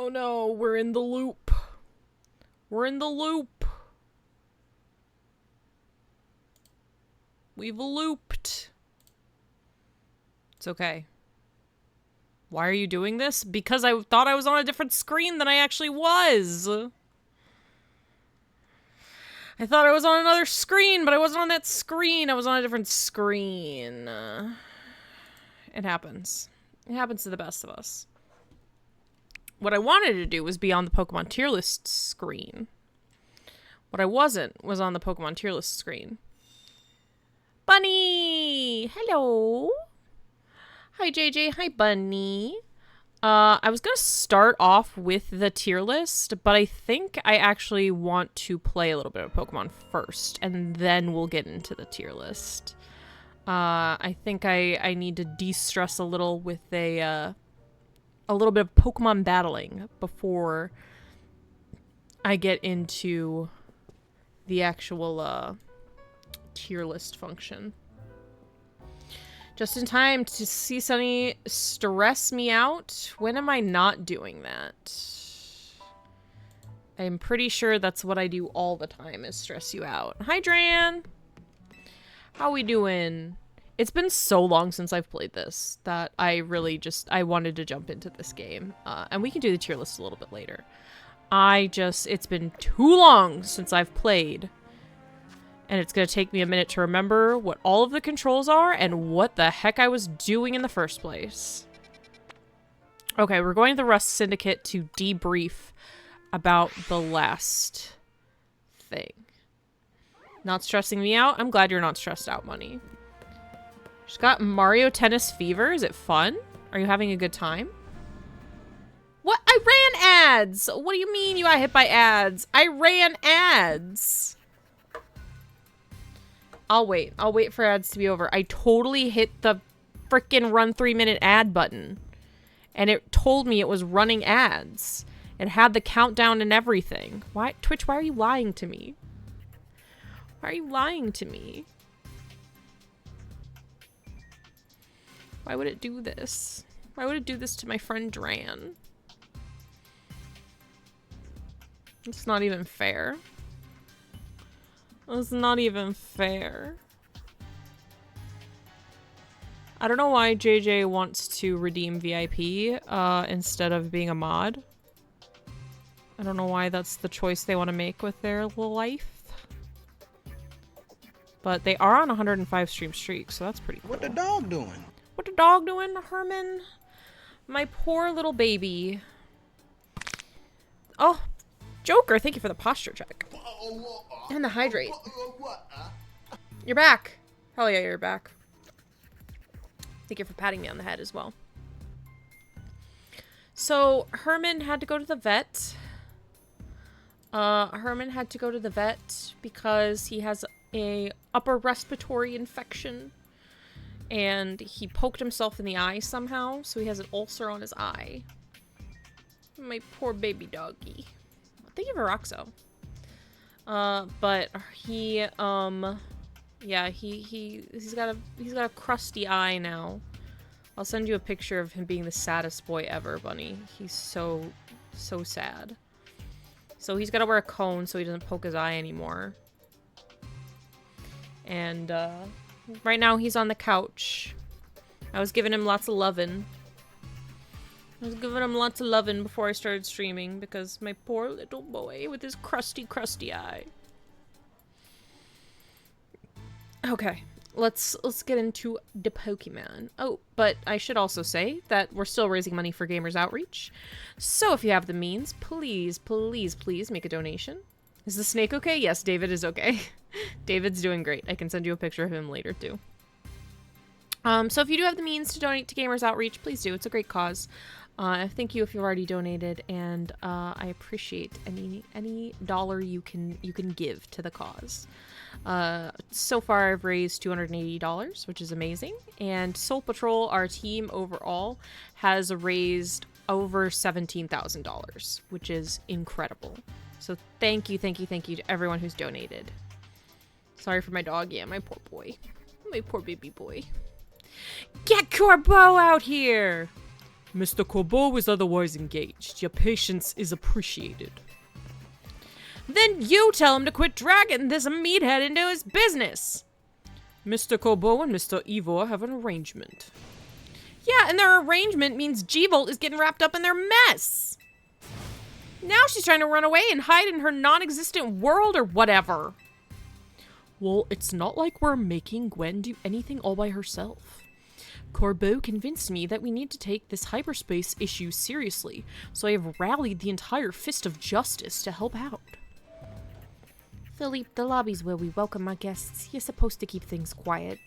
Oh no, we're in the loop. We're in the loop. We've looped. It's okay. Why are you doing this? Because I thought I was on a different screen than I actually was. I thought I was on another screen, but I wasn't on that screen. I was on a different screen. It happens. It happens to the best of us. What I wanted to do was be on the Pokemon tier list screen. What I wasn't was on the Pokemon tier list screen. Bunny! Hello! Hi, JJ. Hi, Bunny. I was gonna start off with the tier list, but I think I actually want to play a little bit of Pokemon first, and then we'll get into the tier list. I think I need to de-stress a little with a little bit of Pokemon battling before I get into the actual tier list function. Just in time to see Sunny stress me out. When am I not doing that? I'm pretty sure that's what I do all the time, is stress you out. Hi, Dran! How we doing? It's been so long since I've played this that I really I wanted to jump into this game. And we can do the tier list a little bit later. It's been too long since I've played. And it's going to take me a minute to remember what all of the controls are and what the heck I was doing in the first place. Okay, we're going to the Rust Syndicate to debrief about the last thing. Not stressing me out? I'm glad you're not stressed out, Money. She's got Mario Tennis Fever. Is it fun? Are you having a good time? What? I ran ads! What do you mean you got hit by ads? I ran ads! I'll wait. I'll wait for ads to be over. I totally hit the frickin' run 3-minute ad button. And it told me it was running ads. It had the countdown and everything. Why? Twitch, why are you lying to me? Why are you lying to me? Why would it do this? Why would it do this to my friend Dran? It's not even fair. It's not even fair. I don't know why JJ wants to redeem VIP instead of being a mod. I don't know why that's the choice they want to make with their life. But they are on 105 stream streak, so that's pretty cool. What the dog doing? What the dog doing, Herman? My poor little baby. Oh, Joker, thank you for the posture check. And the hydrate. You're back. Hell yeah, you're back. Thank you for patting me on the head as well. So, Herman had to go to the vet. Herman had to go to the vet because he has a upper respiratory infection. And he poked himself in the eye somehow, so he has an ulcer on his eye. My poor baby doggy. Thank you for Roxo. But he, yeah, he's got a crusty eye now. I'll send you a picture of him being the saddest boy ever, Bunny. He's so sad. So he's got to wear a cone so he doesn't poke his eye anymore. And, right now he's on the couch. I was giving him lots of lovin'. Before I started streaming because my poor little boy with his crusty eye. Okay, let's get into the Pokemon. Oh, but I should also say that we're still raising money for Gamers Outreach. So if you have the means, please make a donation. Is the snake okay? Yes, David is okay. David's doing great. I can send you a picture of him later too. So if you do have the means to donate to Gamers Outreach, please do. It's a great cause. Thank you if you've already donated, and I appreciate any dollar you can give to the cause. So far I've raised $280, which is amazing, and Soul Patrol, our team overall, has raised over $17,000, which is incredible. So thank you to everyone who's donated. Sorry for my dog. Yeah, my poor boy. My poor baby boy. Get Corbeau out here! Mr. Corbeau is otherwise engaged. Your patience is appreciated. Then you tell him to quit dragging this meathead into his business. Mr. Corbeau and Mr. Ivor have an arrangement. Yeah, and their arrangement means Jjvolt is getting wrapped up in their mess. Now she's trying to run away and hide in her non-existent world or whatever. Well, it's not like we're making Gwen do anything all by herself. Corbeau convinced me that we need to take this hyperspace issue seriously, so I have rallied the entire Fist of Justice to help out. Philippe, the lobby's where we welcome our guests. You're supposed to keep things quiet.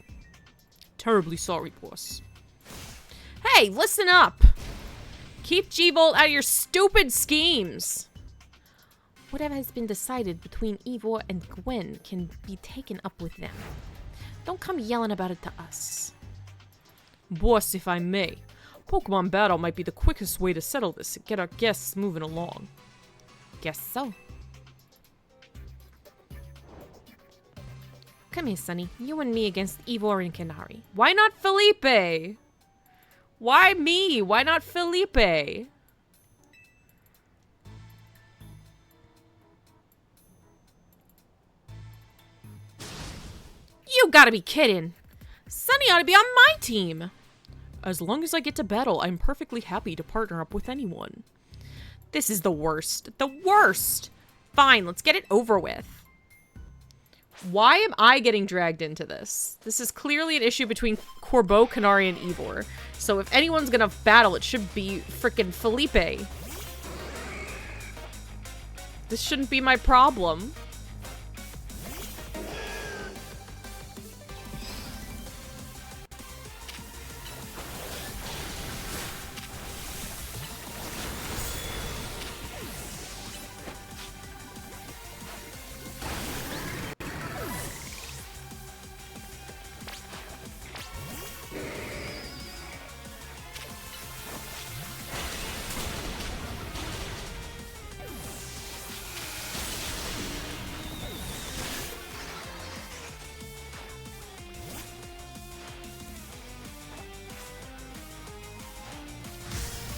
Terribly sorry, boss. Hey, listen up! Keep Jjvolt out of your stupid schemes! Whatever has been decided between Ivor and Gwen can be taken up with them. Don't come yelling about it to us. Boss, if I may, Pokemon battle might be the quickest way to settle this and get our guests moving along. Guess so. Come here, Sonny. You and me against Ivor and Canary. Why not Felipe? Why me? Why not Felipe? You gotta be kidding. Sonny ought to be on my team. As long as I get to battle, I'm perfectly happy to partner up with anyone. This is the worst. The worst! Fine, let's get it over with. Why am I getting dragged into this? This is clearly an issue between Corbeau, Canary, and Ivor. So if anyone's gonna battle, it should be frickin' Felipe. This shouldn't be my problem.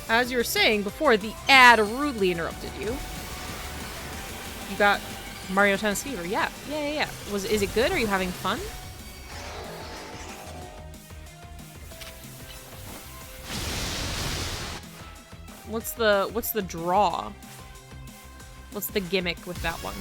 As you were saying before, the ad rudely interrupted you. You got Mario Tennis Fever. Yeah. Is it good? Are you having fun? What's the draw? What's the gimmick with that one?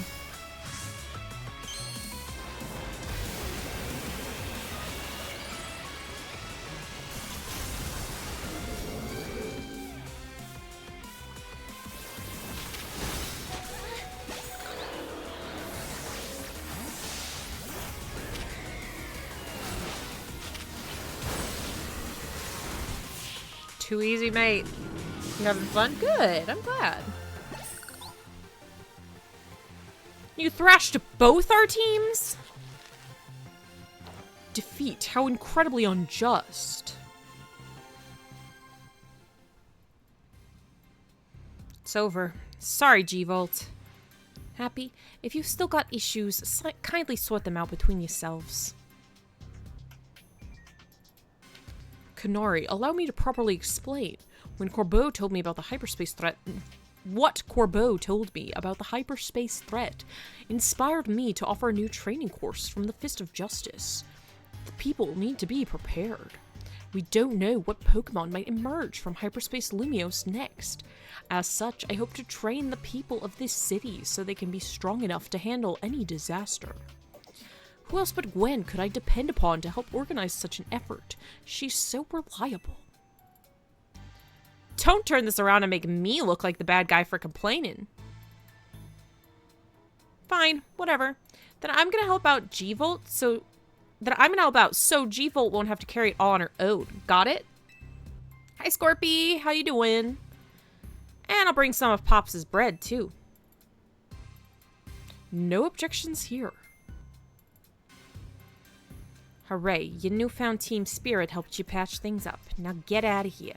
Too easy, mate. You having fun? Good. I'm glad. You thrashed both our teams? Defeat. How incredibly unjust. It's over. Sorry, Jjvolt. Happy? If you've still got issues, kindly sort them out between yourselves. Canary, allow me to properly explain. When Corbeau told me about the hyperspace threat... What Corbeau told me about the hyperspace threat inspired me to offer a new training course from the Fist of Justice. The people need to be prepared. We don't know what Pokemon might emerge from Hyperspace Lumiose next. As such, I hope to train the people of this city so they can be strong enough to handle any disaster. Who else but Gwen could I depend upon to help organize such an effort? She's so reliable. Don't turn this around and make me look like the bad guy for complaining. Fine, whatever. Then I'm gonna help out Jjvolt so Jjvolt won't have to carry it all on her own. Got it? Hi, Scorpy. How you doing? And I'll bring some of Pops' bread, too. No objections here. Hooray, your newfound team spirit helped you patch things up. Now get out of here.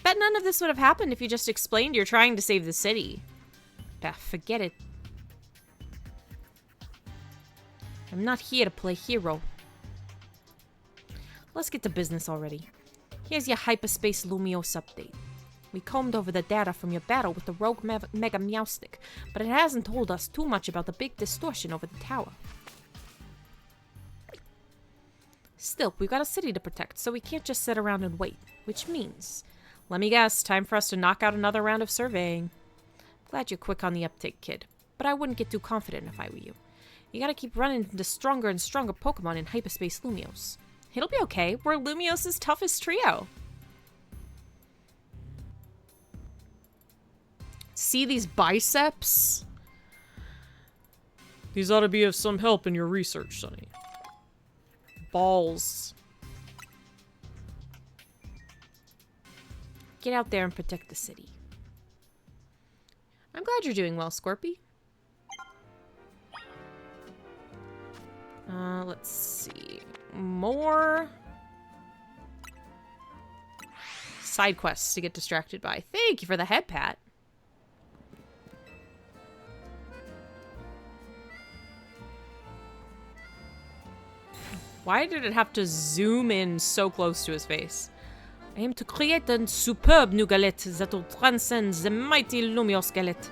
Bet none of this would have happened if you just explained you're trying to save the city. Bah, forget it. I'm not here to play hero. Let's get to business already. Here's your Hyperspace Lumiose update. We combed over the data from your battle with the rogue Mega Meowstic, but it hasn't told us too much about the big distortion over the tower. Still, we've got a city to protect, so we can't just sit around and wait. Which means, let me guess, time for us to knock out another round of surveying. Glad you're quick on the uptake, kid, but I wouldn't get too confident if I were you. You gotta keep running into stronger and stronger Pokemon in Hyperspace Lumiose. It'll be okay, we're Lumiose's toughest trio. See these biceps? These ought to be of some help in your research, Sonny. Balls. Get out there and protect the city. I'm glad you're doing well, Scorpy. Let's see. More side quests to get distracted by. Thank you for the head pat. Why did it have to zoom in so close to his face? I aim to create a superb new galette that will transcend the mighty Lumiose galette.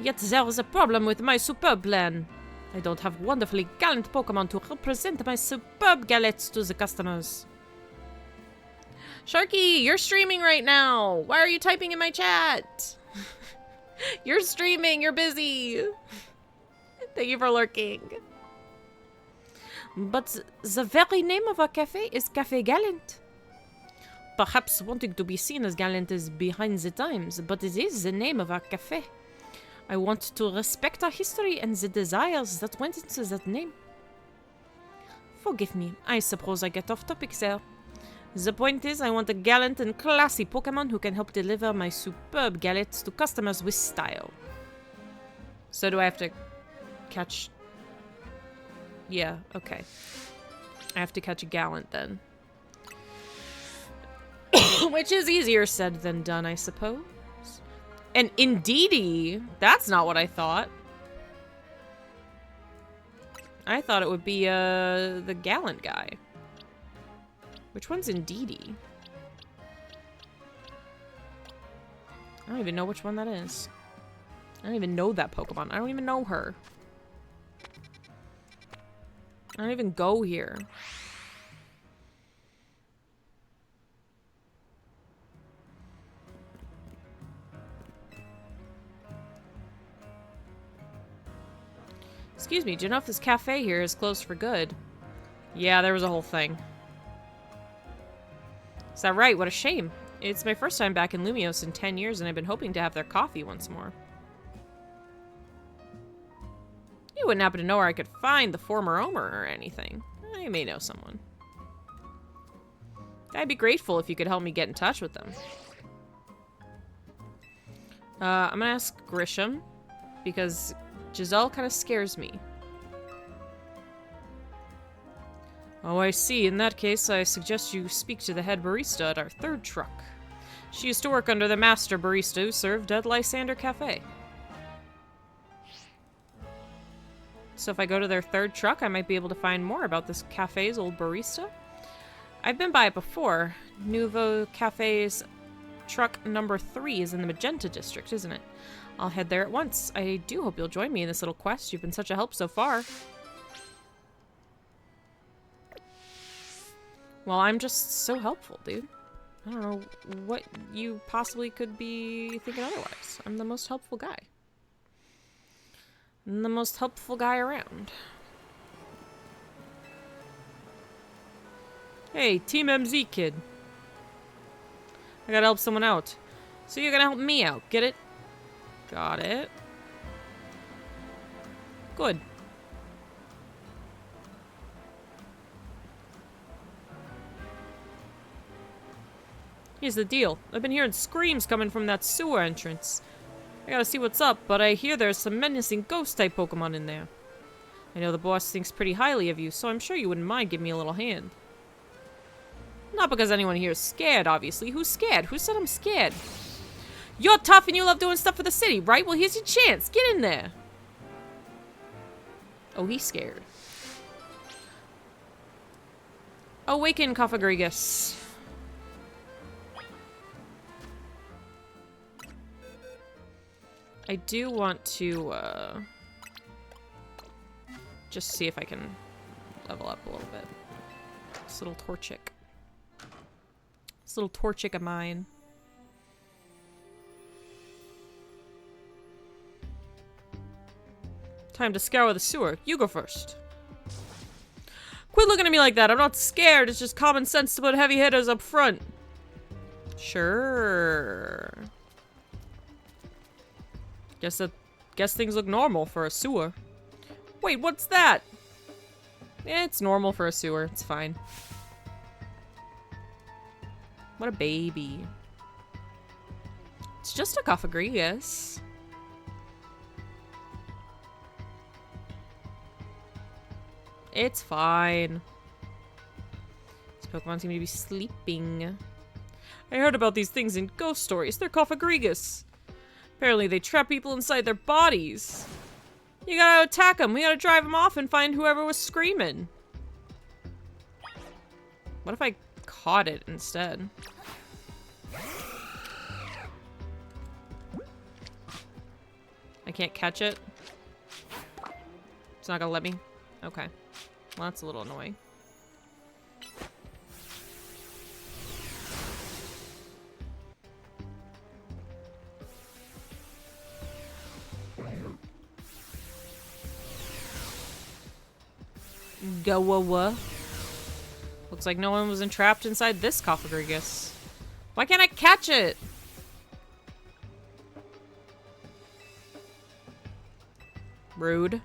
Yet there is a problem with my superb plan. I don't have wonderfully gallant Pokemon to represent my superb galettes to the customers. Sharky, you're streaming right now. Why are you typing in my chat? You're streaming. You're busy. Thank you for lurking. But the very name of our cafe is Cafe Gallant. Perhaps wanting to be seen as gallant is behind the times, but it is the name of our cafe. I want to respect our history and the desires that went into that name. Forgive me, I suppose I get off topic there. The point is, I want a gallant and classy Pokemon who can help deliver my superb galettes to customers with style. So do I have to catch... Yeah, okay. I have to catch a gallant then. Which is easier said than done, I suppose. And Indeedee, that's not what I thought. I thought it would be the gallant guy. Which one's Indeedee? I don't even know which one that is. I don't even know that Pokemon. I don't even know her. I don't even go here. Excuse me, do you know if this cafe here is closed for good? Yeah, there was a whole thing. Is that right? What a shame. It's my first time back in Lumiose in 10 years, and I've been hoping to have their coffee once more. You wouldn't happen to know where I could find the former owner or anything. I may know someone. I'd be grateful if you could help me get in touch with them. I'm gonna ask Grisham, because Giselle kind of scares me. Oh, I see. In that case, I suggest you speak to the head barista at our third truck. She used to work under the master barista who served at Lysander Cafe. So if I go to their third truck, I might be able to find more about this cafe's old barista. I've been by it before. Nouveau Cafe's truck number 3 is in the Magenta district, isn't it? I'll head there at once. I do hope you'll join me in this little quest. You've been such a help so far. Well, I'm just so helpful, dude. I don't know what you possibly could be thinking otherwise. I'm the most helpful guy. I'm the most helpful guy around. Hey, Team MZ kid. I gotta help someone out. So you're gonna help me out, get it? Got it. Good. Here's the deal. I've been hearing screams coming from that sewer entrance. I gotta see what's up, but I hear there's some menacing ghost-type Pokemon in there. I know the boss thinks pretty highly of you, so I'm sure you wouldn't mind giving me a little hand. Not because anyone here is scared, obviously. Who's scared? Who said I'm scared? You're tough and you love doing stuff for the city, right? Well, here's your chance. Get in there. Oh, he's scared. Awaken, Cophagrigus. I do want to, just see if I can level up a little bit. This little Torchic. This little Torchic of mine. Time to scour the sewer. You go first. Quit looking at me like that. I'm not scared. It's just common sense to put heavy hitters up front. Sure. Guess things look normal for a sewer. Wait, what's that? It's normal for a sewer. It's fine. What a baby. It's just a Cophagrigus. It's fine. These Pokemon seem to be sleeping. I heard about these things in ghost stories. They're Cophagrigus. Apparently they trap people inside their bodies. You gotta attack them. We gotta drive them off and find whoever was screaming. What if I caught it instead? I can't catch it? It's not gonna let me? Okay. Well, that's a little annoying. Go-wa-wa. Looks like no one was entrapped inside this Cophagrigus. Why can't I catch it? Rude.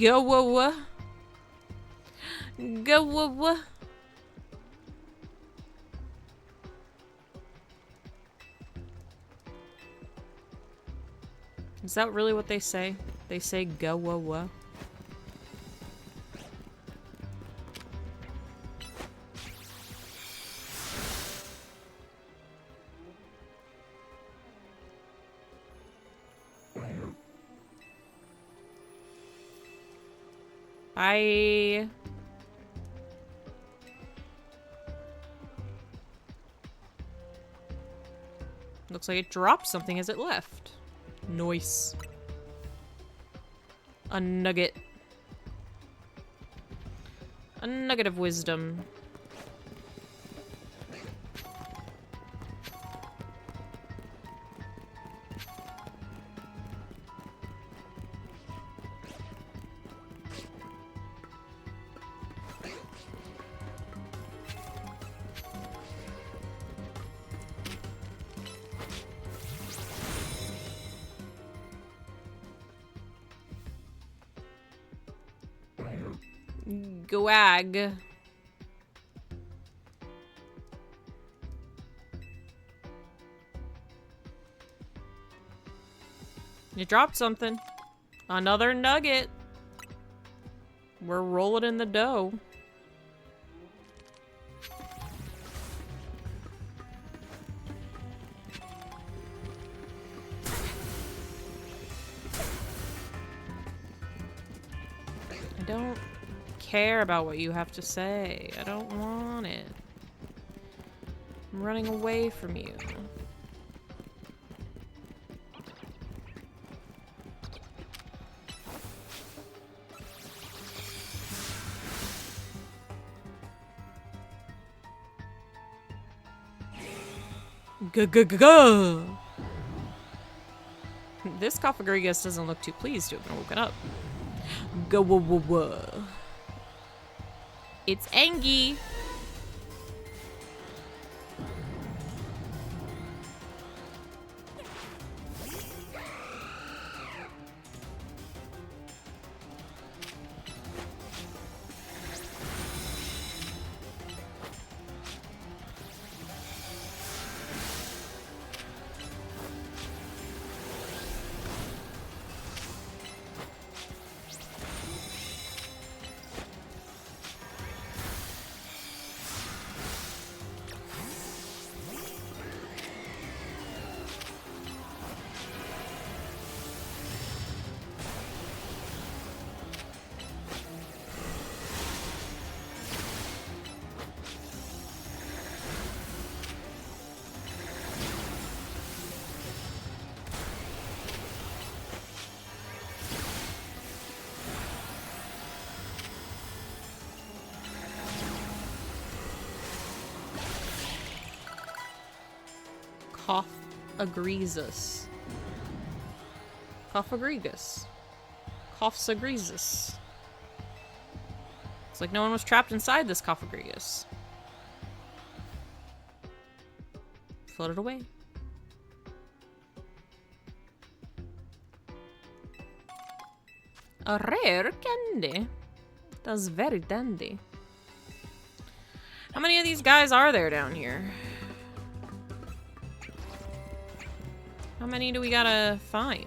Go-wa-wa. Go-wa-wa. Is that really what they say? They say go-wa-wa. Bye. Looks like it dropped something as it left. Nice. A nugget. A nugget of wisdom. Goag. You dropped something. Another nugget. We're rolling in the dough. I don't care about what you have to say. I don't want it. I'm running away from you. Go. This Cophagrigus doesn't look too pleased to have been woken up. Go. It's Angie. Cough-agresus. Cough-agregus. Coughs-agresus. It's like no one was trapped inside this Cough-agregus. Floated away. A rare candy. That's very dandy. How many of these guys are there down here? How many do we gotta find?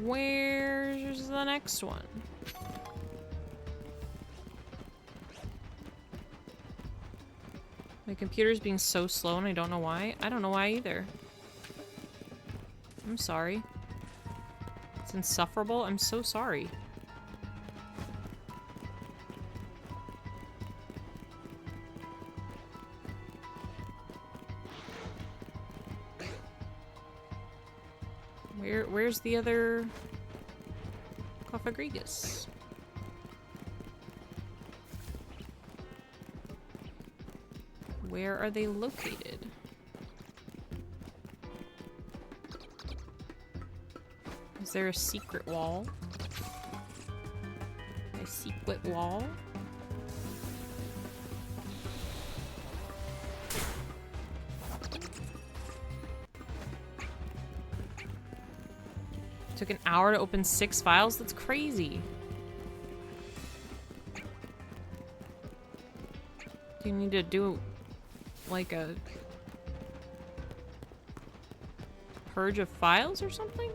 Where's the next one? My computer's being so slow and I don't know why. I don't know why either. I'm sorry. It's insufferable. I'm so sorry. Where's the other Cough-agregus? Where are they located? Is there a secret wall? A secret wall? Took an hour to open 6 files? That's crazy. Do you need to do like a purge of files or something?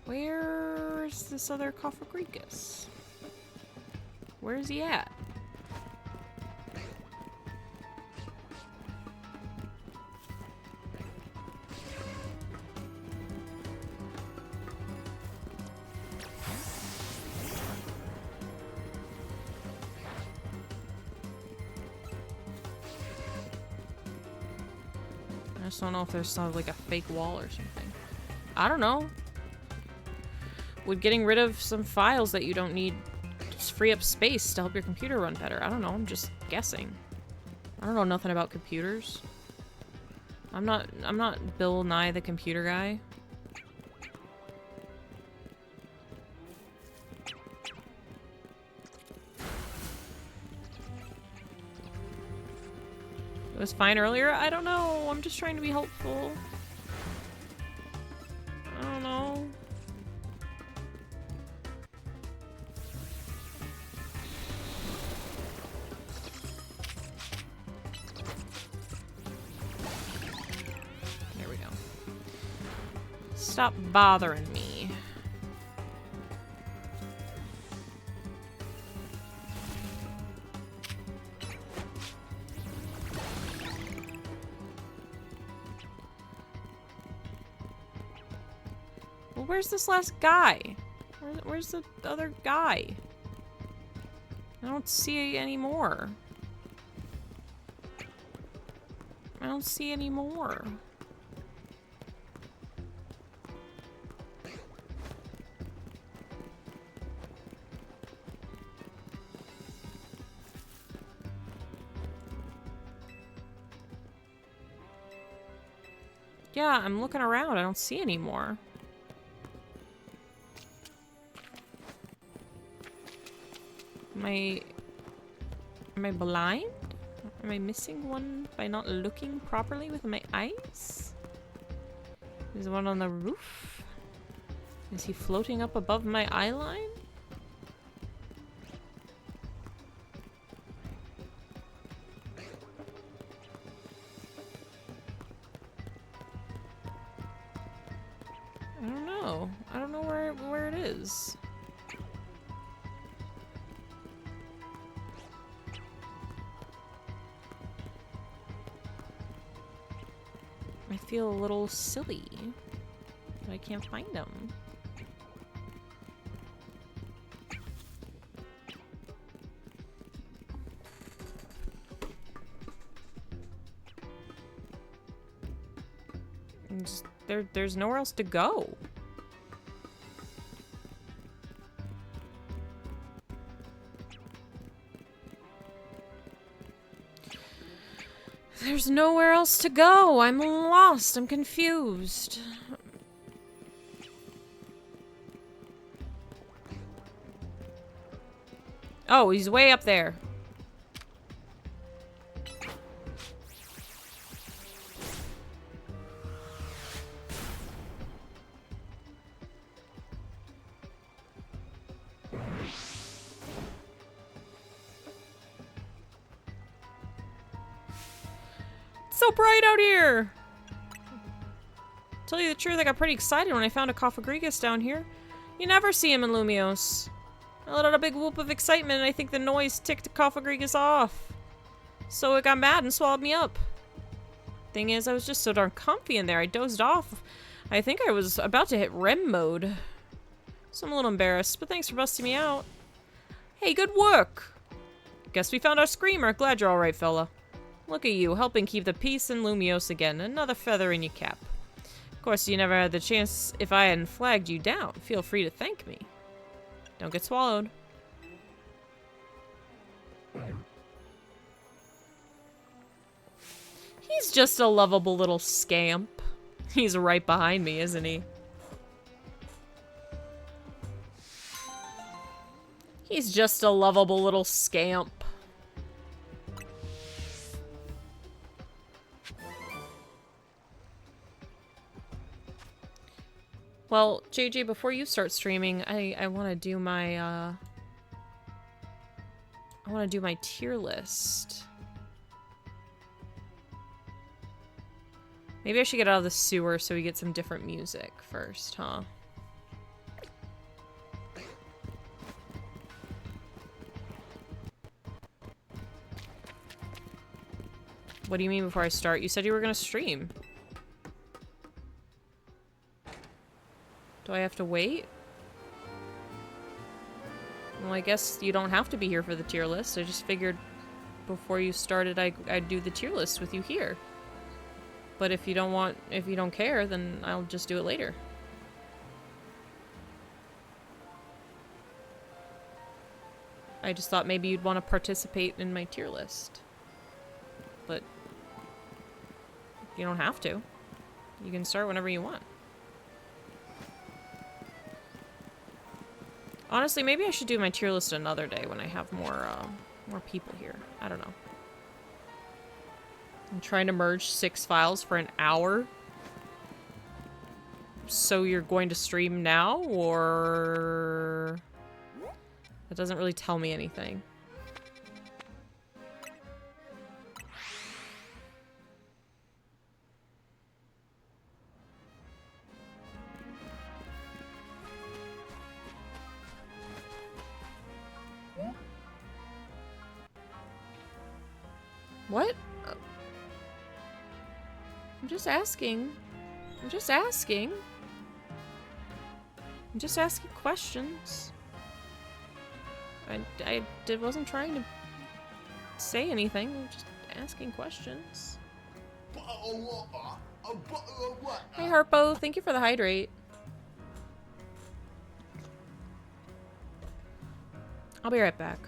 Where's this other Cough-agregus? Where is he at? I just don't know if there's some like a fake wall or something. I don't know. Would getting rid of some files that you don't need just free up space to help your computer run better? I don't know. I'm just guessing. I don't know nothing about computers. I'm not Bill Nye the computer guy. It was fine earlier? I don't know. I'm just trying to be helpful. I don't know. There we go. Stop bothering me. Where's this last guy? Where's the other guy? I don't see any more. I don't see any more. Yeah, I'm looking around. I don't see any more. Am I blind? Am I missing one by not looking properly with my eyes? There's one on the roof. Is he floating up above my eye line? I don't know. I don't know where it is. I feel a little silly that I can't find him. There's nowhere else to go. There's nowhere else to go. I'm lost. I'm confused. Oh, he's way up there. It's so bright out here. Tell you the truth, I got pretty excited when I found a Cofagrigus down here. You never see him in Lumiose. I let out a big whoop of excitement, and I think the noise ticked Cofagrigus off. So it got mad and swallowed me up. Thing is, I was just so darn comfy in there, I dozed off. I think I was about to hit REM mode. So I'm a little embarrassed, but thanks for busting me out. Hey, good work! Guess we found our screamer. Glad you're alright, fella. Look at you, helping keep the peace in Lumiose again. Another feather in your cap. Of course, you never had the chance if I hadn't flagged you down. Feel free to thank me. Don't get swallowed. He's just a lovable little scamp. He's right behind me, isn't he? He's just a lovable little scamp. Well, JJ, before you start streaming, I want to do my, I want to do my tier list. Maybe I should get out of the sewer so we get some different music first, huh? What do you mean before I start? You said you were gonna stream. Do I have to wait? Well, I guess you don't have to be here for the tier list. I just figured before you started I'd do the tier list with you here. But if you don't care, then I'll just do it later. I just thought maybe you'd want to participate in my tier list. But you don't have to. You can start whenever you want. Honestly, maybe I should do my tier list another day when I have more people here. I don't know. I'm trying to merge 6 files for an hour. So you're going to stream now, or... That doesn't really tell me anything. What? I'm just asking. I'm just asking. I'm just asking questions. I wasn't trying to say anything. I'm just asking questions. Hey Harpo, thank you for the hydrate. I'll be right back.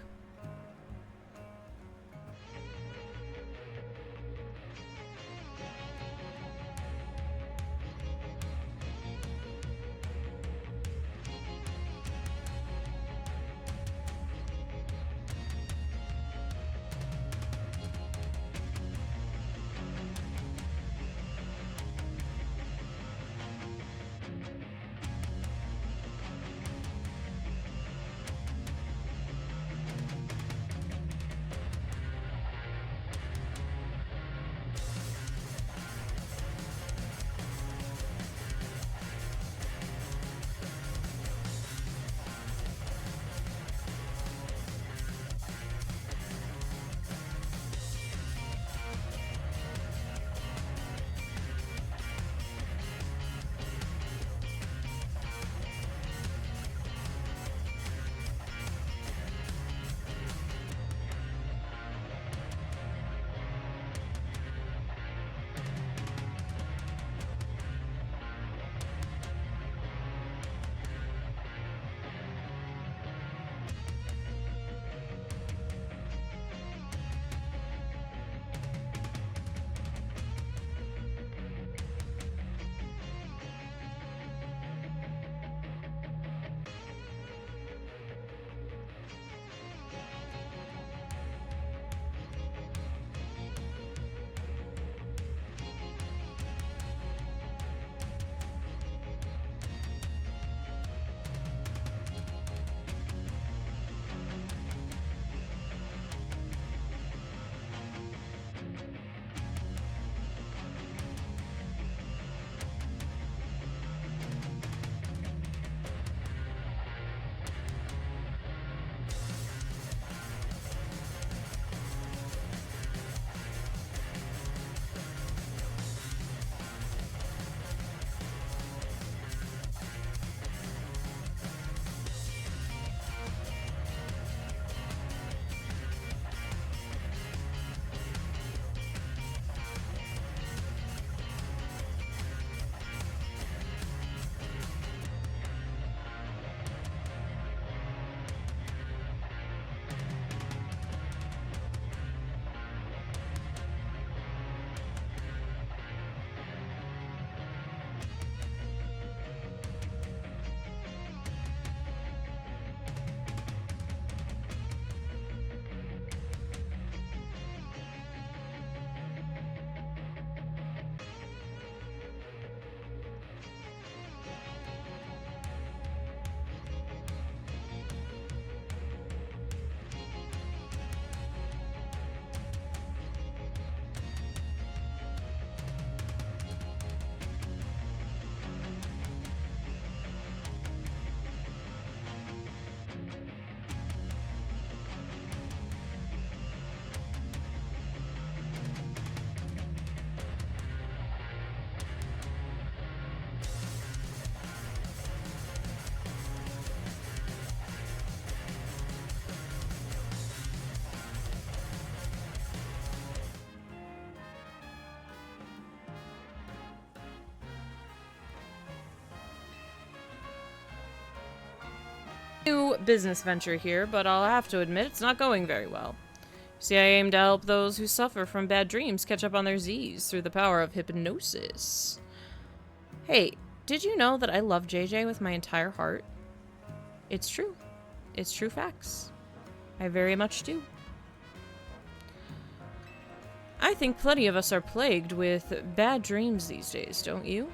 New business venture here, but I'll have to admit it's not going very well. See, I aim to help those who suffer from bad dreams catch up on their Z's through the power of hypnosis. Hey, did you know that I love JJ with my entire heart? It's true. It's true facts. I very much do. I think plenty of us are plagued with bad dreams these days, don't you?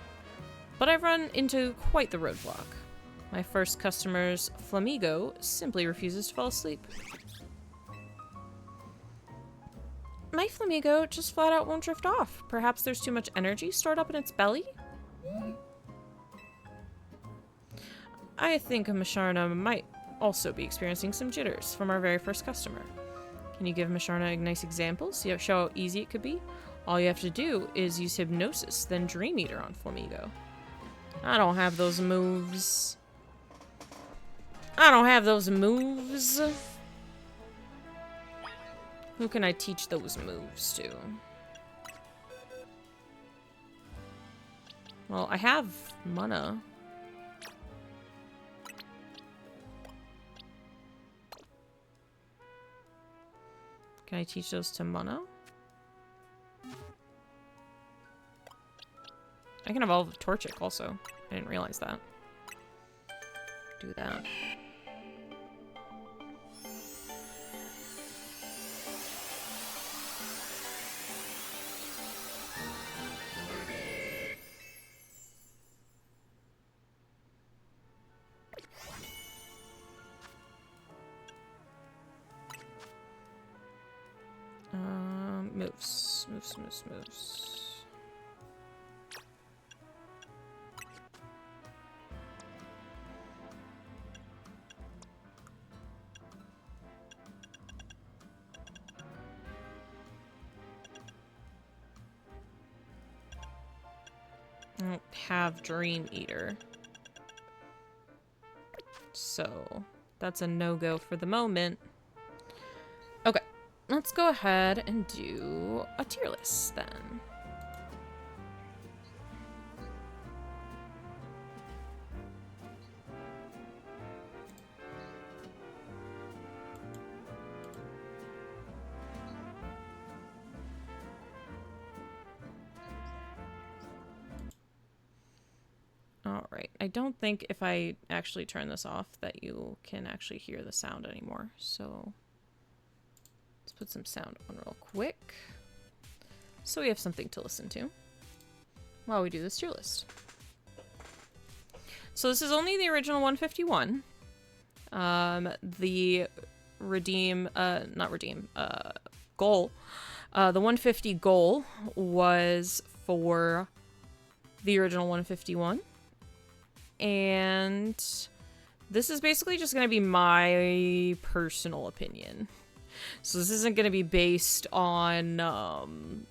But I've run into quite the roadblock. My first customer's Flamigo simply refuses to fall asleep. My Flamigo just flat out won't drift off. Perhaps there's too much energy stored up in its belly? I think Masharna might also be experiencing some jitters from our very first customer. Can you give Masharna a nice example? See how show how easy it could be? All you have to do is use hypnosis, then Dream Eater on Flamigo. I don't have those moves. I don't have those moves. Who can I teach those moves to? Well, I have mana. Can I teach those to Mana? I can evolve Torchic also. I didn't realize that. Do that. Moves. I don't have Dream Eater. So, that's a no-go for the moment. Okay. Let's go ahead and do a tier list then. Alright, I don't think if I actually turn this off that you can actually hear the sound anymore, so let's put some sound on real quick so we have something to listen to while we do this tier list. So this is only the original 151. The goal. The 150 goal was for the original 151. And this is basically just going to be my personal opinion. So this isn't going to be based on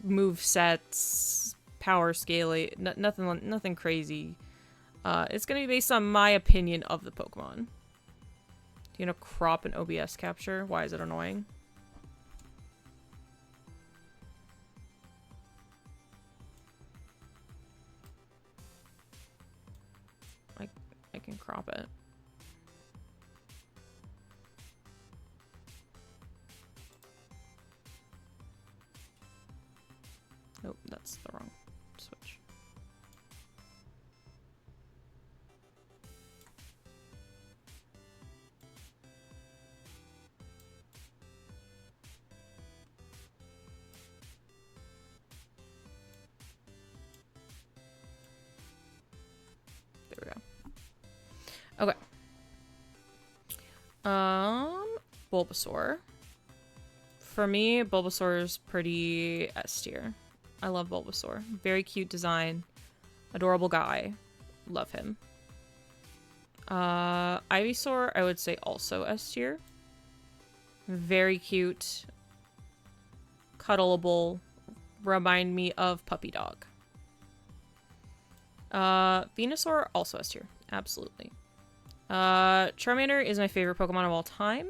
move sets, power scaling, nothing crazy. It's going to be based on my opinion of the Pokemon. You know, crop an OBS capture. Why is it annoying? I can crop it. Oh, that's the wrong switch. There we go. Okay. Bulbasaur. For me, Bulbasaur is pretty S tier. I love Bulbasaur. Very cute design. Adorable guy. Love him. Ivysaur, I would say also S tier. Very cute. Cuddleable. Remind me of Puppy Dog. Venusaur, also S tier. Absolutely. Charmander is my favorite Pokemon of all time.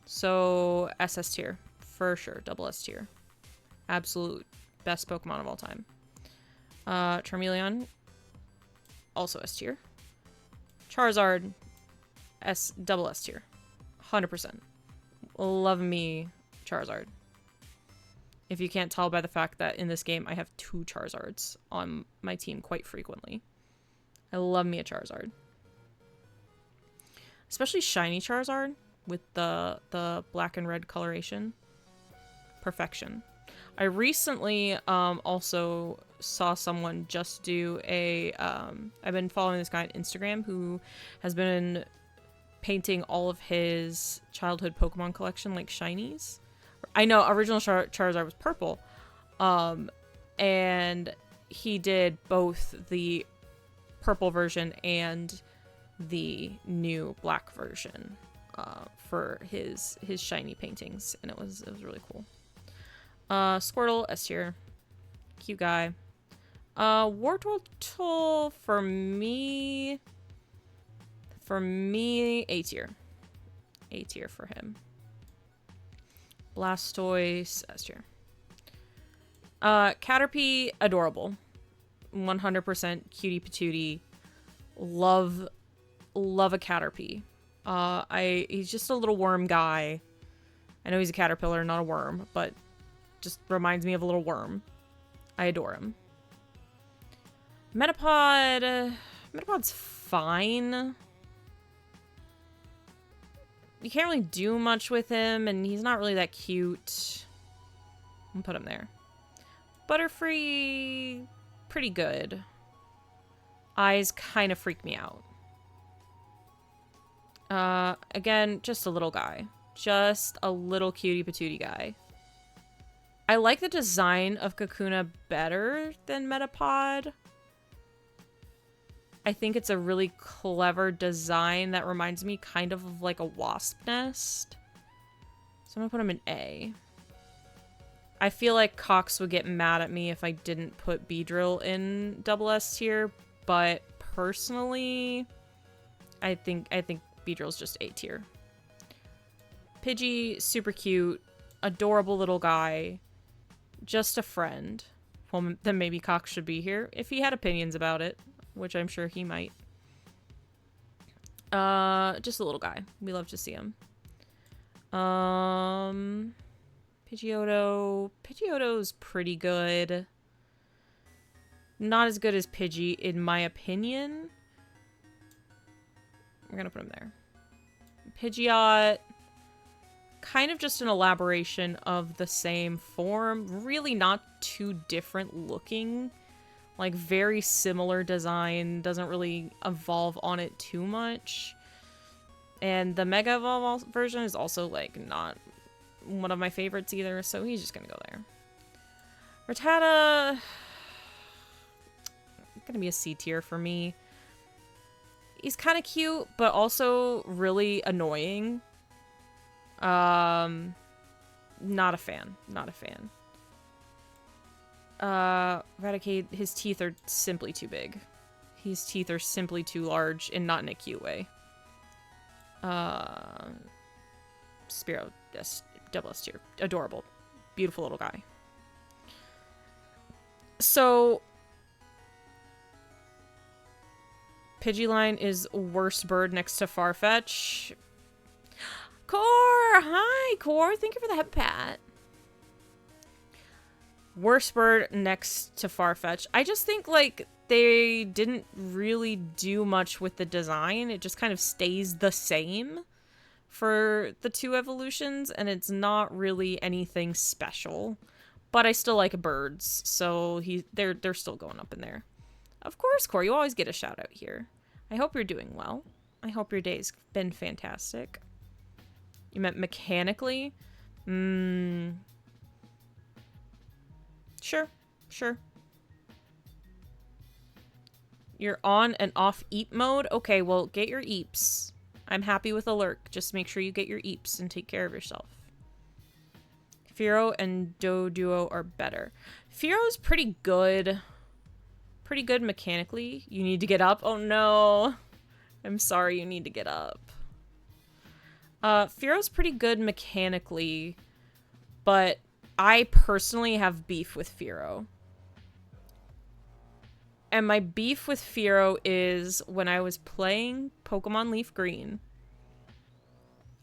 So, SS tier. For sure. Double S tier. Absolute best Pokemon of all time. Charmeleon, also S tier. Charizard, double S tier. 100%. Love me Charizard. If you can't tell by the fact that in this game I have 2 Charizards on my team quite frequently. I love me a Charizard. Especially shiny Charizard with the black and red coloration. Perfection. I recently also saw someone just do a I've been following this guy on Instagram who has been painting all of his childhood Pokemon collection like shinies. I know original Charizard was purple, and he did both the purple version and the new black version for his shiny paintings, and it was really cool. Squirtle, S tier. Cute guy. Wartortle for me, A tier. A tier for him. Blastoise, S tier. Caterpie, adorable. 100% cutie patootie. Love a Caterpie. He's just a little worm guy. I know he's a caterpillar, not a worm, but just reminds me of a little worm. I adore him. Metapod. Metapod's fine. You can't really do much with him, and he's not really that cute. I'll put him there. Butterfree, pretty good. Eyes kind of freak me out. Again, just a little guy. Just a little cutie patootie guy. I like the design of Kakuna better than Metapod. I think it's a really clever design that reminds me kind of like a wasp nest. So I'm gonna put him in A. I feel like Cox would get mad at me if I didn't put Beedrill in double S tier, but personally, I think Beedrill's just A tier. Pidgey, super cute, adorable little guy, just a friend. Well, then maybe Cox should be here if he had opinions about it, which I'm sure he might. Just a little guy. We love to see him. Pidgeotto. Pidgeotto's pretty good. Not as good as Pidgey, in my opinion. We're gonna put him there. Pidgeot. Kind of just an elaboration of the same form. Really not too different looking. Like, very similar design. Doesn't really evolve on it too much. And the Mega Evolve version is also, like, not one of my favorites either. So he's just gonna go there. Rattata. Gonna be a C tier for me. He's kind of cute, but also really annoying. Not a fan. Not a fan. Raticate, his teeth are simply too big. His teeth are simply too large and not in a cute way. Spearow, double S tier. Adorable. Beautiful little guy. So, Pidgeyline is worst bird next to Farfetch. Core! Hi, Core! Thank you for the head pat. Worst bird next to Farfetch. I just think, like, they didn't really do much with the design. It just kind of stays the same for the 2 evolutions, and it's not really anything special. But I still like birds, so they're still going up in there. Of course, Core, you always get a shout out here. I hope you're doing well. I hope your day's been fantastic. You meant mechanically? Sure. You're on and off eep mode? Okay, well, get your eeps. I'm happy with a lurk. Just make sure you get your eeps and take care of yourself. Sifyro and Doduo are better. Sifyro's pretty good. Pretty good mechanically. You need to get up? Oh no. I'm sorry, you need to get up. Sifyro's pretty good mechanically, but I personally have beef with Sifyro. And my beef with Sifyro is when I was playing Pokemon Leaf Green,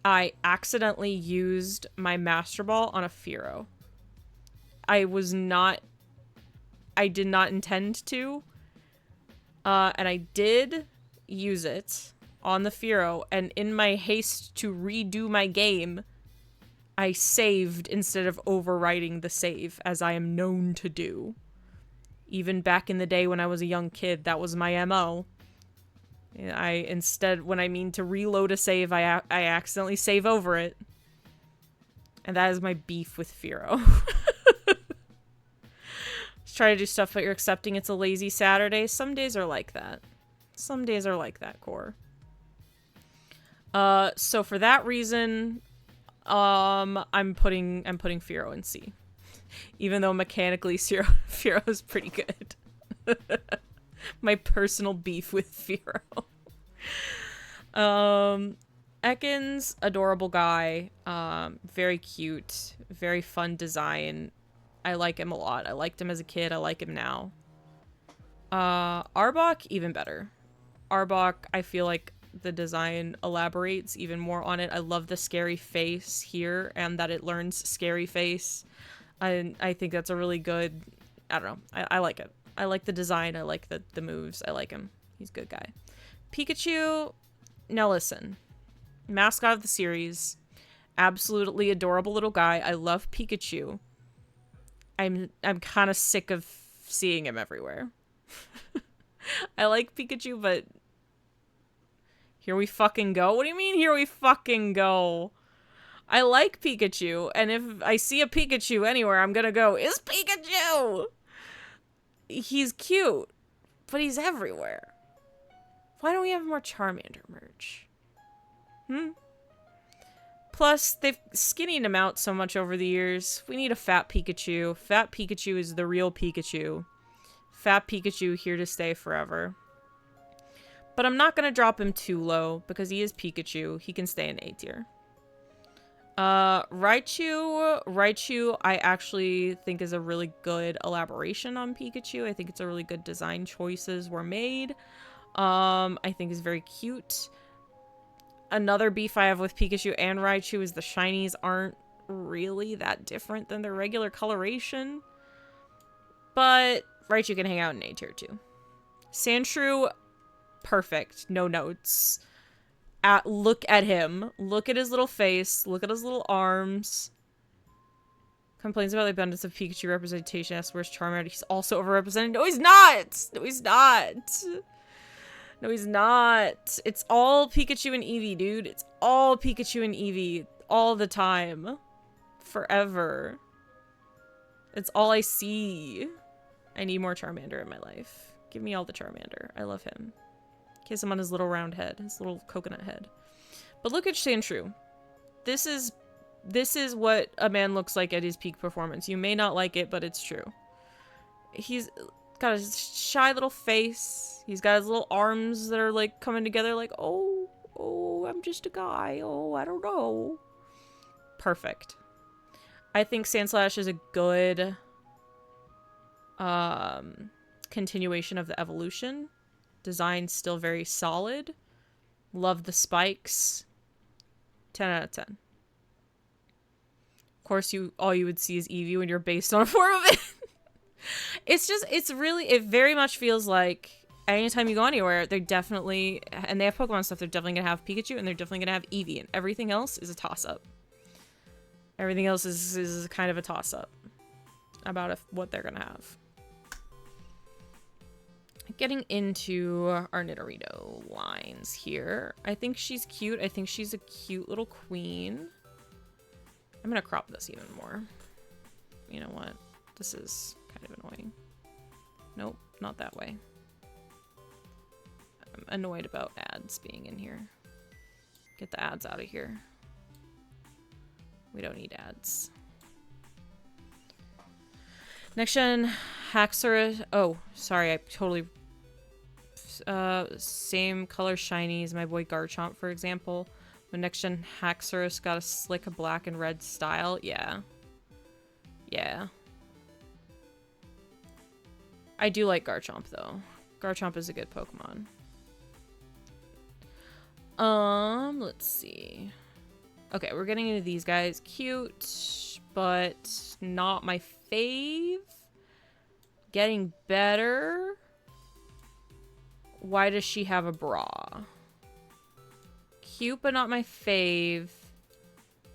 I accidentally used my Master Ball on a Sifyro. I did not intend to. And I did use it on the Sifyro, and in my haste to redo my game, I saved instead of overwriting the save, as I am known to do. Even back in the day when I was a young kid, that was my MO. When I mean to reload a save, I accidentally save over it. And that is my beef with Sifyro. Just try to do stuff, but you're accepting it's a lazy Saturday. Some days are like that. Some days are like that, Core. So for that reason, I'm putting Sifyro in C. Even though mechanically Sifyro is pretty good. My personal beef with Sifyro. Ekans, adorable guy. Very cute. Very fun design. I like him a lot. I liked him as a kid. I like him now. Arbok, even better. Arbok, I feel like the design elaborates even more on it. I love the scary face here and that it learns scary face. I think that's a really good... I don't know. I like it. I like the design. I like the moves. I like him. He's a good guy. Pikachu... Now listen. Mascot of the series. Absolutely adorable little guy. I love Pikachu. I'm kind of sick of seeing him everywhere. I like Pikachu, but... Here we fucking go? What do you mean, here we fucking go? I like Pikachu, and if I see a Pikachu anywhere, I'm gonna go, it's Pikachu! He's cute, but he's everywhere. Why don't we have more Charmander merch? Plus, they've skinnied him out so much over the years. We need a fat Pikachu. Fat Pikachu is the real Pikachu. Fat Pikachu here to stay forever. But I'm not gonna drop him too low, because he is Pikachu. He can stay in A tier. Raichu, I actually think is a really good elaboration on Pikachu. I think it's a really good design choices were made. I think is very cute. Another beef I have with Pikachu and Raichu is the shinies aren't really that different than their regular coloration. But Raichu can hang out in A tier too. Sandshrew, perfect. No notes. Look at him. Look at his little face. Look at his little arms. Complains about the abundance of Pikachu representation. Asks where's Charmander. He's also overrepresented. No, he's not! No, he's not! No, he's not. It's all Pikachu and Eevee, dude. It's all Pikachu and Eevee. All the time. Forever. It's all I see. I need more Charmander in my life. Give me all the Charmander. I love him. Kiss him on his little round head. His little coconut head. But look at Sandshrew. This is what a man looks like at his peak performance. You may not like it, but it's true. He's got a shy little face. He's got his little arms that are like coming together like, oh, I'm just a guy. Oh, I don't know. Perfect. I think Sandslash is a good continuation of the evolution. Design's still very solid. Love the spikes. 10 out of 10. Of course, all you would see is Eevee when you're based on a form of it. It very much feels like anytime you go anywhere, they're definitely, and they have Pokemon stuff, they're definitely going to have Pikachu, and they're definitely going to have Eevee, and everything else is a toss-up. Everything else is kind of a toss-up about what they're going to have. Getting into our Nidorino lines here. I think she's cute. I think she's a cute little queen. I'm going to crop this even more. You know what? This is kind of annoying. Nope, not that way. I'm annoyed about ads being in here. Get the ads out of here. We don't need ads. Next gen Haxorus. Oh, sorry, I totally... same color shinies, my boy Garchomp, for example. When next gen Haxorus got a slick black and red style. Yeah. Yeah. I do like Garchomp, though. Garchomp is a good Pokemon. Let's see. Okay, we're getting into these guys. Cute, but not my fave. Getting better. Why does she have a bra? Cute, but not my fave.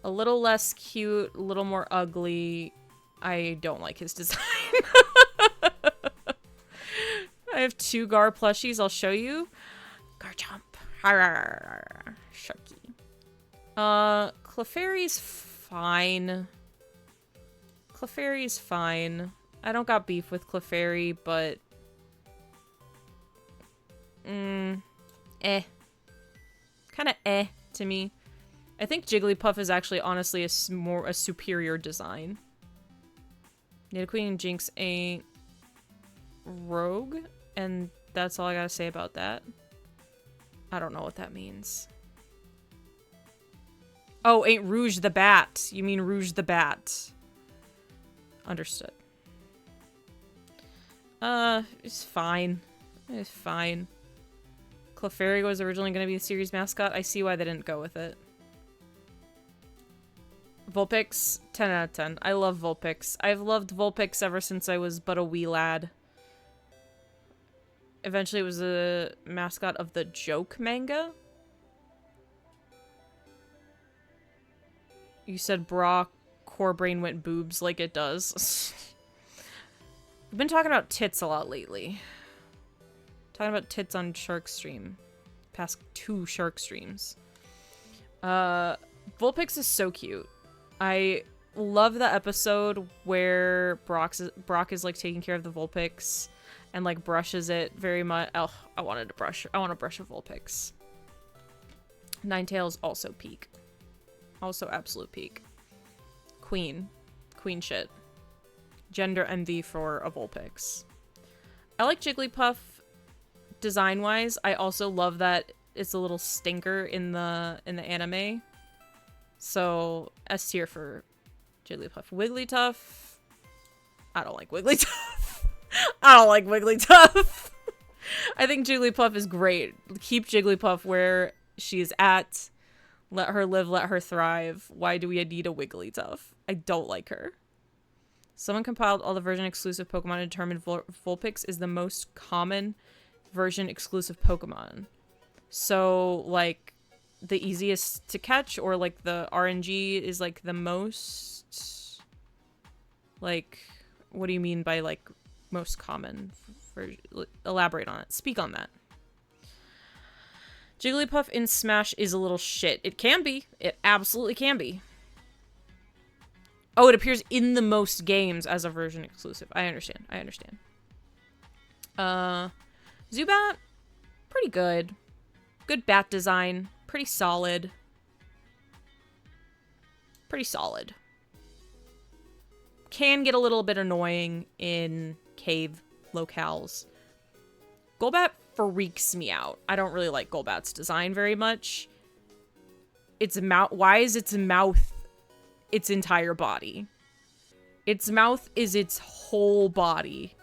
A little less cute, a little more ugly. I don't like his design. I have 2 Gar plushies. I'll show you. Garchomp. Sharky. Clefairy's fine. Clefairy's fine. I don't got beef with Clefairy, but... Kinda to me. I think Jigglypuff is actually honestly a superior design. Nidoqueen and Jinx ain't rogue, and that's all I gotta say about that. I don't know what that means. Oh, ain't Rouge the Bat. You mean Rouge the Bat. Understood. It's fine. It's fine. Clefairy was originally going to be the series mascot. I see why they didn't go with it. Vulpix, 10 out of 10. I love Vulpix. I've loved Vulpix ever since I was but a wee lad. Eventually it was a mascot of the Joke manga. You said bra, core brain went boobs like it does. We've been talking about tits a lot lately. Talking about tits on Shark Stream. Past 2 Shark Streams. Vulpix is so cute. I love the episode where Brock is like taking care of the Vulpix and like brushes it very much. Oh, I want to brush a Vulpix. Ninetales also peak. Also absolute peak. Queen shit. Gender envy for a Vulpix. I like Jigglypuff design-wise. I also love that it's a little stinker in the anime. So, S tier for Jigglypuff. Wigglytuff. I don't like Wigglytuff. I don't like Wigglytuff. I think Jigglypuff is great. Keep Jigglypuff where she's at. Let her live, let her thrive. Why do we need a Wigglytuff? I don't like her. Someone compiled all the version-exclusive Pokemon and determined Vulpix is the most common version-exclusive Pokemon. So, like, the easiest to catch, or, like, the RNG is, like, the most... Like, what do you mean by, like, most common? Elaborate on it. Speak on that. Jigglypuff in Smash is a little shit. It can be. It absolutely can be. Oh, it appears in the most games as a version exclusive. I understand. Zubat, pretty good. Good bat design. Pretty solid. Can get a little bit annoying in cave locales. Golbat freaks me out. I don't really like Golbat's design very much. Its mouth. Why is its mouth its entire body? Its mouth is its whole body.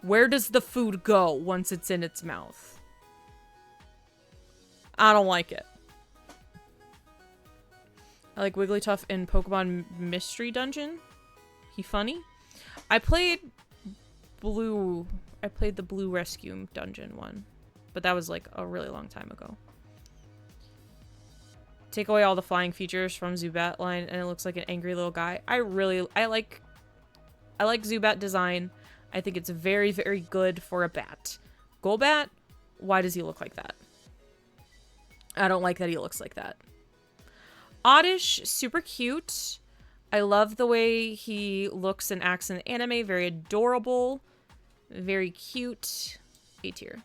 Where does the food go once it's in its mouth? I don't like it. I like Wigglytuff in Pokemon Mystery Dungeon. He funny. I played the Blue Rescue Dungeon one. But that was like a really long time ago. Take away all the flying features from Zubat line and it looks like an angry little guy. I like Zubat design. I think it's very, very good for a bat. Golbat, why does he look like that? I don't like that he looks like that. Oddish, super cute. I love the way he looks and acts in the anime. Very adorable. Very cute. A tier.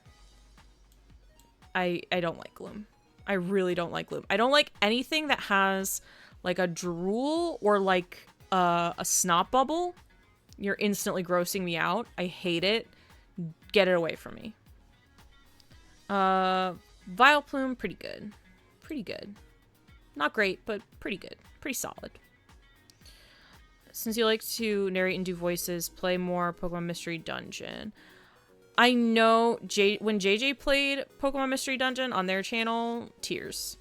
I don't like Gloom. I really don't like Gloom. I don't like anything that has like a drool or like a snot bubble. You're instantly grossing me out. I hate it. Get it away from me. Vileplume, pretty good. Pretty good. Not great, but pretty good. Pretty solid. Since you like to narrate and do voices, play more Pokemon Mystery Dungeon. I know when JJ played Pokemon Mystery Dungeon on their channel, tears.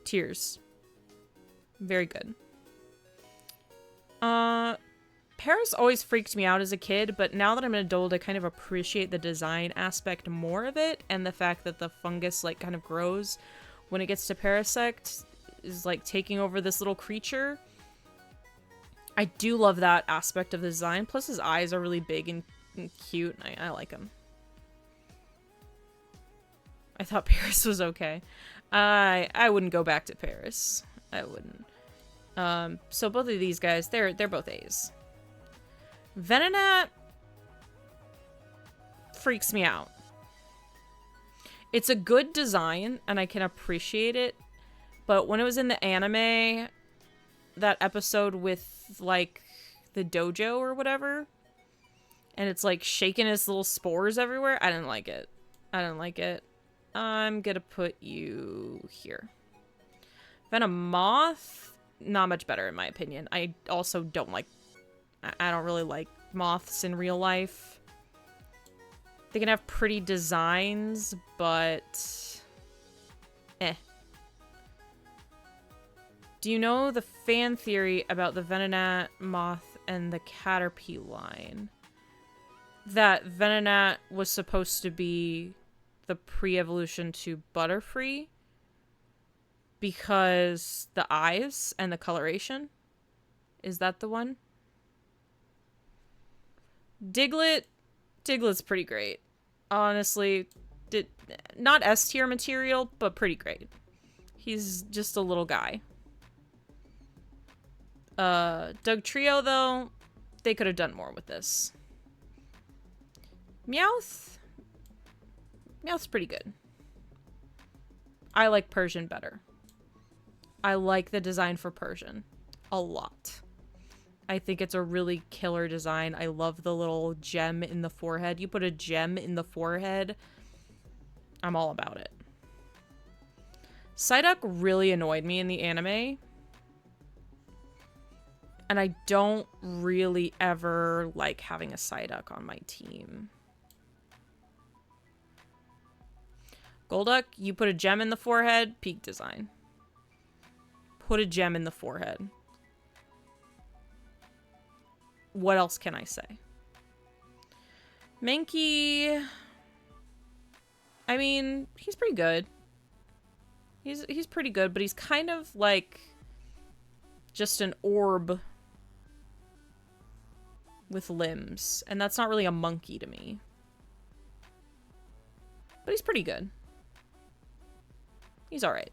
Tears. Very good. Paris always freaked me out as a kid, but now that I'm an adult, I kind of appreciate the design aspect more of it, and the fact that the fungus, like, kind of grows when it gets to Parasect, is, like, taking over this little creature. I do love that aspect of the design, plus his eyes are really big and cute, and I like him. I thought Paris was okay. I wouldn't go back to Paris. I wouldn't. So both of these guys, they're both A's. Venonat freaks me out. It's a good design, and I can appreciate it, but when it was in the anime, that episode with, like, the dojo or whatever, and it's, like, shaking its little spores everywhere, I didn't like it. I didn't like it. I'm gonna put you here. Venomoth, not much better in my opinion. I also don't like... I don't really like moths in real life. They can have pretty designs, but... eh. Do you know the fan theory about the Venonat moth and the Caterpie line? That Venonat was supposed to be the pre-evolution to Butterfree because the eyes and the coloration? Is that the one? Diglett's pretty great. Honestly, not S tier material, but pretty great. He's just a little guy. Dugtrio, though, they could have done more with this. Meowth's pretty good. I like Persian better. I like the design for Persian a lot. I think it's a really killer design. I love the little gem in the forehead. You put a gem in the forehead, I'm all about it. Psyduck really annoyed me in the anime. And I don't really ever like having a Psyduck on my team. Golduck, you put a gem in the forehead, peak design. Put a gem in the forehead. What else can I say? Mankey, I mean, he's pretty good. He's pretty good, but he's kind of like just an orb with limbs, and that's not really a monkey to me. But he's pretty good. He's alright.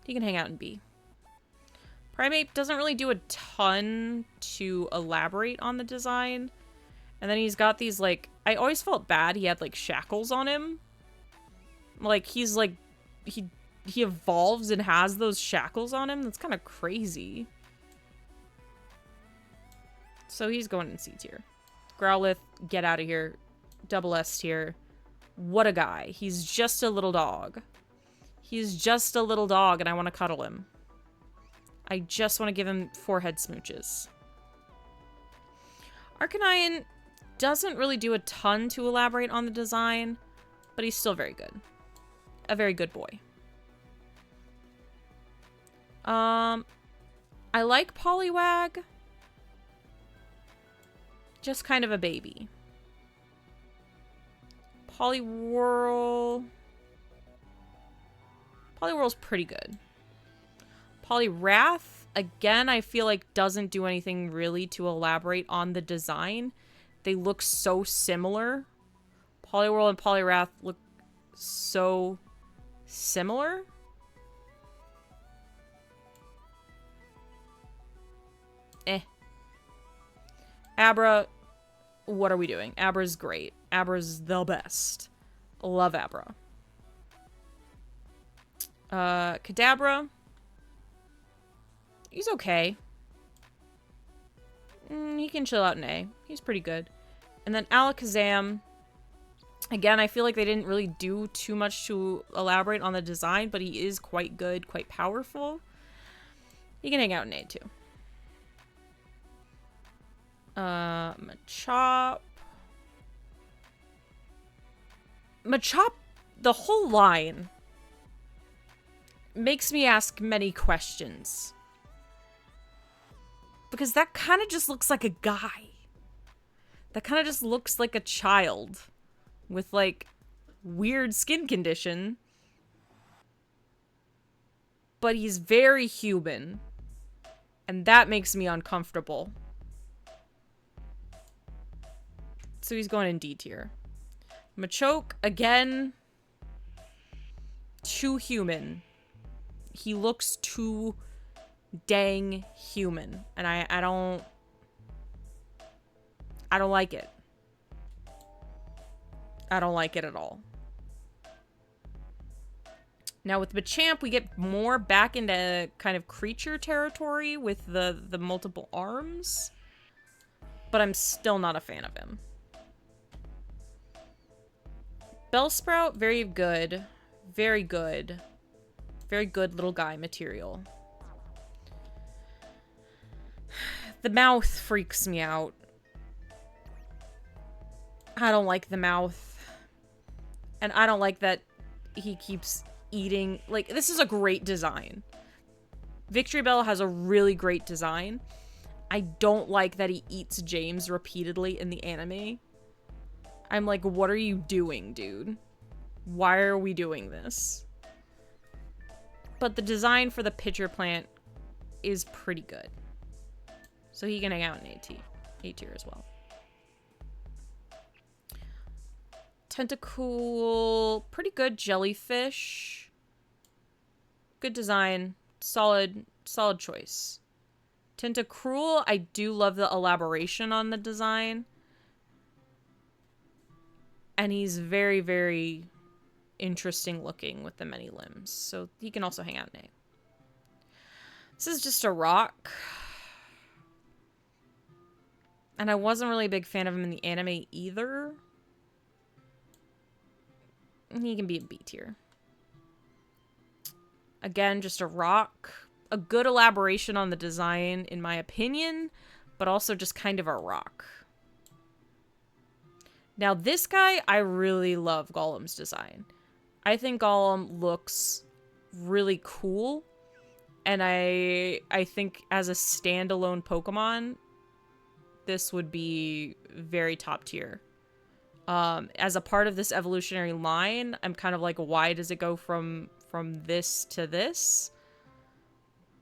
He can hang out in B. Primeape doesn't really do a ton to elaborate on the design. And then he's got these, like... I always felt bad he had, like, shackles on him. Like, he's, like... He evolves and has those shackles on him. That's kind of crazy. So he's going in C tier. Growlithe, get out of here. Double S tier. What a guy. He's just a little dog. He's just a little dog, and I want to cuddle him. I just want to give him forehead smooches. Arcanine doesn't really do a ton to elaborate on the design, but he's still very good. A very good boy. I like Poliwag. Just kind of a baby. Poliwhirl's pretty good. Poliwrath, again, I feel like doesn't do anything really to elaborate on the design. They look so similar. Poliwhirl and Poliwrath look so similar. Abra, what are we doing? Abra's great. Abra's the best. Love Abra. Kadabra. He's okay. He can chill out in A. He's pretty good. And then Alakazam. Again, I feel like they didn't really do too much to elaborate on the design, but he is quite good, quite powerful. He can hang out in A too. Machop. Machop, the whole line makes me ask many questions. Because that kind of just looks like a guy. That kind of just looks like a child with, like, weird skin condition. But he's very human. And that makes me uncomfortable. So he's going in D tier. Machoke, again, too human. He looks too dang human. And I don't like it. I don't like it at all. Now with Machamp, we get more back into kind of creature territory with the multiple arms. But I'm still not a fan of him. Bellsprout, very good. Very good. Very good little guy material. The mouth freaks me out. I don't like the mouth. And I don't like that he keeps eating. Like, this is a great design. Victory Bell has a really great design. I don't like that he eats James repeatedly in the anime. I'm like, what are you doing, dude? Why are we doing this? But the design for the pitcher plant is pretty good. So he can hang out in A tier as well. Tentacool, pretty good jellyfish. Good design. Solid choice. Tentacruel, I do love the elaboration on the design. And he's very, very interesting looking with the many limbs. So he can also hang out in A. This is just a rock. And I wasn't really a big fan of him in the anime either. He can be in B tier. Again, just a rock. A good elaboration on the design, in my opinion, but also just kind of a rock. Now, this guy, I really love Golem's design. I think Golem looks really cool. And I think as a standalone Pokemon, this would be very top tier. As a part of this evolutionary line, I'm kind of like, why does it go from this to this?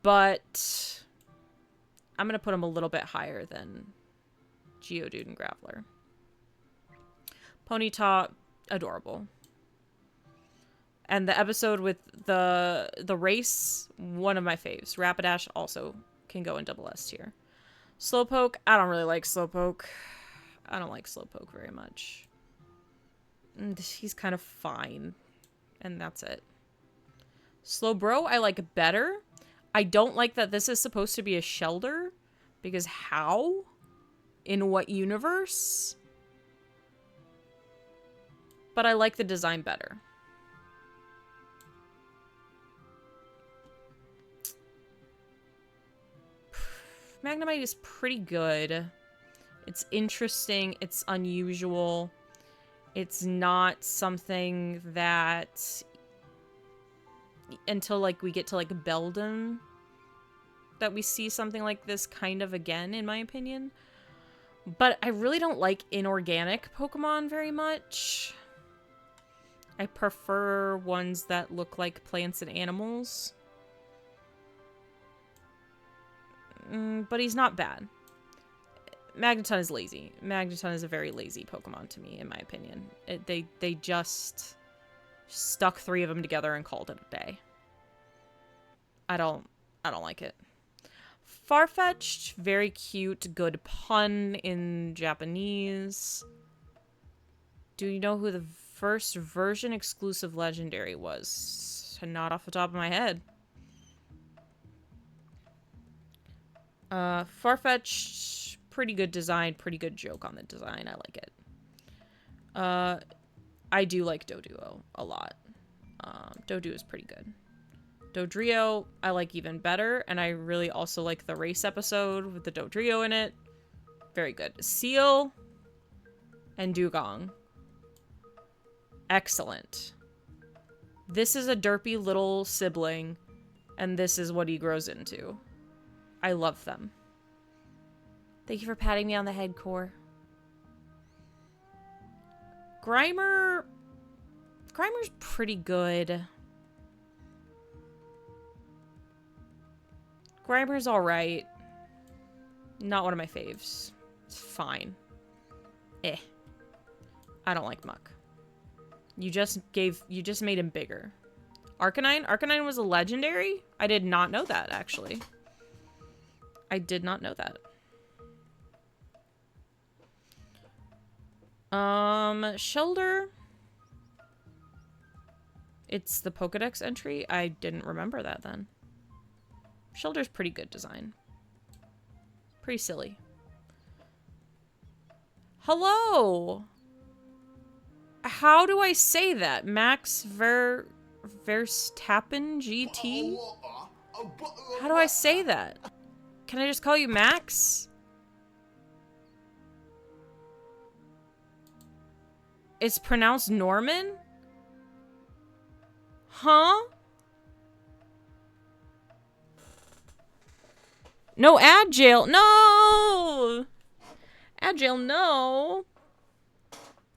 But I'm going to put him a little bit higher than Geodude and Graveler. Ponyta, adorable. And the episode with the race, one of my faves. Rapidash also can go in double S tier. Slowpoke, I don't really like Slowpoke. I don't like Slowpoke very much. He's kind of fine. And that's it. Slowbro, I like better. I don't like that this is supposed to be a Shelder. Because how? In what universe? But I like the design better. Magnemite is pretty good. It's interesting. It's unusual. It's not something that... until, like, we get to, like, Beldum, that we see something like this kind of again, in my opinion. But I really don't like inorganic Pokemon very much. I prefer ones that look like plants and animals. But he's not bad. Magneton is lazy. Magneton is a very lazy Pokemon to me, in my opinion. They just stuck 3 of them together and called it a day. I don't like it. Farfetch'd, very cute, good pun in Japanese. Do you know who the first version exclusive legendary was? Not off the top of my head. Farfetch'd, pretty good design, pretty good joke on the design. I like it. I do like Doduo a lot. Doduo is pretty good. Dodrio, I like even better, and I really also like the race episode with the Dodrio in it. Very good. Seal and Dugong. Excellent. This is a derpy little sibling, and this is what he grows into. I love them. Thank you for patting me on the head, Core. Grimer's pretty good. Grimer's alright. Not one of my faves. It's fine. Eh. I don't like Muck. You just made him bigger. Arcanine? Arcanine was a legendary? I did not know that, actually. I did not know that. Shelder. It's the Pokedex entry? I didn't remember that then. Shelder's pretty good design. Pretty silly. Hello! How do I say that? Max Verstappen GT? How do I say that? Can I just call you Max? It's pronounced Norman? Huh? No, Agile. No! Agile, no.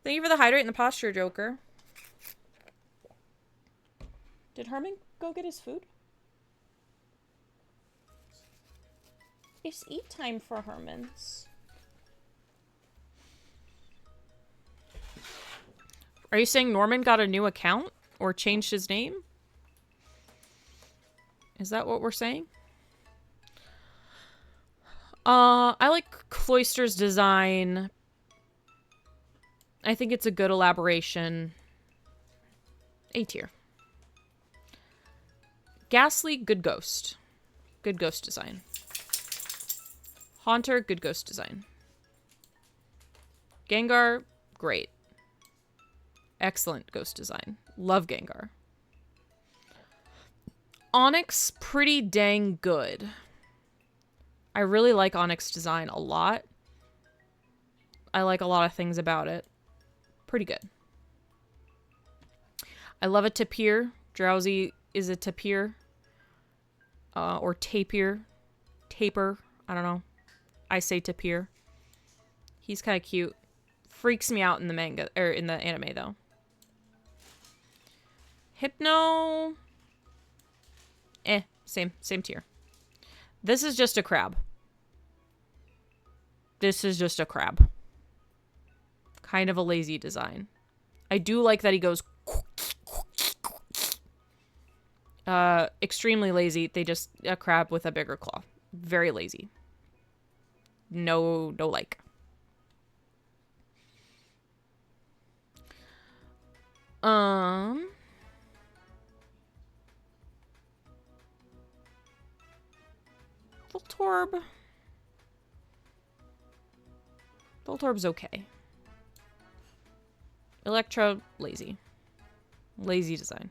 Thank you for the hydrate and the posture, Joker. Did Herman go get his food? It's eat time for Herman's. Are you saying Norman got a new account? Or changed his name? Is that what we're saying? I like Cloyster's design. I think it's a good elaboration. A tier. Ghastly, good ghost. Good ghost design. Haunter, good ghost design. Gengar, great. Excellent ghost design. Love Gengar. Onyx, pretty dang good. I really like Onyx design a lot. I like a lot of things about it. Pretty good. I love a Tapir. Drowsy is a Tapir. Or Tapir. Taper. I don't know. I say Tapir. He's kind of cute. Freaks me out in the manga, or in the anime, though. Hypno. Same tier. This is just a crab. This is just a crab. Kind of a lazy design. I do like that he goes extremely lazy. They just a crab with a bigger claw. Very lazy. No like. Voltorb. Voltorb's okay. Electro, lazy. Lazy design.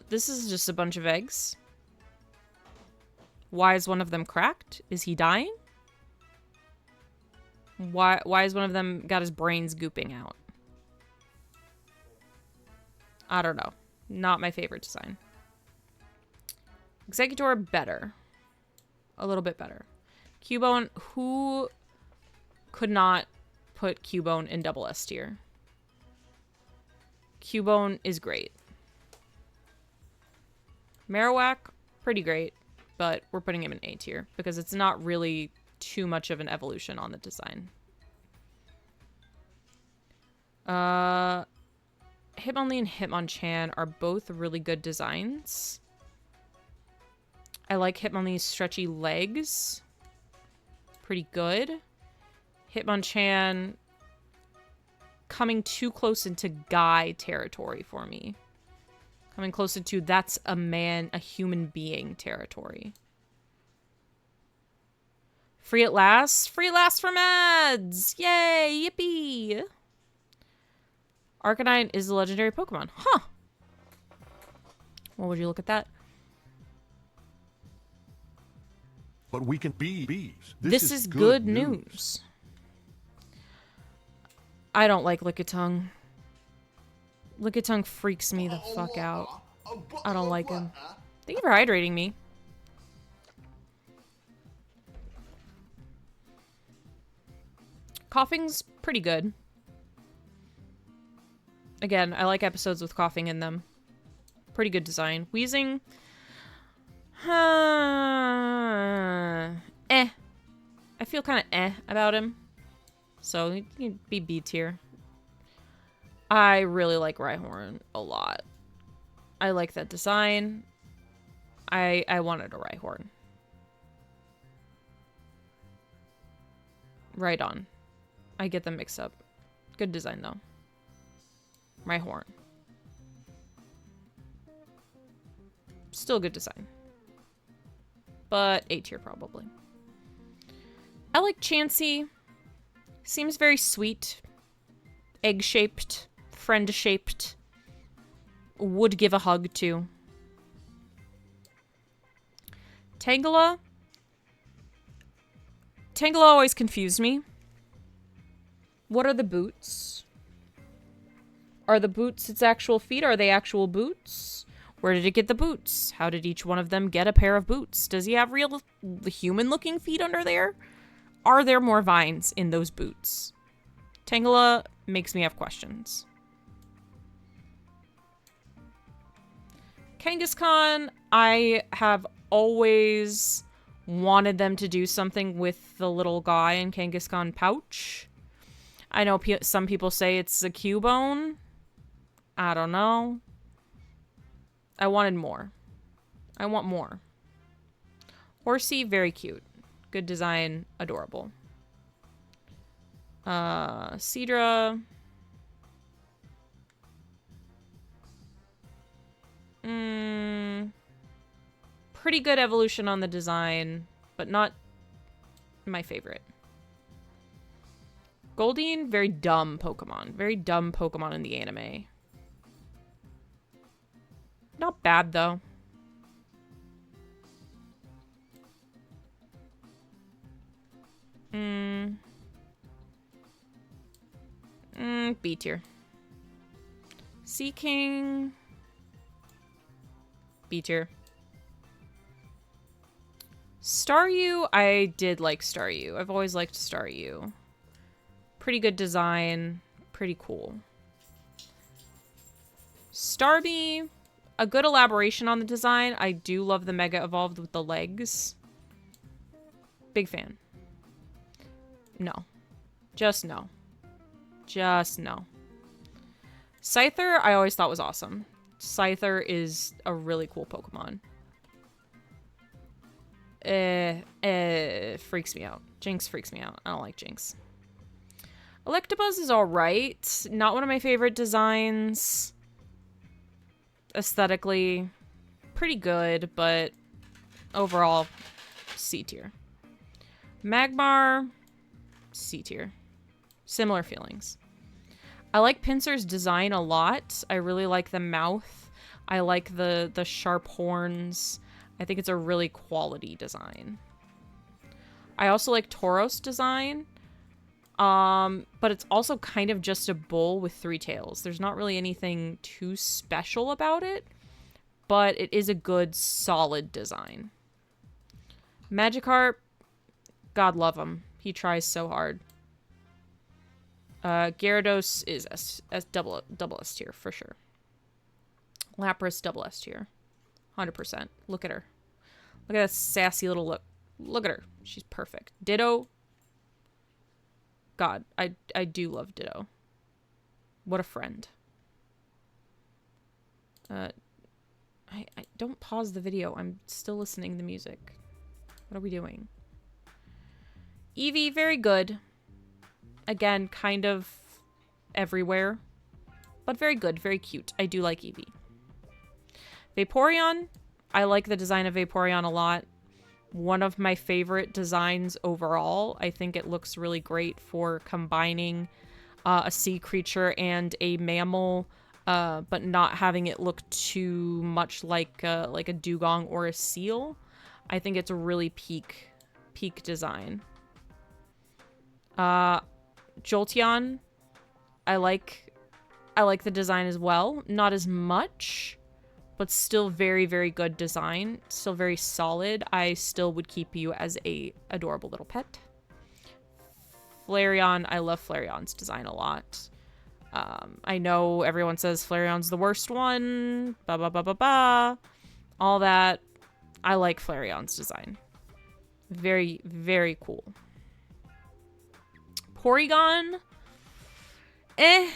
This is just a bunch of eggs. Why is one of them cracked? Is he dying? Why is one of them got his brains gooping out? I don't know. Not my favorite design. Executor, better. A little bit better. Cubone, who could not put Cubone in double S tier? Cubone is great. Marowak, pretty great, but we're putting him in A tier because it's not really too much of an evolution on the design. Hitmonlee and Hitmonchan are both really good designs. I like Hitmonlee's stretchy legs. Pretty good. Hitmonchan coming too close into guy territory for me. Coming close into that's a man, a human being territory. Free at last? Free at last for Mads! Yay! Yippee! Arcanine is a legendary Pokemon. Huh! Well, would you look at that? But we can be bees. This is good news. I don't like Lickitung. Lickitung freaks me the fuck out. I don't like him. Thank you for hydrating me. Coughing's pretty good. Again, I like episodes with coughing in them. Pretty good design. Wheezing. I feel kind of about him. So, he'd be B tier. I really like Rhyhorn a lot. I like that design. I wanted a Rhyhorn. Right on. I get them mixed up. Good design, though. Rhyhorn. Still good design. But A tier, probably. I like Chansey. Seems very sweet. Egg-shaped. Friend-shaped. Would give a hug, too. Tangela. Tangela always confused me. What are the boots? Are the boots its actual feet? Are they actual boots? Where did it get the boots? How did each one of them get a pair of boots? Does he have real human-looking feet under there? Are there more vines in those boots? Tangela makes me have questions. Kangaskhan, I have always wanted them to do something with the little guy in Kangaskhan pouch. I know some people say it's a Cubone. I don't know. I wanted more. I want more. Horsey, very cute. Good design, adorable. Seadra. Pretty good evolution on the design, but not my favorite. Goldeen, very dumb Pokemon. Very dumb Pokemon in the anime. Not bad, though. B tier. Seaking. B tier. Staryu, I did like Staryu. I've always liked Staryu. Pretty good design. Pretty cool. Starmie, a good elaboration on the design. I do love the Mega Evolved with the legs. Big fan. No. Just no. Just no. Scyther, I always thought was awesome. Scyther is a really cool Pokemon. Freaks me out. Jinx freaks me out. I don't like Jinx. Electabuzz is alright. Not one of my favorite designs. Aesthetically, pretty good, but overall, C tier. Magmar, C tier. Similar feelings. I like Pinsir's design a lot. I really like the mouth. I like the sharp horns. I think it's a really quality design. I also like Tauros' design. But it's also kind of just a bull with 3 tails. There's not really anything too special about it, but it is a good, solid design. Magikarp, God love him. He tries so hard. Gyarados is double S tier for sure. Lapras, double S tier. 100%. Look at her. Look at that sassy little look. Look at her. She's perfect. Ditto. God, I do love Ditto. What a friend. I don't pause the video. I'm still listening to music. What are we doing? Eevee, very good. Again, kind of everywhere. But very good, very cute. I do like Eevee. Vaporeon, I like the design of Vaporeon a lot. One of my favorite designs overall. I think it looks really great for combining a sea creature and a mammal, but not having it look too much like a dugong or a seal. I think it's a really peak design. Jolteon, I like the design as well. Not as much, but still very, very good design. Still very solid. I still would keep you as a adorable little pet. Flareon, I love Flareon's design a lot. I know everyone says Flareon's the worst one. Ba ba ba ba ba. All that. I like Flareon's design. Very, very cool. Porygon. It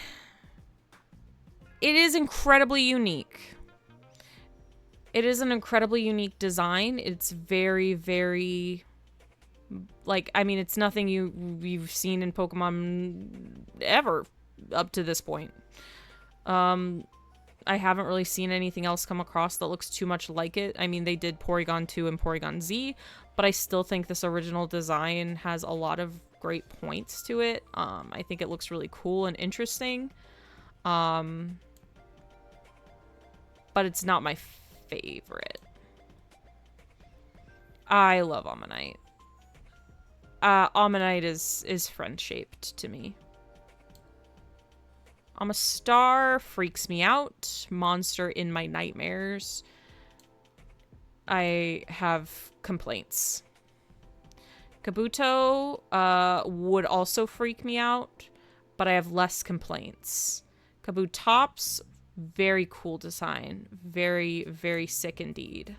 is incredibly unique. It is an incredibly unique design. It's very, very... Like, I mean, it's nothing you've seen in Pokemon ever up to this point. I haven't really seen anything else come across that looks too much like it. I mean, they did Porygon 2 and Porygon Z, but I still think this original design has a lot of great points to it. I think it looks really cool and interesting. But it's not my favorite. I love Ammonite. Ammonite is friend-shaped to me. Amistar freaks me out. Monster in my nightmares. I have complaints. Kabuto would also freak me out, but I have less complaints. Kabutops, very cool design. Very, very sick indeed.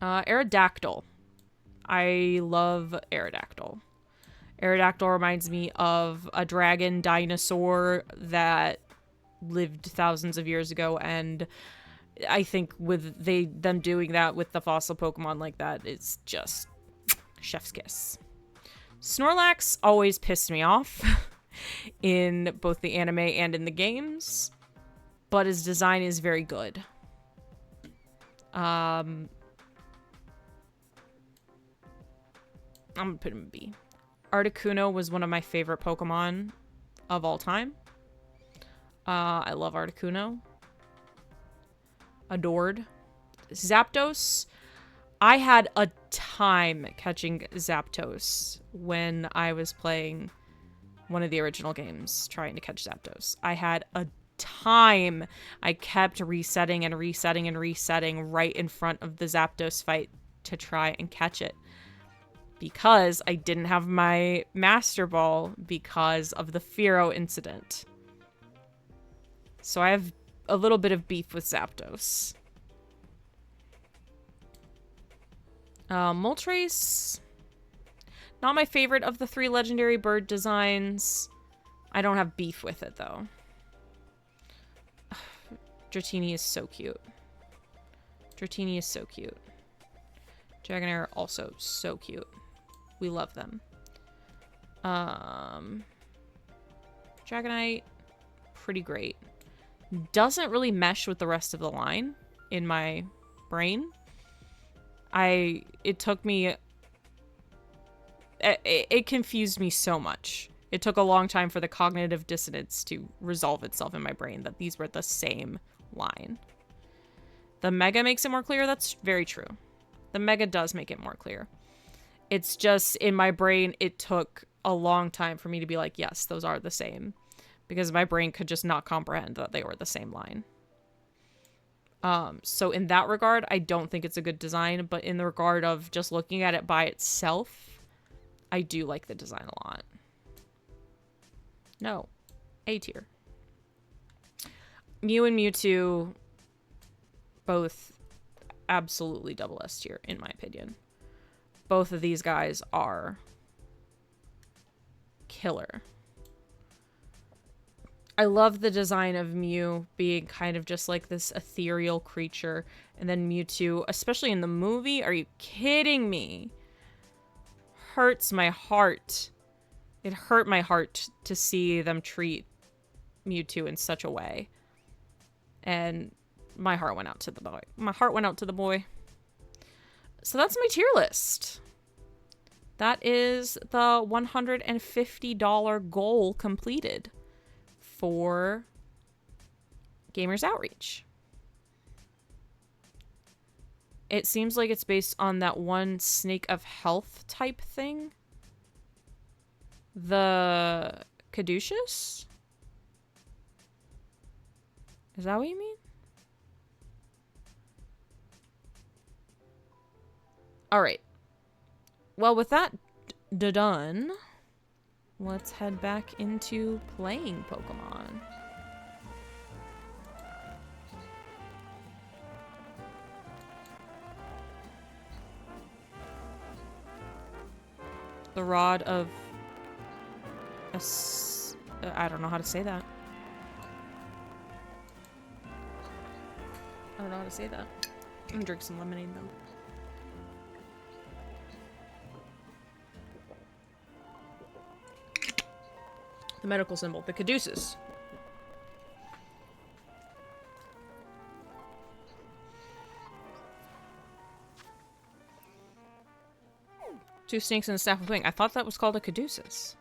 Aerodactyl. I love Aerodactyl. Aerodactyl reminds me of a dragon dinosaur that lived thousands of years ago, and I think with them doing that with the fossil Pokemon like that, it's just chef's kiss. Snorlax always pissed me off in both the anime and in the games, but his design is very good. I'm gonna put him in B. Articuno was one of my favorite Pokemon of all time. I love Articuno. Adored. Zapdos. I had a time catching Zapdos when I was playing one of the original games, trying to catch Zapdos. I had a time. I kept resetting and resetting and resetting right in front of the Zapdos fight to try and catch it. Because I didn't have my Master Ball because of the Sifyro incident. So I have a little bit of beef with Zapdos. Moltres. Not my favorite of the 3 legendary bird designs. I don't have beef with it, though. Dratini is so cute. Dratini is so cute. Dragonair also so cute. We love them. Dragonite, pretty great. Doesn't really mesh with the rest of the line in my brain. It took me... It confused me so much. It took a long time for the cognitive dissonance to resolve itself in my brain that these were the same line. The Mega makes it more clear. That's very true. The Mega does make it more clear. It's just, in my brain, it took a long time for me to be like, yes, those are the same. Because my brain could just not comprehend that they were the same line. So in that regard, I don't think it's a good design. But in the regard of just looking at it by itself, I do like the design a lot. No. A tier. Mew and Mewtwo, both absolutely double S tier, in my opinion. Both of these guys are killer. I love the design of Mew being kind of just like this ethereal creature. And then Mewtwo, especially in the movie, are you kidding me? Hurts my heart. It hurt my heart to see them treat Mewtwo in such a way. And my heart went out to the boy. My heart went out to the boy. So that's my tier list. That is the $150 goal completed for Gamers Outreach. It seems like it's based on that one Snake of Health type thing. The Caduceus? Is that what you mean? Alright. Well, with that done, let's head back into playing Pokemon. The Rod of... I don't know how to say that. I don't know how to say that. I'm gonna drink some lemonade though. The medical symbol, the caduceus. Two snakes and a staff of wing. I thought that was called a caduceus.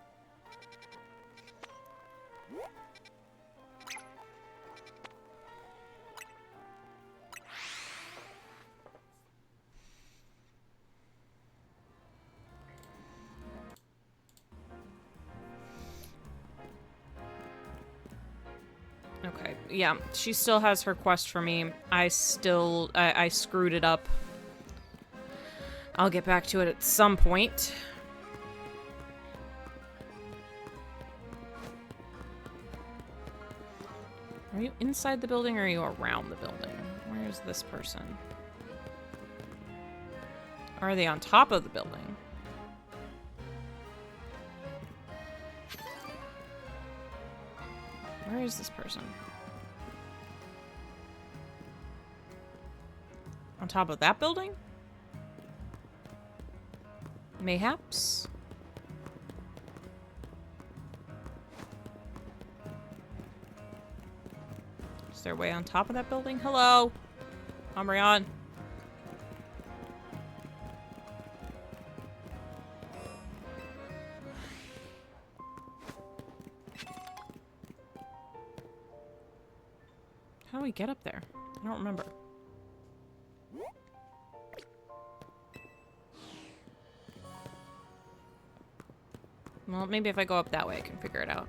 Okay, yeah, she still has her quest for me. I screwed it up. I'll get back to it at some point. Are you inside the building or are you around the building? Where's this person? Are they on top of the building? Where is this person? On top of that building? Mayhaps? Is there a way on top of that building? Hello? Umbreon. How do we get up there? I don't remember. Well, maybe if I go up that way, I can figure it out.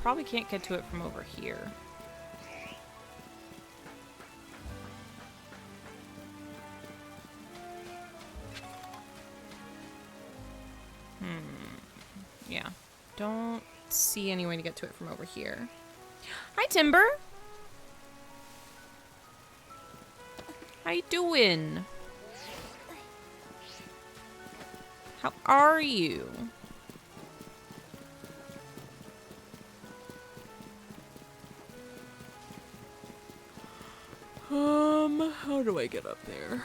Probably can't get to it from over here. Yeah. Don't see any way to get to it from over here. Hi, Timber. How you doing? How are you? How do I get up there?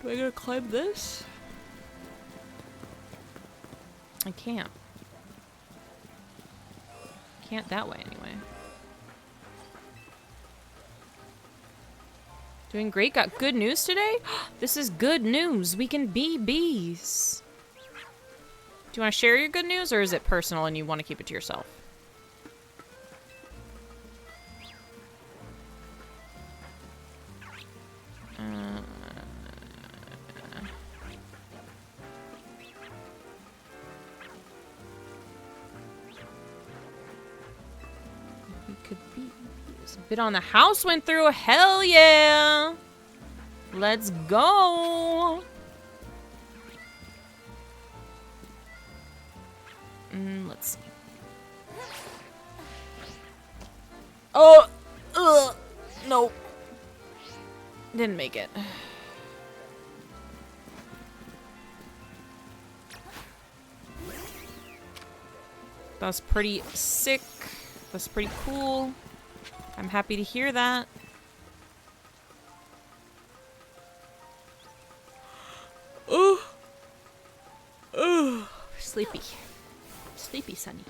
Do I gotta climb this? I can't. Can't that way anyway. Doing great. Got good news today? This is good news. We can be bees. Do you want to share your good news or is it personal and you want to keep it to yourself? Bid on the house went through. Hell yeah! Let's go! Let's see. Oh! Nope. Didn't make it. That's pretty sick. That's pretty cool. I'm happy to hear that. Sleepy. Sleepy, Sunny.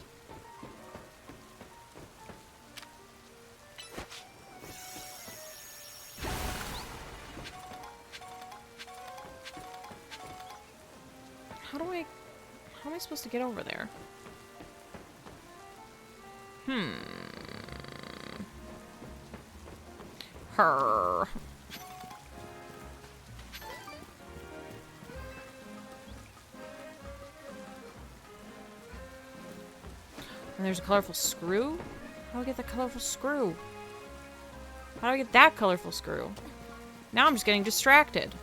How am I supposed to get over there? Her. And there's a colorful screw? How do I get the colorful screw? How do I get that colorful screw? Now I'm just getting distracted.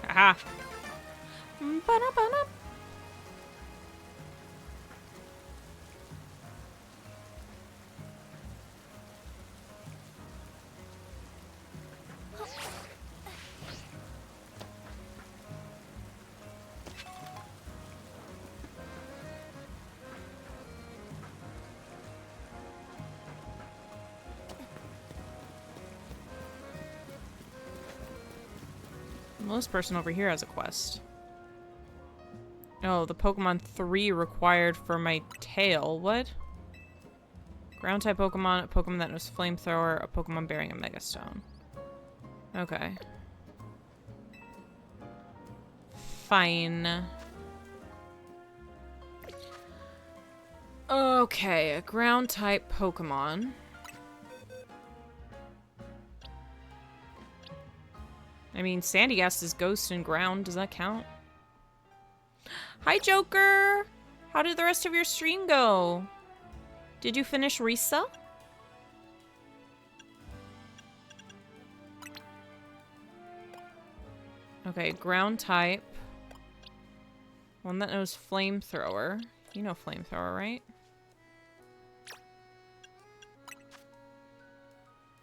Aha. Ba-da-ba-da. Well, this person over here has a quest. Oh, the Pokemon 3 required for my tail. What? Ground-type Pokemon, a Pokemon that knows Flamethrower, a Pokemon bearing a Mega Stone. Okay. Fine. Okay, a Ground-type Pokemon. I mean, Sandygast is ghost and ground. Does that count? Hi, Joker! How did the rest of your stream go? Did you finish Risa? Okay, ground type. One that knows Flamethrower. You know Flamethrower, right?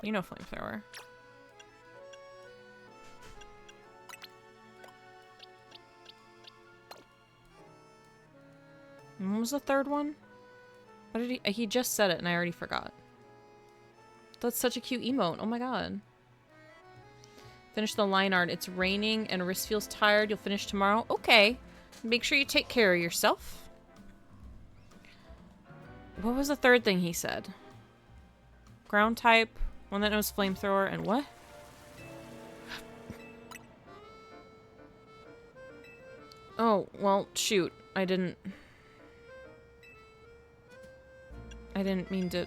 You know Flamethrower. And what was the third one? What did he just said it and I already forgot. That's such a cute emote. Oh my god. Finish the line art. It's raining and Riss feels tired. You'll finish tomorrow? Okay. Make sure you take care of yourself. What was the third thing he said? Ground type, one that knows Flamethrower, and what? Oh, well, shoot. I didn't mean to...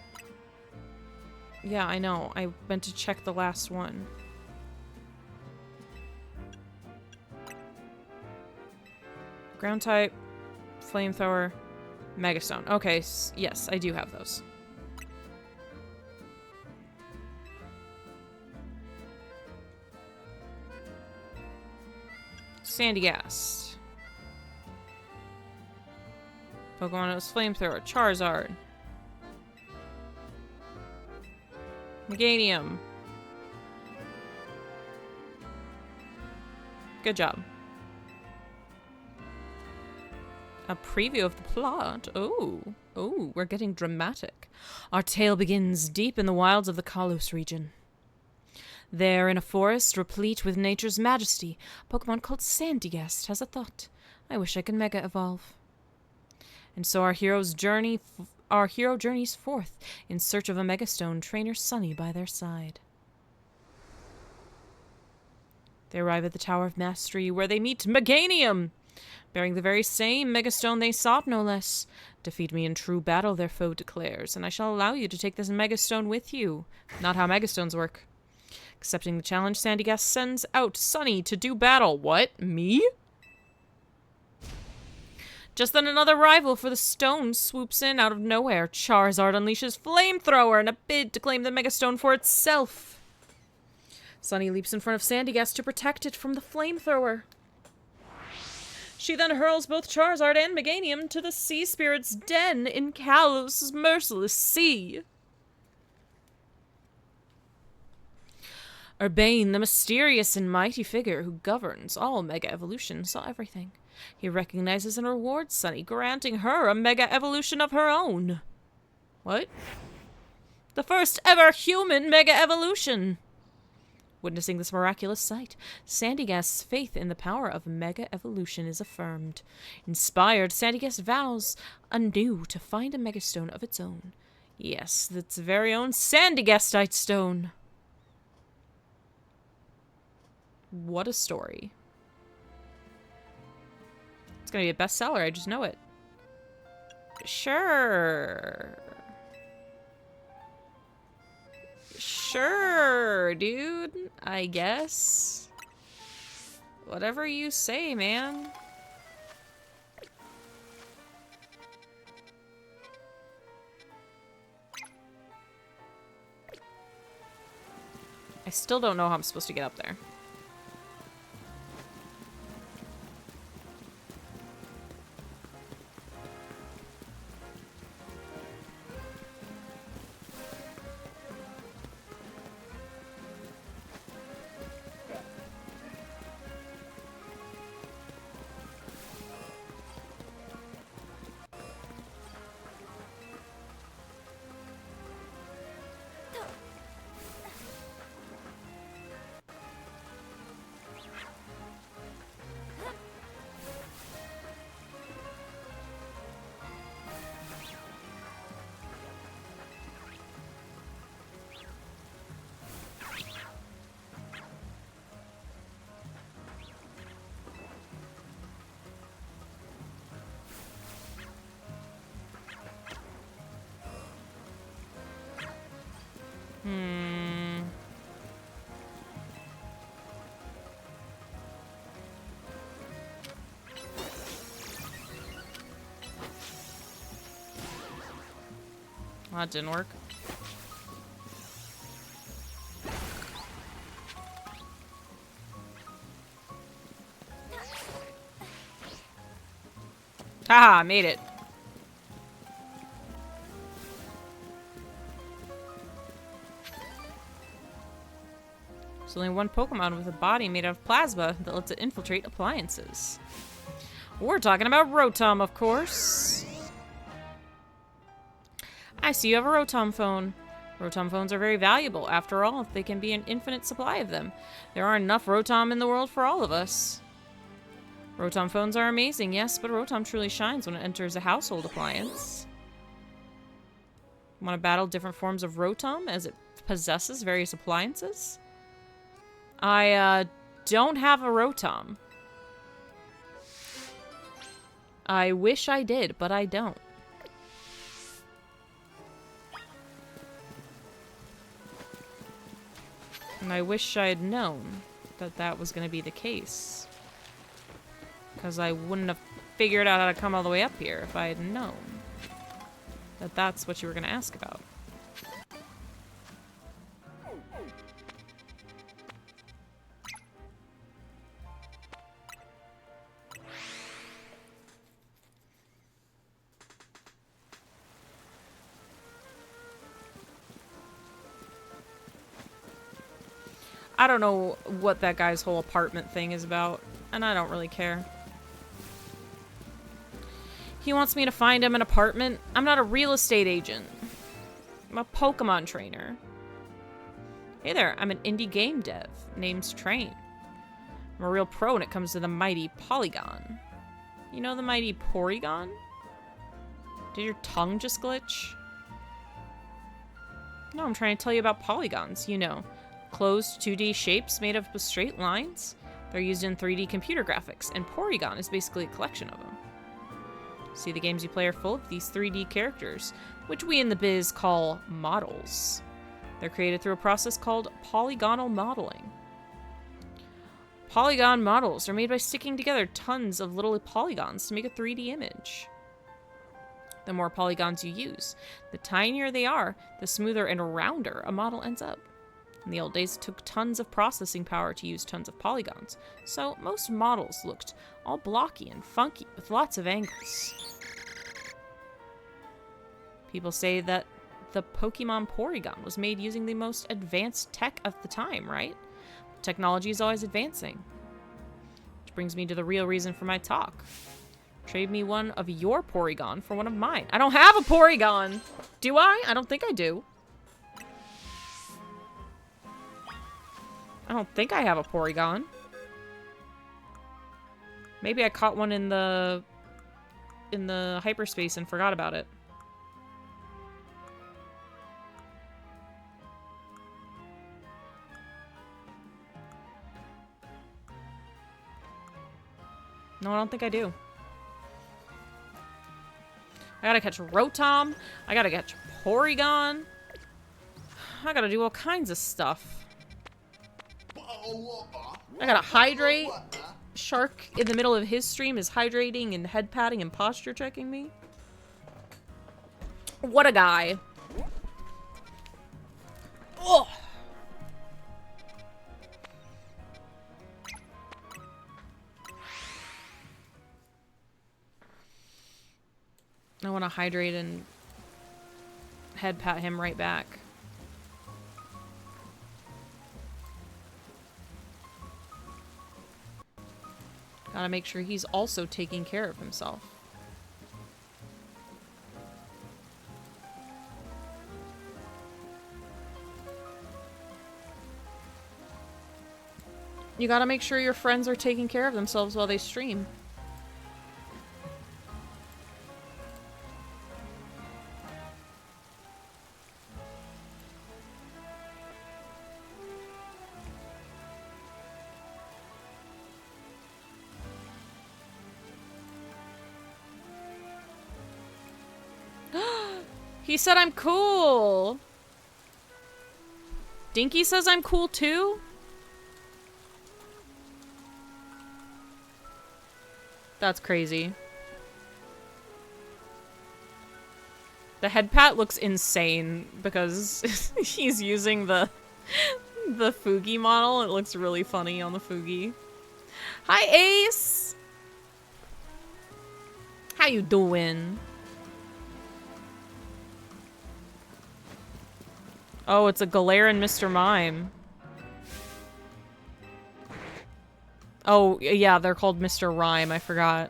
Yeah, I know. I meant to check the last one. Ground type, Flamethrower, Megastone. Okay, yes, I do have those. Sandygast. Pokemon knows Flamethrower, Charizard. Meganium. Good job. A preview of the plot. Oh, we're getting dramatic. Our tale begins deep in the wilds of the Kalos region. There, in a forest replete with nature's majesty, a Pokemon called Sandygast has a thought. I wish I could Mega Evolve. And so our hero journeys forth in search of a Megastone trainer Sunny by their side. They arrive at the Tower of Mastery, where they meet Meganium, bearing the very same Megastone they sought, no less. Defeat me in true battle, their foe declares, and I shall allow you to take this Megastone with you. Not how Megastones work. Accepting the challenge, Sandygast sends out Sunny to do battle. What? Me? Just then another rival for the stone swoops in out of nowhere. Charizard unleashes Flamethrower in a bid to claim the Megastone for itself. Sunny leaps in front of Sandygast to protect it from the Flamethrower. She then hurls both Charizard and Meganium to the Sea Spirit's den in Kalos' merciless sea. Urbane, the mysterious and mighty figure who governs all Mega Evolution, saw everything. He recognizes and rewards Sunny, granting her a mega evolution of her own. What? The first ever human mega evolution! Witnessing this miraculous sight, Sandygast's faith in the power of mega evolution is affirmed. Inspired, Sandygast vows anew to find a megastone of its own. Yes, its very own Sandygastite stone. What a story. It's gonna be a bestseller, I just know it. Sure. Sure, dude. I guess. Whatever you say, man. I still don't know how I'm supposed to get up there. Well, that didn't work. Haha, made it. There's only one Pokemon with a body made out of plasma that lets it infiltrate appliances. We're talking about Rotom, of course. I see you have a Rotom phone. Rotom phones are very valuable. After all, they can be an infinite supply of them. There are enough Rotom in the world for all of us. Rotom phones are amazing, yes, but Rotom truly shines when it enters a household appliance. Want to battle different forms of Rotom as it possesses various appliances? I don't have a Rotom. I wish I did, but I don't. And I wish I had known that that was going to be the case. Because I wouldn't have figured out how to come all the way up here if I had known that that's what you were going to ask about. I don't know what that guy's whole apartment thing is about, and I don't really care. He wants me to find him an apartment. I'm not a real estate agent. I'm a Pokemon trainer. Hey there, I'm an indie game dev named Train. I'm a real pro when it comes to the mighty Polygon. You know the mighty Porygon? Did your tongue just glitch? No, I'm trying to tell you about polygons, you know. Closed 2D shapes made up of straight lines. They're used in 3D computer graphics, and Porygon is basically a collection of them. See, the games you play are full of these 3D characters, which we in the biz call models. They're created through a process called polygonal modeling. Polygon models are made by sticking together tons of little polygons to make a 3D image. The more polygons you use, the tinier they are, the smoother and rounder a model ends up. In the old days, it took tons of processing power to use tons of polygons, so most models looked all blocky and funky with lots of angles. People say that the Pokemon Porygon was made using the most advanced tech of the time, right? Technology is always advancing. Which brings me to the real reason for my talk. Trade me one of your Porygon for one of mine. I don't have a Porygon! Do I? I don't think I do. I don't think I have a Porygon. Maybe I caught one in the hyperspace and forgot about it. No, I don't think I do. I gotta catch Rotom. I gotta catch Porygon. I gotta do all kinds of stuff. I gotta hydrate. Shark in the middle of his stream is hydrating and head patting and posture checking me. What a guy. Ugh. I want to hydrate and head pat him right back. Gotta make sure he's also taking care of himself. You gotta make sure your friends are taking care of themselves while they stream. He said I'm cool. Dinky says I'm cool too? That's crazy. The head pat looks insane because he's using the Fugi model. It looks really funny on the Fugi. Hi, Ace! How you doing? Oh, it's a Galarian Mr. Mime. Oh, yeah, they're called Mr. Rhyme. I forgot.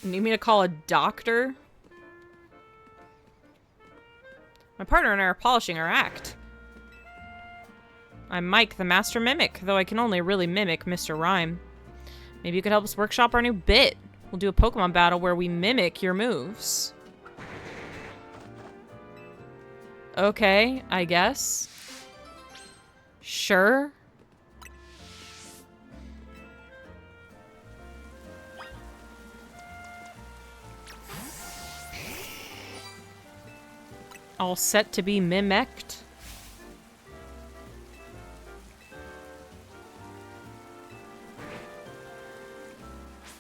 Need me to call a doctor? My partner and I are polishing our act. I'm Mike, the Master Mimic, though I can only really mimic Mr. Rhyme. Maybe you could help us workshop our new bit. We'll do a Pokemon battle where we mimic your moves. Okay, I guess. Sure. All set to be mimicked.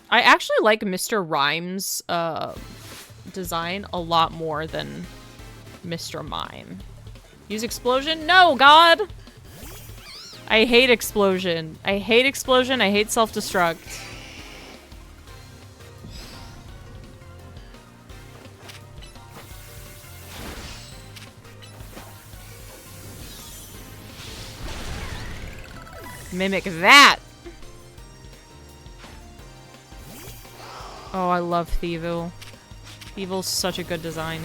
I actually like Mr. Rhyme's design a lot more than Mr. Mime. Use explosion? No, God! I hate explosion. I hate explosion. I hate self-destruct. Mimic that! Oh, I love Thievul. Thievul's such a good design.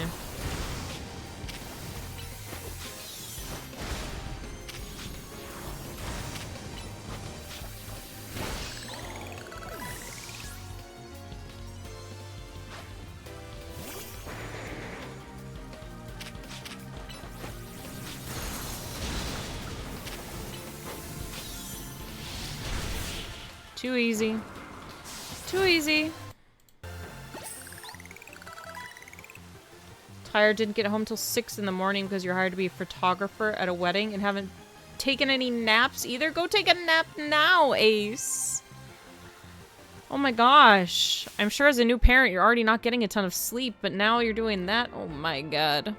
Too easy. Too easy. Tired, didn't get home till 6 in the morning because you're hired to be a photographer at a wedding and haven't taken any naps either. Go take a nap now, Ace. Oh my gosh. I'm sure as a new parent you're already not getting a ton of sleep, but now you're doing that? Oh my god.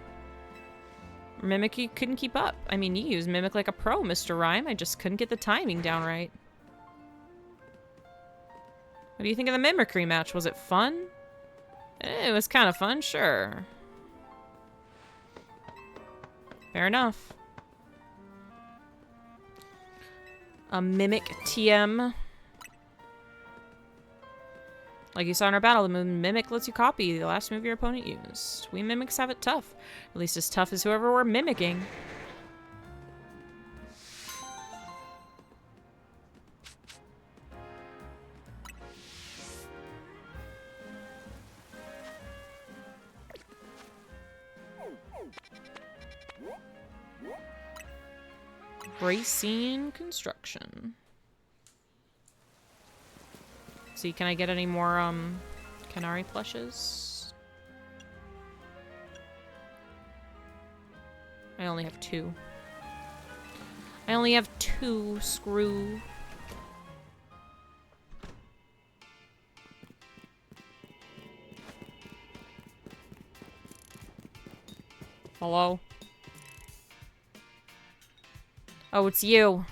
Mimic, you couldn't keep up. I mean, you use Mimic like a pro, Mr. Rhyme. I just couldn't get the timing down right. What do you think of the mimicry match? Was it fun? It was kind of fun, sure. Fair enough. A Mimic TM. Like you saw in our battle, the Mimic lets you copy the last move your opponent used. We Mimics have it tough. At least as tough as whoever we're mimicking. Racine construction. See, can I get any more Canary plushes? I only have 2. I only have 2. Screw. Hello? Oh, it's you.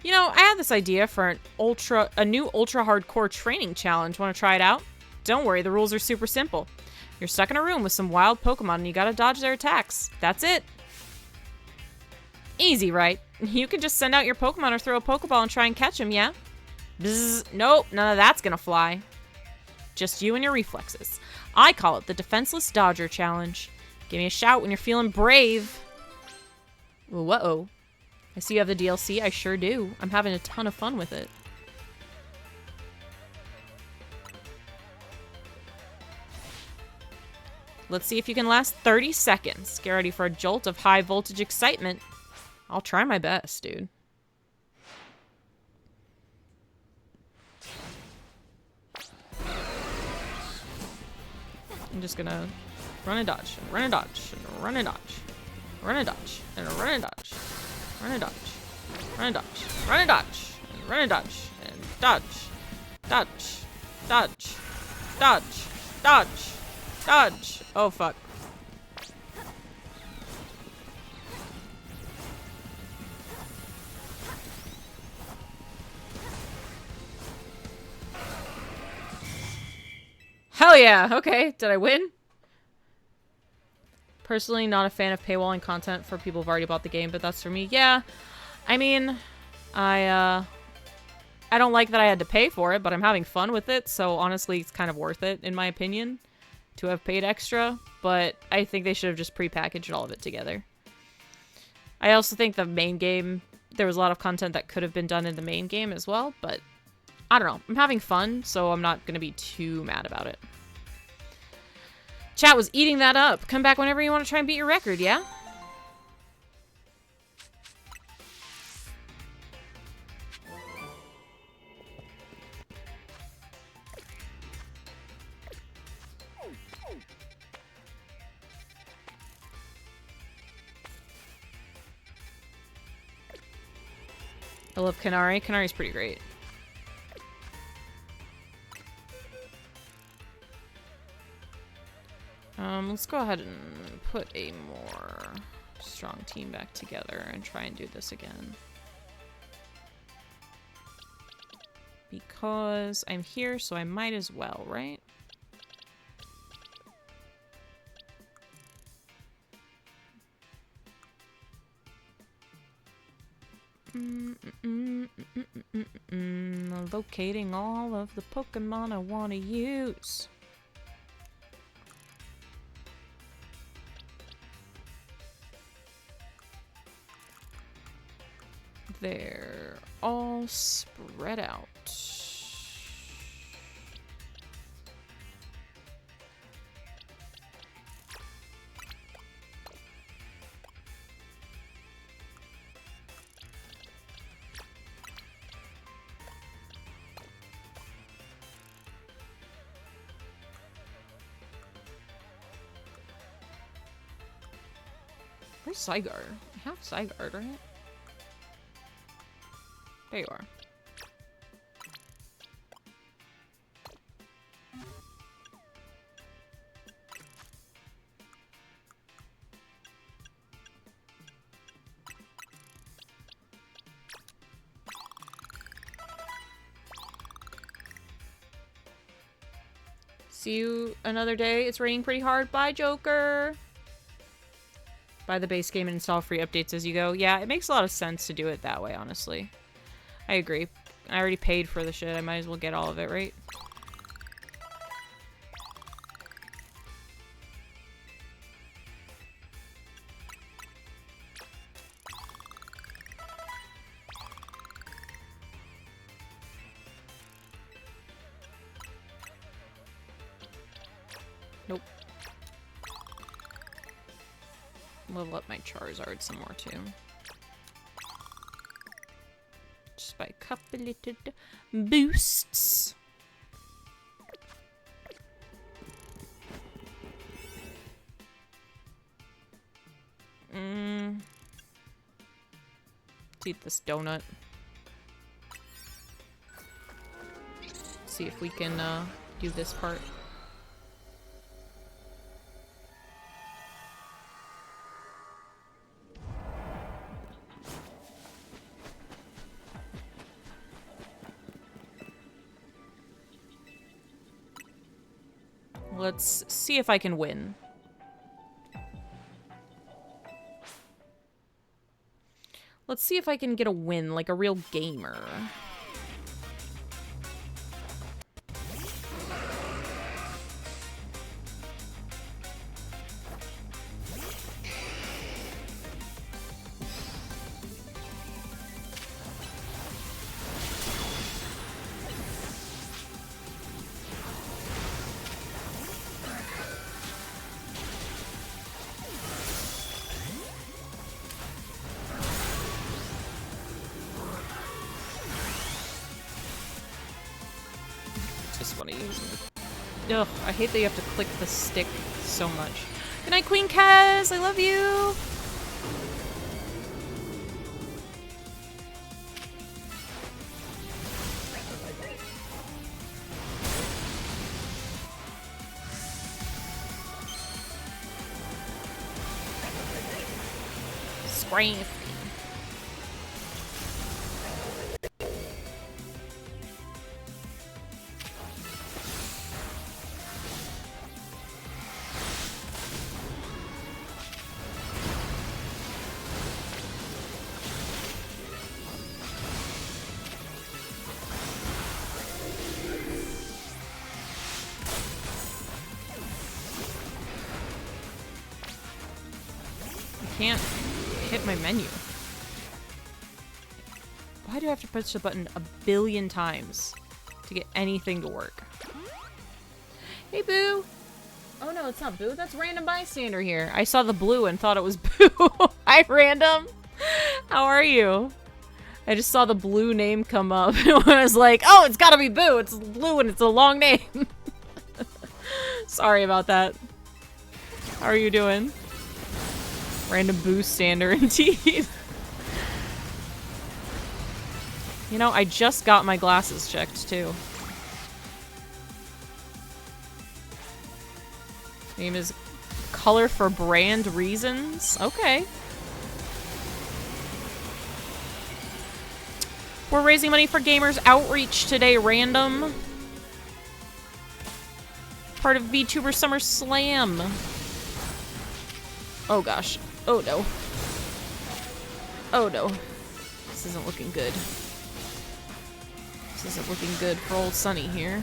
You know, I had this idea for a new ultra hardcore training challenge. Want to try it out? Don't worry, the rules are super simple. You're stuck in a room with some wild Pokemon and you gotta dodge their attacks. That's it. Easy, right? You can just send out your Pokemon or throw a Pokeball and try and catch them, yeah? Bzz, nope, none of that's gonna fly. Just you and your reflexes. I call it the Defenseless Dodger Challenge. Give me a shout when you're feeling brave. Whoa. I see you have the DLC. I sure do. I'm having a ton of fun with it. Let's see if you can last 30 seconds. Get ready for a jolt of high voltage excitement. I'll try my best, dude. I'm just gonna run and dodge, and run and dodge, and run and dodge, run and dodge, and run and dodge, run and dodge, run and dodge, run and dodge, and run and dodge, and dodge, dodge, dodge, dodge, dodge, dodge. Oh fuck. Hell yeah! Okay, did I win? Personally, not a fan of paywalling content for people who've already bought the game, but that's for me. Yeah, I mean, I don't like that I had to pay for it, but I'm having fun with it, so honestly, it's kind of worth it, in my opinion, to have paid extra, but I think they should have just pre-packaged all of it together. I also think the main game, there was a lot of content that could have been done in the main game as well, but I don't know. I'm having fun, so I'm not going to be too mad about it. Chat was eating that up. Come back whenever you want to try and beat your record, yeah? I love Canary. Canary's pretty great. Let's go ahead and put a more strong team back together and try and do this again. Because I'm here, so I might as well, right? Locating all of the Pokemon I want to use. They're all spread out. Where's Zygarde? I have Zygarde, right? There you are. See you another day. It's raining pretty hard. Bye, Joker. Bye. Buy the base game and install free updates as you go. Yeah, it makes a lot of sense to do it that way, honestly. I agree. I already paid for the shit. I might as well get all of it, right? Nope. Level up my Charizard some more, too. Just by a couple little boosts. Let's eat this donut. See if we can do this part. Let's see if I can win. Let's see if I can get a win like a real gamer. Ugh, I hate that you have to click the stick so much. Good night, Queen Kaz! I love you! Scram. Can't hit my menu. Why do I have to push the button a billion times to get anything to work? Hey, Boo! Oh no, it's not Boo. That's Random Bystander here. I saw the blue and thought it was Boo. Hi, Random! How are you? I just saw the blue name come up and I was like, oh, it's gotta be Boo! It's blue and it's a long name. Sorry about that. How are you doing? Random Boo-stander indeed. You know, I just got my glasses checked, too. Name is Color for Brand Reasons. Okay. We're raising money for Gamers Outreach today, Random. Part of VTuber Summer Slam. Oh gosh. Oh no. Oh no. This isn't looking good. This isn't looking good for old Sunny here.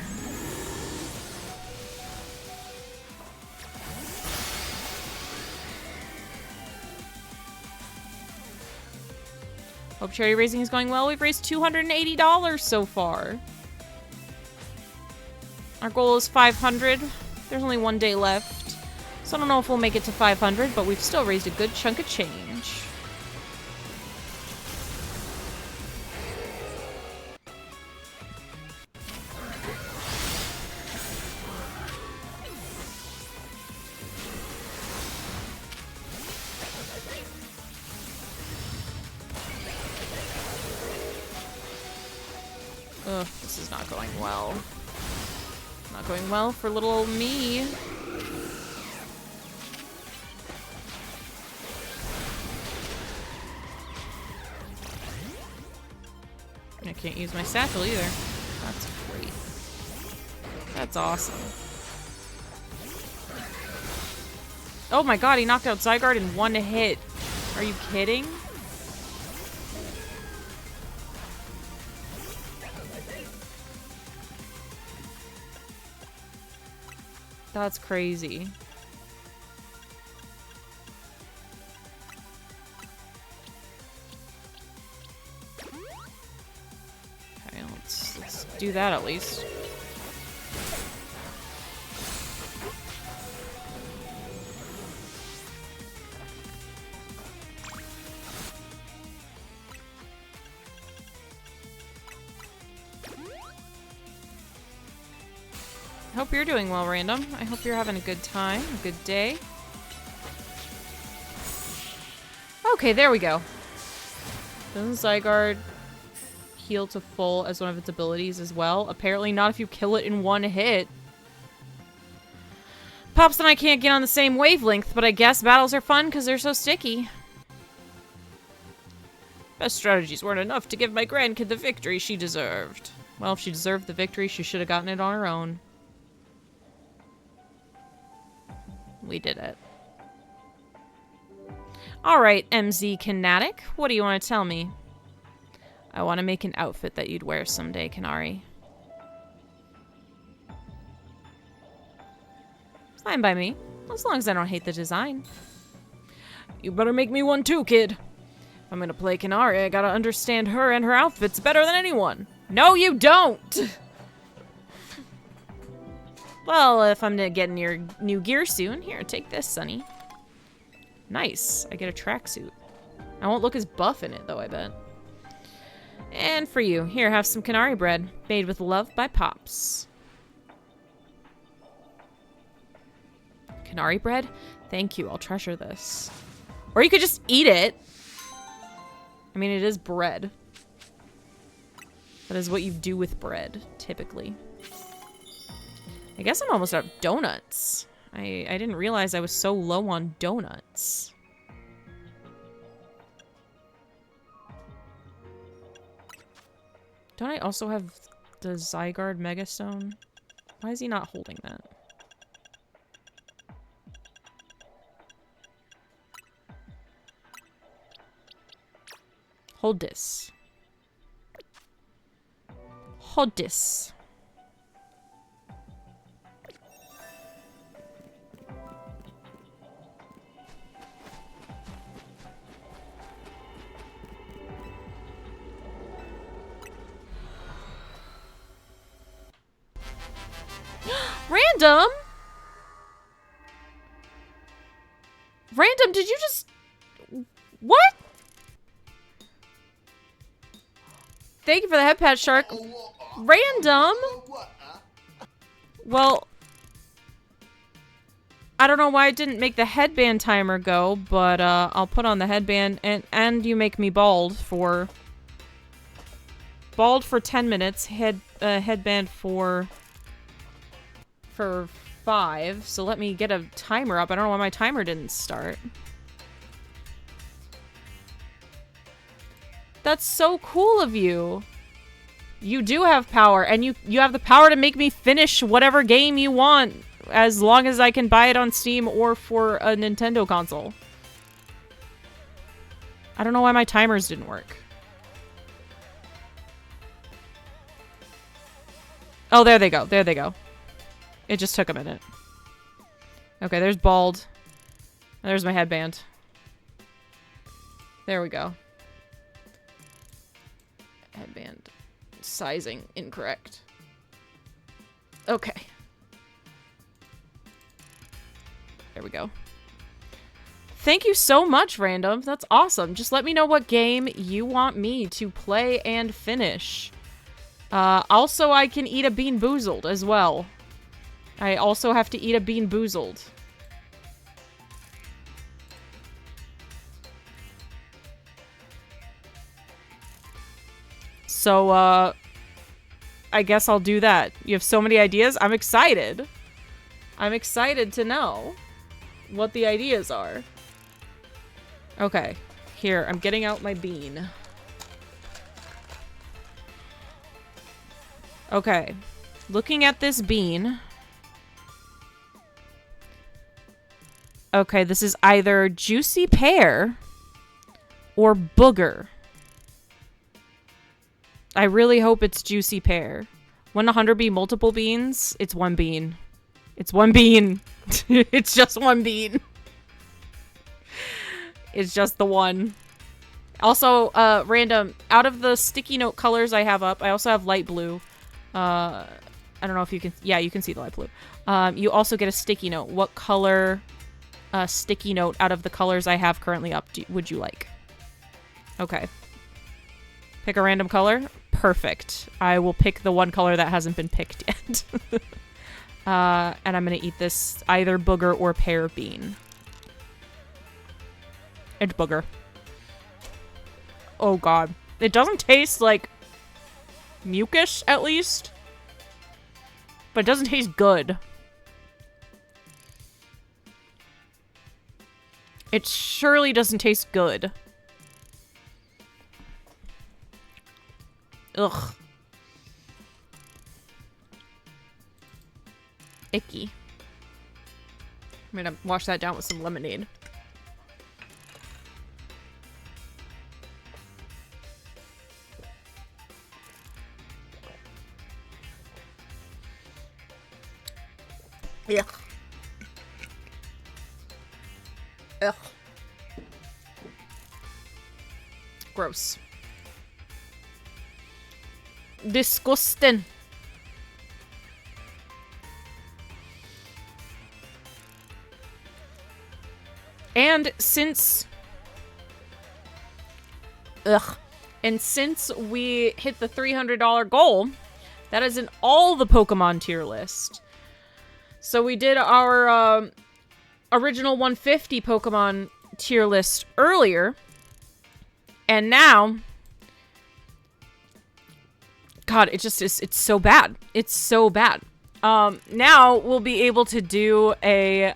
Hope charity raising is going well. We've raised $280 so far. Our goal is 500. There's only one day left. So I don't know if we'll make it to 500, but we've still raised a good chunk of change. Ugh, this is not going well. Not going well for little old me. I can't use my satchel either. That's great. That's awesome. Oh my god, he knocked out Zygarde in one hit. Are you kidding? That's crazy. Okay, let's do that at least. Hope you're doing well, Random. I hope you're having a good time, a good day. Okay, there we go. Doesn't Zygarde heal to full as one of its abilities as well? Apparently not if you kill it in one hit. Pops and I can't get on the same wavelength, but I guess battles are fun because they're so sticky. Best strategies weren't enough to give my grandkid the victory she deserved. Well, if she deserved the victory, she should have gotten it on her own. We did it. Alright, MZ Kinetic, what do you want to tell me? I want to make an outfit that you'd wear someday, Kanari. Fine by me, as long as I don't hate the design. You better make me one too, kid. If I'm gonna play Kanari, I gotta understand her and her outfits better than anyone. No, you don't! Well, if I'm getting your new gear soon, here, take this, Sonny. Nice. I get a tracksuit. I won't look as buff in it, though, I bet. And for you, here, have some Kanari bread, made with love by Pops. Kanari bread? Thank you, I'll treasure this. Or you could just eat it. I mean, it is bread. That is what you do with bread, typically. I guess I'm almost out of donuts. I didn't realize I was so low on donuts. Don't I also have the Zygarde Megastone? Why is he not holding that? Hold this. Hold this. Random? Random, did you just... What? Thank you for the head pat, Shark. Random? Well... I don't know why I didn't make the headband timer go, but I'll put on the headband and you make me bald for 10 minutes, headband for 5. So let me get a timer up. I don't know why my timer didn't start. That's so cool of you. You do have power, and you have the power to make me finish whatever game you want, as long as I can buy it on Steam or for a Nintendo console. I don't know why my timers didn't work. Oh, there they go. There they go. It just took a minute. Okay, there's bald. There's my headband. There we go. Headband sizing incorrect. Okay. There we go. Thank you so much, Random. That's awesome. Just let me know what game you want me to play and finish. Also, I can eat a Bean Boozled as well. I also have to eat a Bean Boozled. So, I guess I'll do that. You have so many ideas. I'm excited. I'm excited to know what the ideas are. Okay. Here, I'm getting out my bean. Okay. Looking at this bean. Okay, this is either juicy pear or booger. I really hope it's juicy pear. Wouldn't 100 be multiple beans? It's one bean. It's one bean. It's just one bean. It's just the one. Also, random, out of the sticky note colors I have up, I also have light blue. I don't know if you can, yeah, you can see the light blue. You also get a sticky note. What color sticky note out of the colors I have currently up would you like? Okay. Pick a random color. Perfect. I will pick the one color that hasn't been picked yet. And I'm gonna eat this either booger or pear bean. It's booger. Oh god. It doesn't taste like mucus, at least. But it doesn't taste good. It surely doesn't taste good. Ugh. Icky. I'm gonna wash that down with some lemonade. Yeah. Ugh. Gross. Disgusting. And since we hit the $300 goal, that is in all the Pokemon tier list. So we did our original 150 Pokemon tier list earlier, and now, God, it just is, it's so bad. It's so bad. Now we'll be able to do a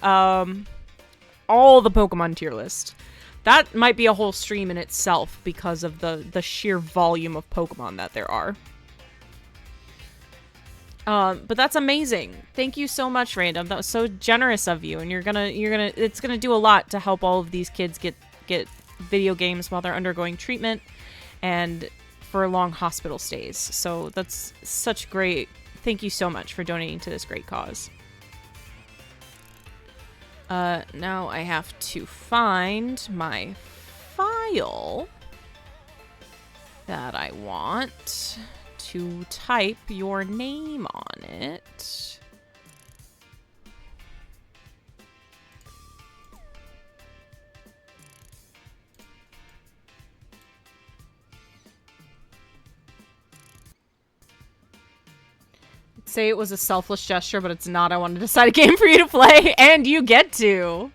all the Pokemon tier list. That might be a whole stream in itself because of the sheer volume of Pokemon that there are. But that's amazing. Thank you so much, Random. That was so generous of you, and it's gonna do a lot to help all of these kids get video games while they're undergoing treatment and for long hospital stays. So that's such great. Thank you so much for donating to this great cause. Now I have to find my file that I want to type your name on it. Say it was a selfless gesture, but it's not. I want to decide a game for you to play, and you get to.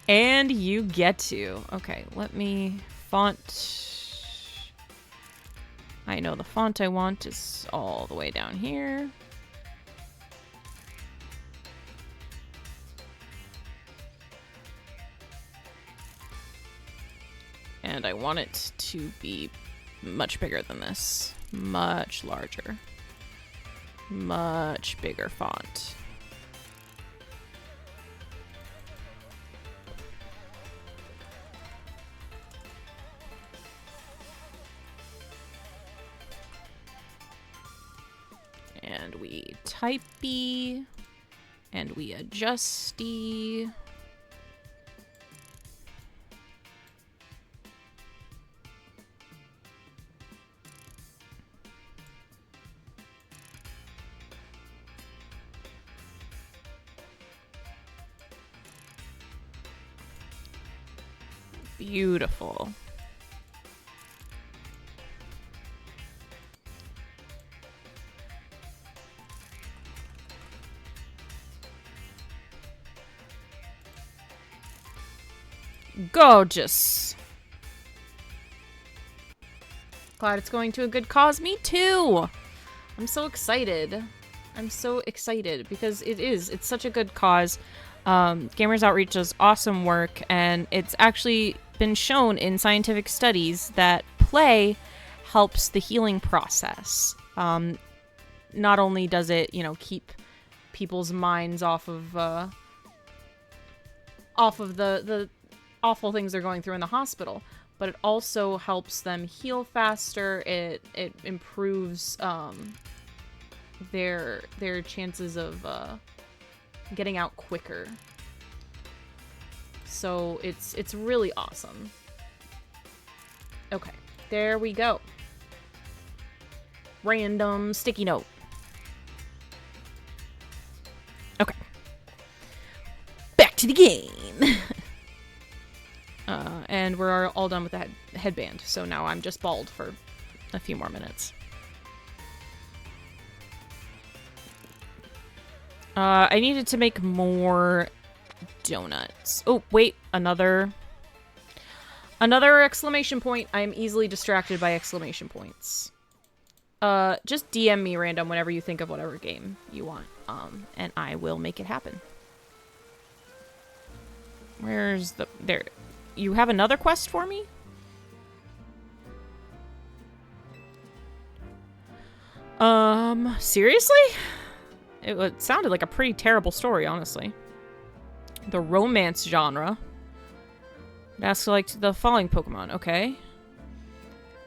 And you get to. Okay, let me font. I know the font I want is all the way down here. And I want it to be much bigger than this. Much larger. Much bigger font. And we typey, and we adjusty. Beautiful. Gorgeous. Glad it's going to a good cause. Me too. I'm so excited. I'm so excited because it's such a good cause. Gamers Outreach does awesome work, and it's actually been shown in scientific studies that play helps the healing process. Not only does it, keep people's minds off off of the awful things they're going through in the hospital, but it also helps them heal faster. It improves their chances of getting out quicker. So it's really awesome. Okay, there we go. Random sticky note. Okay. Back to the game. And we're all done with the headband, so now I'm just bald for a few more minutes. I needed to make more donuts. Oh, wait, another exclamation point. I'm easily distracted by exclamation points. Just DM me random whenever you think of whatever game you want, and I will make it happen. Where's the... There. You have another quest for me? Seriously? It sounded like a pretty terrible story, honestly. The romance genre. It asks like the following Pokemon. Okay.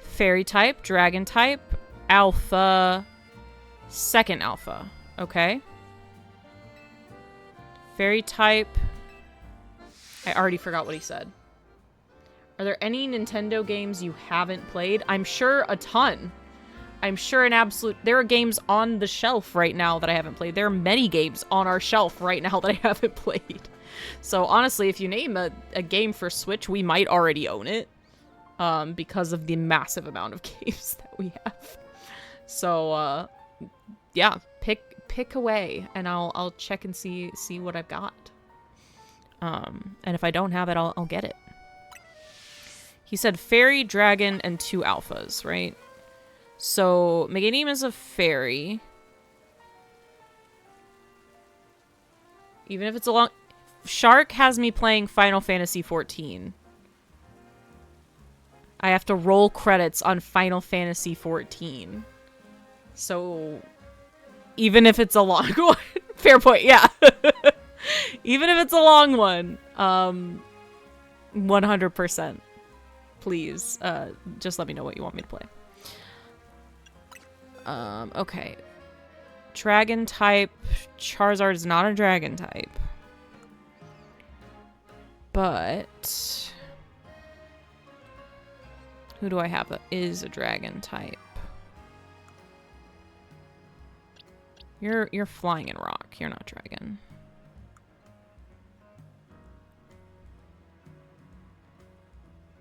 Fairy type, dragon type, alpha, second alpha. Okay. Fairy type. I already forgot what he said. Are there any Nintendo games you haven't played? I'm sure a ton. I'm sure there are games on the shelf right now that I haven't played. There are many games on our shelf right now that I haven't played. So honestly, if you name a game for Switch, we might already own it. Because of the massive amount of games that we have. So, yeah, pick away, and I'll check and see what I've got. And if I don't have it, I'll get it. He said fairy, dragon, and 2 alphas, right? So, Meganium is a fairy. Even if it's a long... Shark has me playing Final Fantasy XIV. I have to roll credits on Final Fantasy XIV. So, even if it's a long one... Fair point, yeah. Even if it's a long one, 100%. Please, just let me know what you want me to play. Okay. Dragon type. Charizard is not a dragon type. But... who do I have that is a dragon type? You're flying in rock. You're not dragon.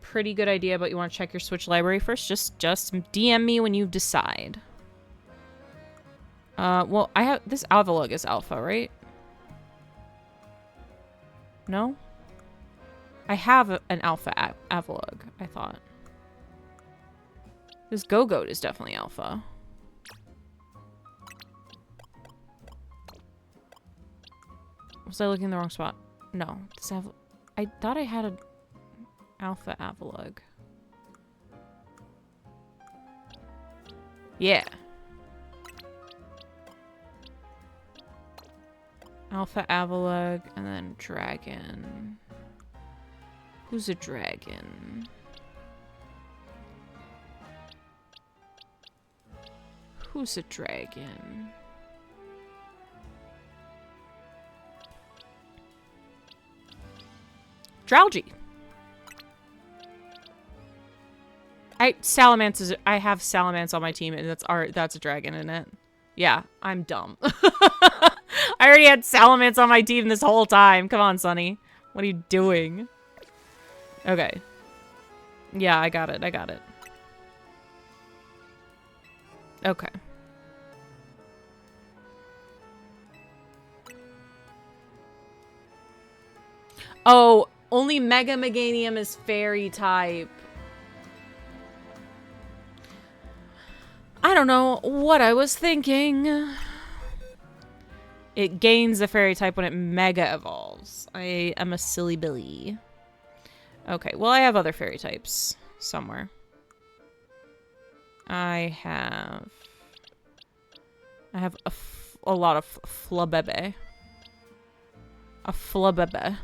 Pretty good idea, but you want to check your Switch library first? Just DM me when you decide. Well, I have... this Avalugg is alpha, right? No? I have an alpha Avalugg, I thought. This Go-Goat is definitely alpha. Was I looking in the wrong spot? No. I thought I had an alpha Avalugg. Yeah. Alpha Avalugg, and then dragon. Who's a dragon? Who's a dragon? Drowgy. I have Salamence on my team, and that's a dragon, isn't it? Yeah, I'm dumb. I already had Salamence on my team this whole time. Come on, Sonny. What are you doing? Okay. Yeah, I got it. Okay. Oh, only Mega Meganium is fairy type. I don't know what I was thinking. It gains the fairy type when it mega evolves. I am a silly Billy. Okay, well, I have other fairy types somewhere. I have a lot of Flabebe. A Flabebe.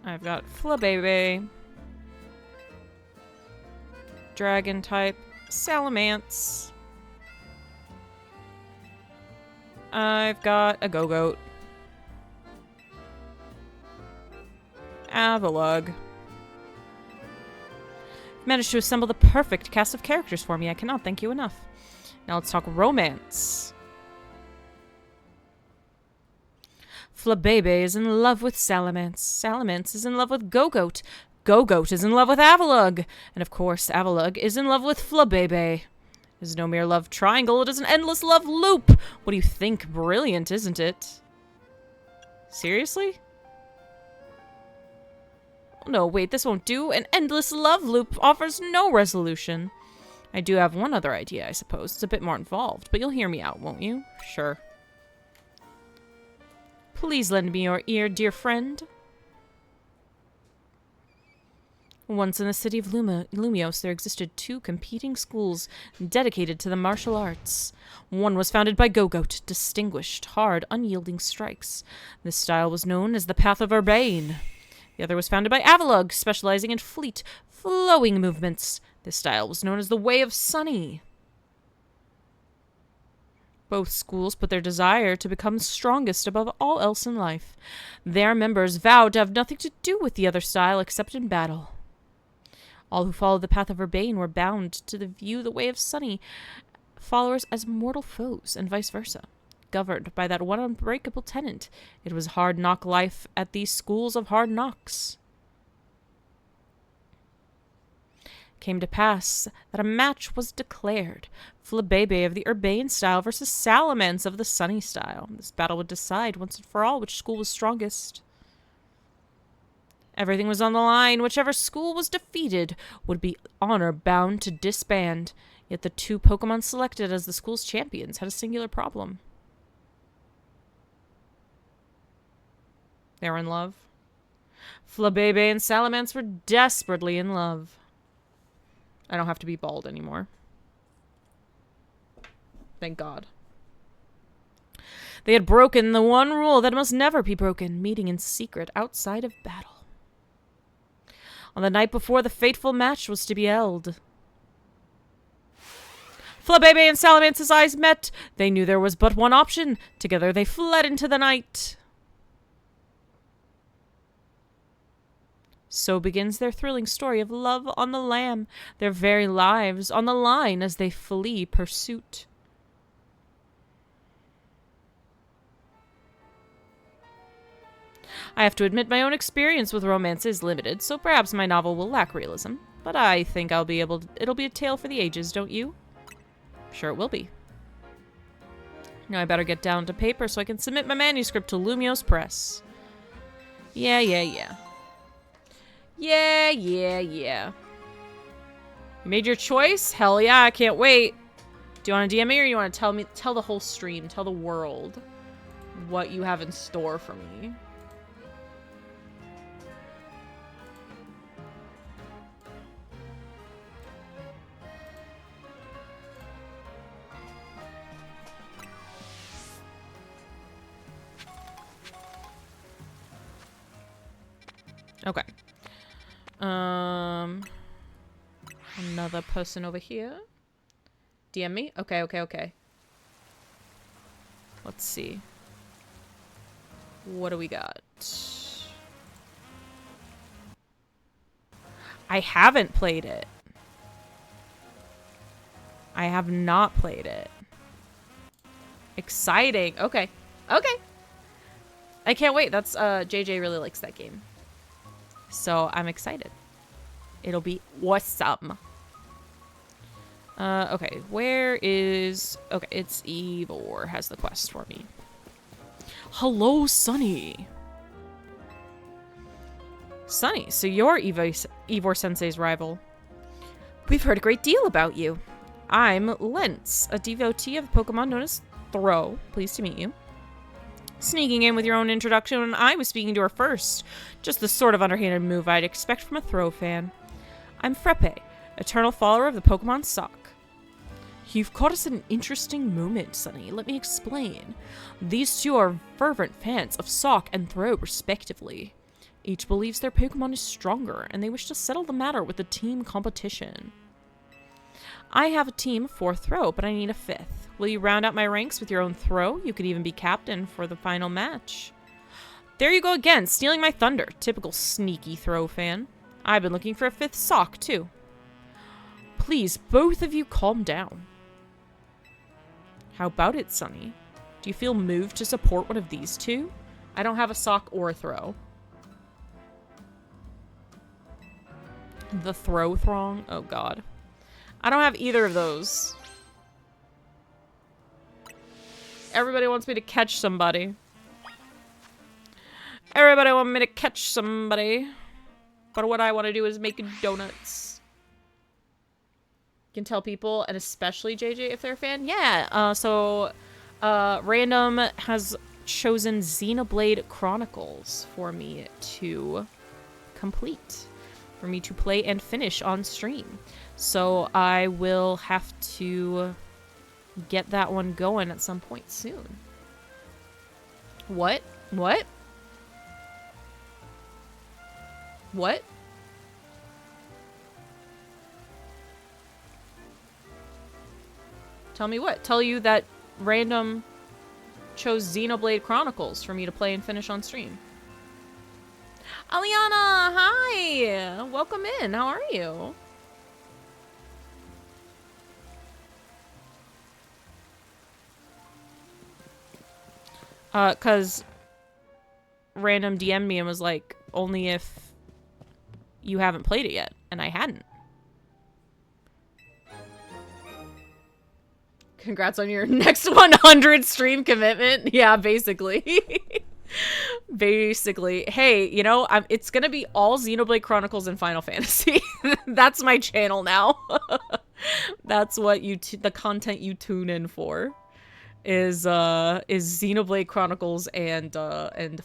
I've got Flabébé. Dragon type. Salamence. I've got a Go-Goat. Avalugg. Managed to assemble the perfect cast of characters for me. I cannot thank you enough. Now let's talk romance. Flabébé is in love with Salamence. Salamence is in love with Go-Goat. Go-Goat is in love with Avalugg. And of course, Avalugg is in love with Flabébé. It is no mere love triangle, it is an endless love loop. What do you think? Brilliant, isn't it? Seriously? No, wait, this won't do. An endless love loop offers no resolution. I do have one other idea, I suppose. It's a bit more involved, but you'll hear me out, won't you? Sure. Please lend me your ear, dear friend. Once in the city of Lumios, there existed 2 competing schools dedicated to the martial arts. One was founded by Go-Goat, distinguished, hard, unyielding strikes. This style was known as the Path of Urbane. The other was founded by Avalugg, specializing in fleet, flowing movements. This style was known as the Way of Sunny. Both schools put their desire to become strongest above all else in life. Their members vowed to have nothing to do with the other style except in battle. All who followed the Path of Urbane were bound to view the Way of Sunny followers as mortal foes, and vice versa. Governed by that one unbreakable tenet, it was hard knock life at these schools of hard knocks. Came to pass that a match was declared. Flabébé of the Urbane style versus Salamence of the Sunny style. This battle would decide once and for all which school was strongest. Everything was on the line. Whichever school was defeated would be honor-bound to disband. Yet the 2 Pokemon selected as the school's champions had a singular problem. They were in love. Flabébé and Salamence were desperately in love. I don't have to be bald anymore. Thank God. They had broken the one rule that must never be broken, meeting in secret outside of battle. On the night before the fateful match was to be held, Flabébé and Salamance's eyes met. They knew there was but one option. Together they fled into the night. So begins their thrilling story of love on the lam, their very lives on the line as they flee pursuit. I have to admit my own experience with romance is limited, so perhaps my novel will lack realism. But I think it'll be a tale for the ages, don't you? Sure it will be. Now I better get down to paper so I can submit my manuscript to Lumios Press. Yeah. You made your choice? Hell yeah, I can't wait. Do you want to DM me or you want to tell the whole stream, tell the world what you have in store for me? Okay. Another person over here. DM me? Okay. Let's see. What do we got? I haven't played it. I have not played it. Exciting. Okay. I can't wait. That's, JJ really likes that game. So I'm excited. It'll be awesome. Okay, where is... Okay, it's Ivor has the quest for me. Hello, Sunny. Sunny, so you're Ivor Sensei's rival. We've heard a great deal about you. I'm Lentz, a devotee of Pokemon known as Throw. Pleased to meet you. Sneaking in with your own introduction when I was speaking to her first. Just the sort of underhanded move I'd expect from a Throw fan. I'm Freppe, eternal follower of the Pokemon Sock. You've caught us at an interesting moment, Sunny. Let me explain. These two are fervent fans of Sock and Throw, respectively. Each believes their Pokemon is stronger, and they wish to settle the matter with the team competition. I have a team of 4 throw, but I need a 5th. Will you round out my ranks with your own throw? You could even be captain for the final match. There you go again, stealing my thunder. Typical sneaky throw fan. I've been looking for a 5th sock, too. Please, both of you calm down. How about it, Sunny? Do you feel moved to support one of these two? I don't have a sock or a throw. The throw throng? Oh, God. I don't have either of those. Everybody wants me to catch somebody. Everybody wants me to catch somebody. But what I want to do is make donuts. You can tell people, and especially JJ if they're a fan. Yeah, Random has chosen Xenoblade Chronicles for me to complete. For me to play and finish on stream. So I will have to get that one going at some point soon. What? What? What? Tell me what? Tell you that Random chose Xenoblade Chronicles for me to play and finish on stream. Aliana, hi! Welcome in. How are you? Cause Random DM'd me and was like, only if you haven't played it yet, and I hadn't. Congrats on your next 100 stream commitment. Yeah, basically. Basically. Hey, you know, it's gonna be all Xenoblade Chronicles and Final Fantasy. That's my channel now. That's what the content you tune in for. Is Xenoblade Chronicles and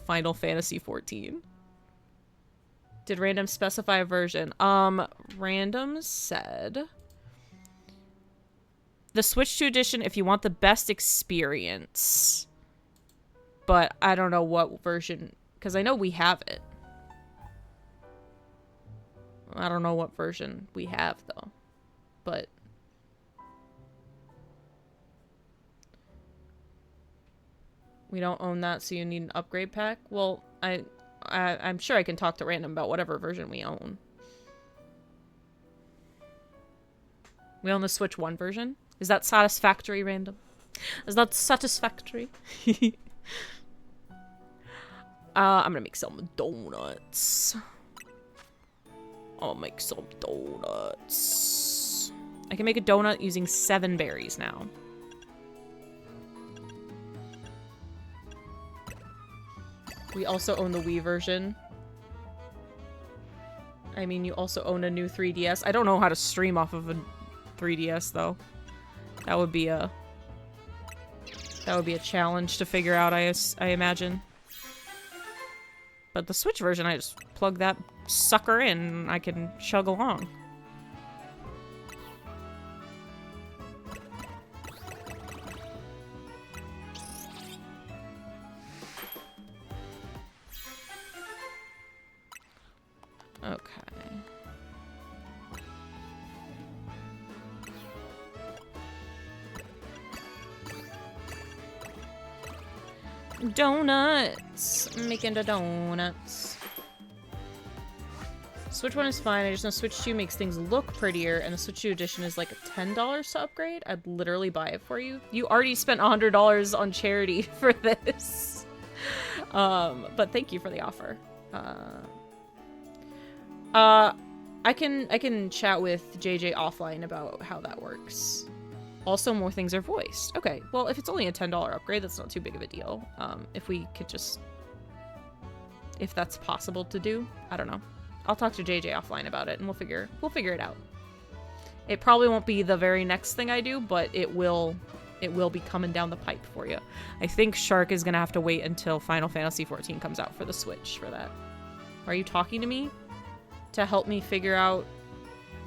Final Fantasy 14. Did Random specify a version? Random said the Switch 2 edition if you want the best experience. But I don't know what version, because I know we have it. I don't know what version we have though. But we don't own that, so you need an upgrade pack? Well, I'm sure I can talk to Random about whatever version we own. We own the Switch 1 version? Is that satisfactory, Random? Is that satisfactory? I'm gonna make some donuts. I'll make some donuts. I can make a donut using 7 berries now. We also own the Wii version. I mean, you also own a new 3DS. I don't know how to stream off of a 3DS, though. That would be a challenge to figure out, I imagine. But the Switch version, I just plug that sucker in and I can chug along. Okay. Donuts! I'm making the donuts. Switch 1 is fine, I just know Switch 2 makes things look prettier, and the Switch 2 edition is like $10 to upgrade. I'd literally buy it for you. You already spent $100 on charity for this. But thank you for the offer. I can chat with JJ offline about how that works. Also, more things are voiced. Okay, well, if it's only a $10 upgrade, that's not too big of a deal. If we could just... If that's possible to do, I don't know. I'll talk to JJ offline about it, and we'll figure it out. It probably won't be the very next thing I do, but it will be coming down the pipe for you. I think Shark is gonna have to wait until Final Fantasy 14 comes out for the Switch for that. Are you talking to me to help me figure out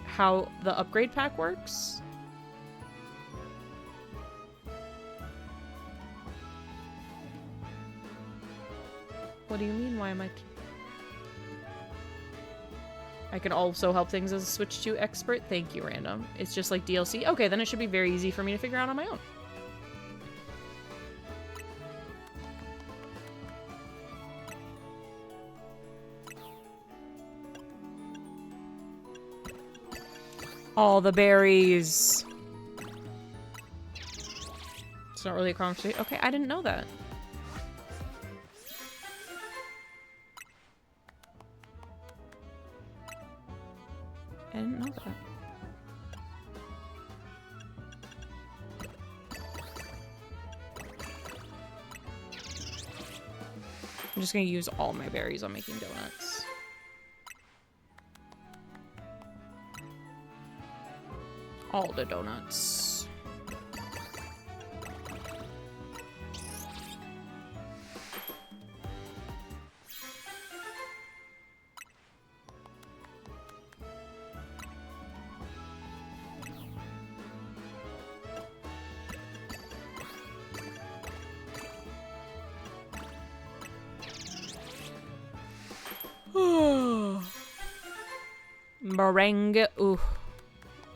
how the upgrade pack works? What do you mean? Why am I... I can also help things as a Switch 2 expert. Thank you, random. It's just like DLC. Okay, then it should be very easy for me to figure out on my own. All the berries. It's not really a conversation. Okay, I didn't know that. I didn't know that. I'm just gonna use all my berries on making donuts. All the donuts. Meringue. Ooh.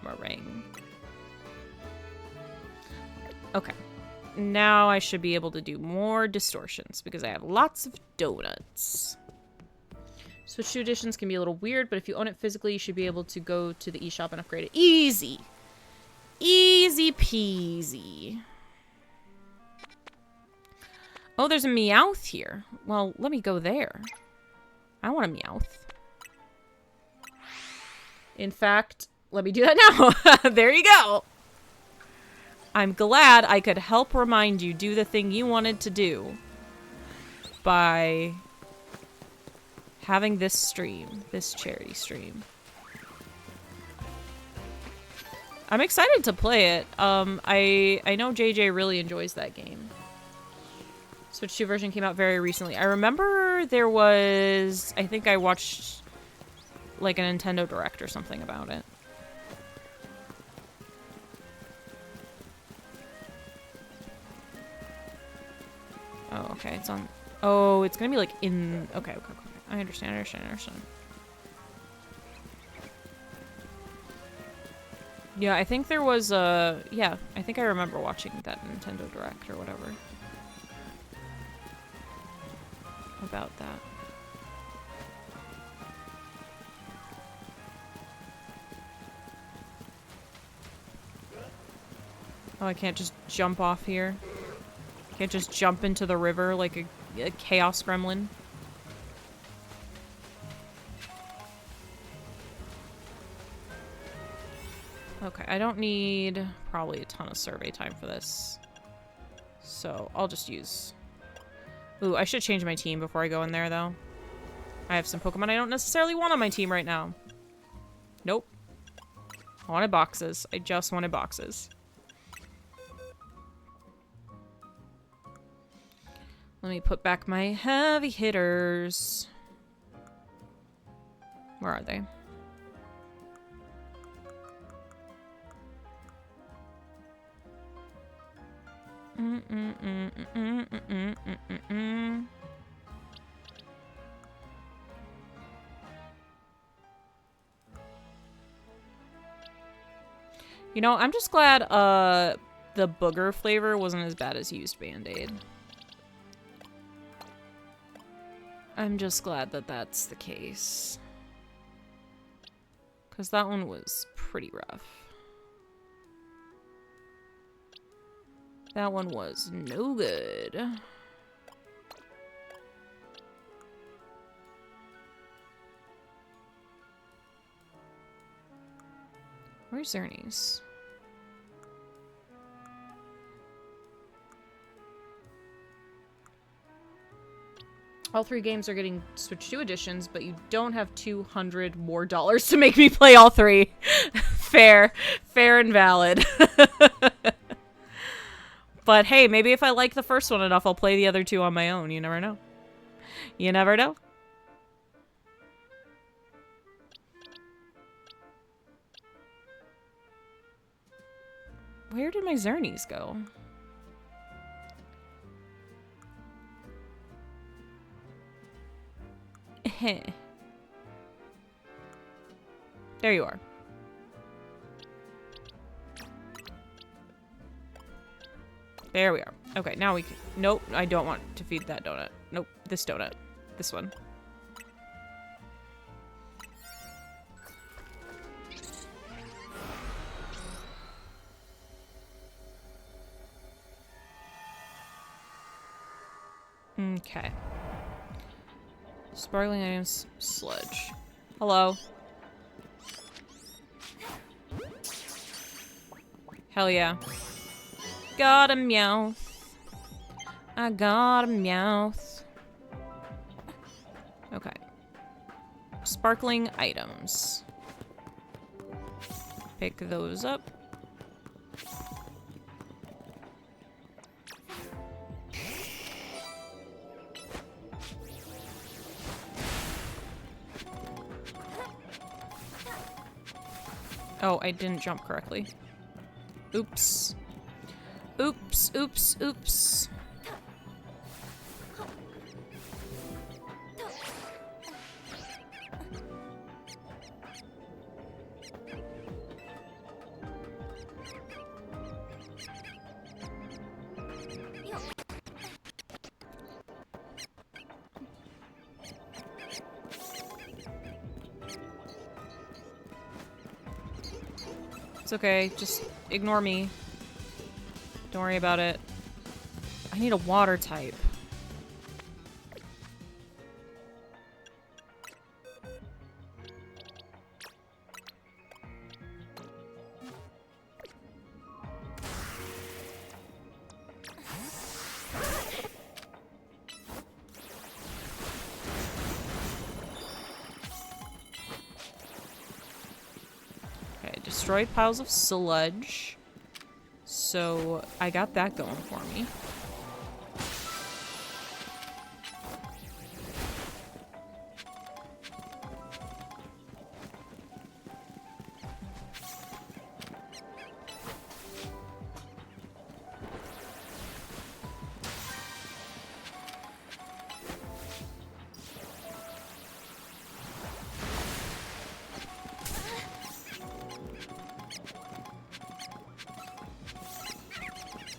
Meringue. Okay. Now I should be able to do more distortions because I have lots of donuts. Switch 2 editions can be a little weird, but if you own it physically, you should be able to go to the eShop and upgrade it. Easy. Easy peasy. Oh, there's a Meowth here. Well, let me go there. I want a Meowth. In fact, let me do that now. There you go. I'm glad I could help remind you do the thing you wanted to do by having this stream, this charity stream. I'm excited to play it. I know JJ really enjoys that game. Switch 2 version came out very recently. I remember there was, I think I watched like a Nintendo Direct or something about it. Oh, okay, it's on. Oh, it's gonna be like in. Okay, okay, okay. I understand, I understand, I understand. Yeah, I think there was a. Yeah, I think I remember watching that Nintendo Direct or whatever. About that. Oh, I can't just jump off here. Can't just jump into the river like a chaos gremlin. Okay, I don't need probably a ton of survey time for this. So I'll just use... Ooh, I should change my team before I go in there, though. I have some Pokemon I don't necessarily want on my team right now. Nope. I wanted boxes. I just wanted boxes. Let me put back my heavy hitters. Where are they? You know, I'm just glad the booger flavor wasn't as bad as used Band-Aid. I'm just glad that that's the case. Because that one was pretty rough. That one was no good. Where's Xerneas? All 3 games are getting Switch 2 editions, but you don't have $200 more to make me play all 3. Fair. Fair and valid. But hey, maybe if I like the first one enough, I'll play the other 2 on my own. You never know. You never know. Where did my Xerneas go? There you are. There we are. Okay, now we can... Nope, I don't want to feed that donut. Nope, this donut. This one. Okay. Sparkling items, sludge. Hello. Hell yeah. Got a Meowth. I got a Meowth. Okay. Sparkling items. Pick those up. Oh, I didn't jump correctly. Oops. Oops, oops, oops. It's okay, just ignore me. Don't worry about it. I need a water type. Destroyed piles of sludge. So I got that going for me.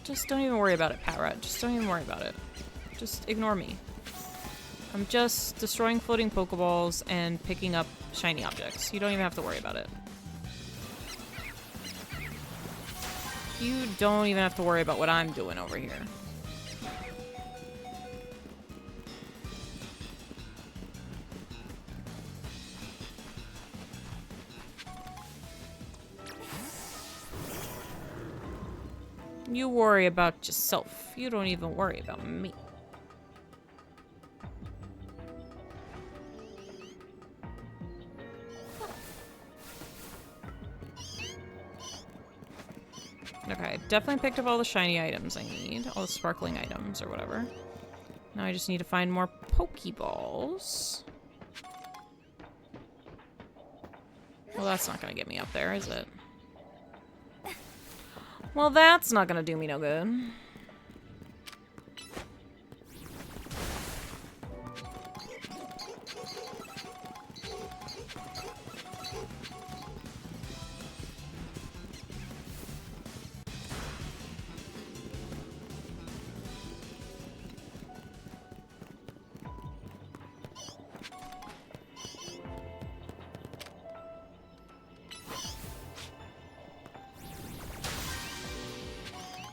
Just don't even worry about it, Pat. Just don't even worry about it. Just ignore me. I'm just destroying floating Pokeballs and picking up shiny objects. You don't even have to worry about it. You don't even have to worry about what I'm doing over here. You worry about yourself. You don't even worry about me. Okay, definitely picked up all the shiny items I need. All the sparkling items or whatever. Now I just need to find more Pokeballs. Well, that's not gonna get me up there, is it? Well, that's not gonna do me no good.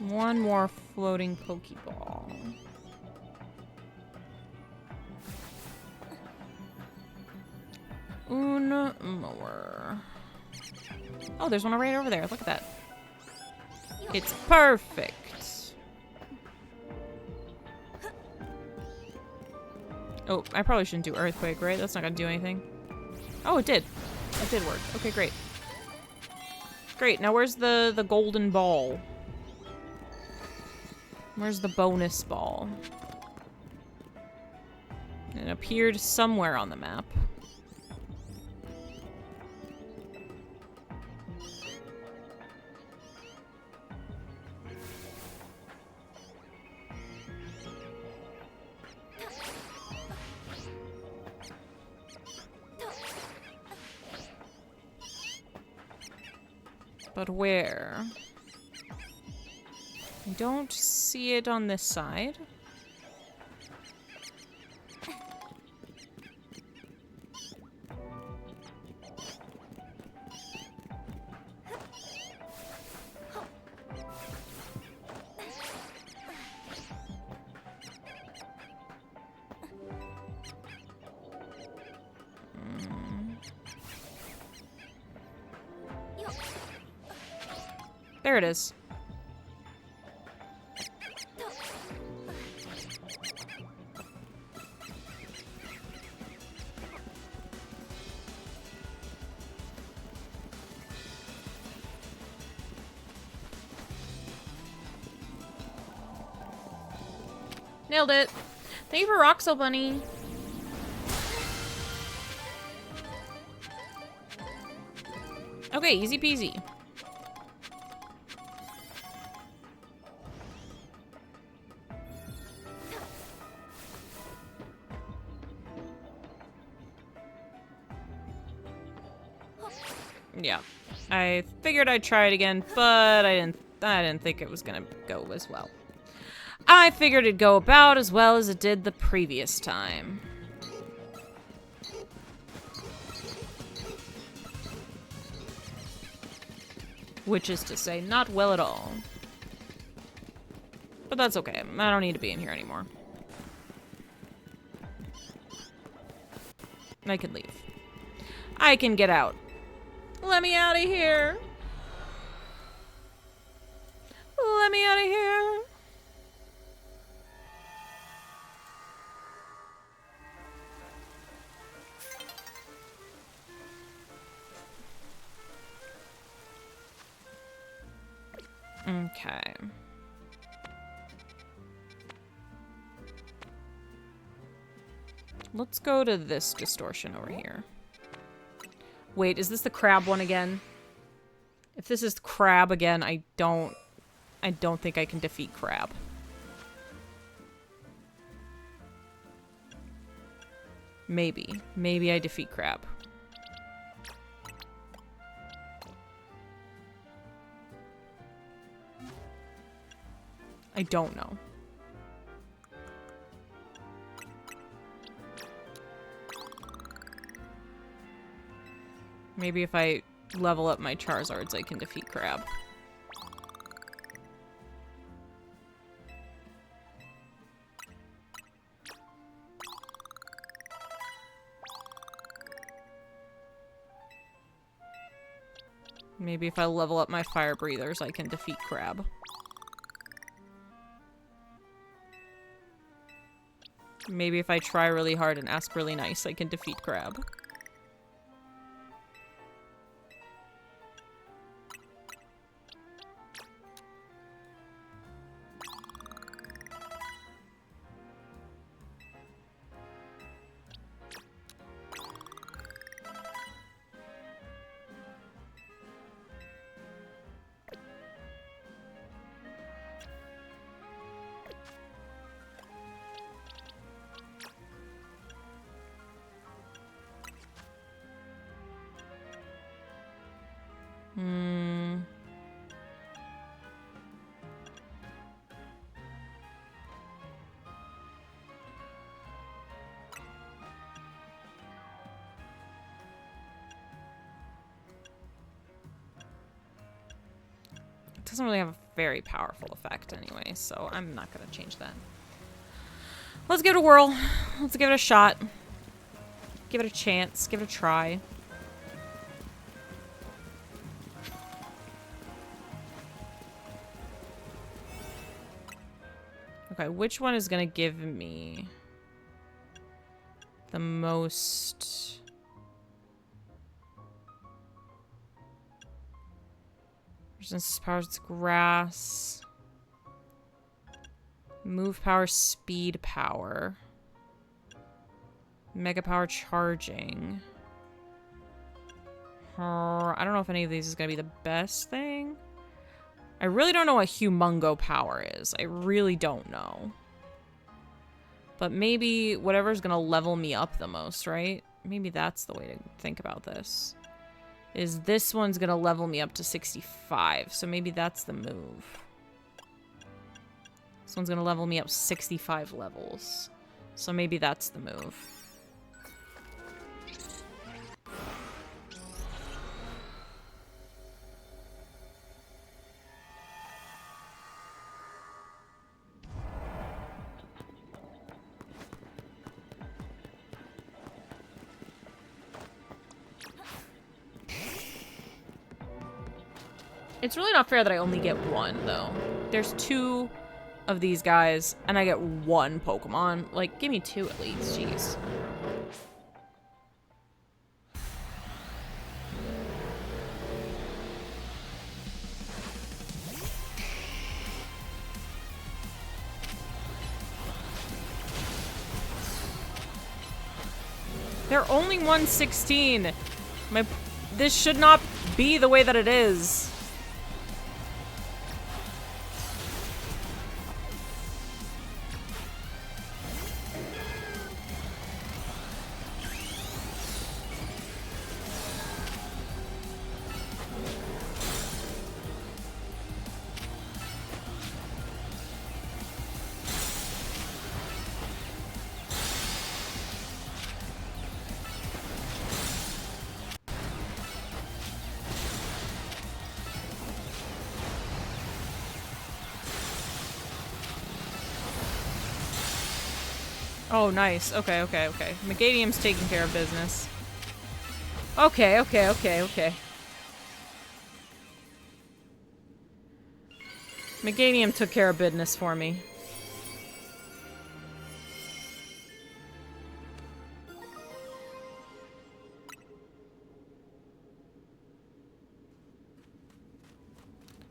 One more floating Pokeball. Un more. Oh, there's one right over there. Look at that. It's perfect. Oh, I probably shouldn't do Earthquake, right? That's not gonna do anything. Oh, it did. It did work. Okay, great. Great, now where's the golden ball? Where's the bonus ball? It appeared somewhere on the map. But where? I don't see it on this side. There it is. Nailed it. Thank you for Roxel Bunny. Okay, easy peasy. Yeah. I figured I'd try it again, but I didn't think it was gonna go as well. I figured it'd go about as well as it did the previous time. Which is to say, not well at all. But that's okay. I don't need to be in here anymore. I can leave. I can get out. Let me out of here. Let me out of here. Okay. Let's go to this distortion over here. Wait, is this the crab one again? If this is crab again, I don't think I can defeat crab. Maybe. Maybe I defeat crab. I don't know. Maybe if I level up my Charizards, I can defeat crab. Maybe if I level up my fire breathers, I can defeat crab. Maybe if I try really hard and ask really nice, I can defeat crab. Doesn't really have a very powerful effect anyway, so I'm not gonna change that. Let's give it a whirl. Let's give it a shot. Give it a chance. Give it a try. Okay, which one is gonna give me the most... Resistance powers grass. Move power, speed power. Mega power charging. I don't know if any of these is going to be the best thing. I really don't know what humongo power is. I really don't know. But maybe whatever's going to level me up the most, right? Maybe that's the way to think about this. is this one's gonna level me up to 65. So maybe that's the move. This one's gonna level me up 65 levels. So maybe that's the move. It's really not fair that I only get one, though. There's 2 of these guys, and I get 1 Pokemon. Like, give me 2 at least, jeez. They're only 116. This should not be the way that it is. Oh, nice. Okay, okay, okay. Megadium's taking care of business. Okay, okay, okay, okay. Megadium took care of business for me.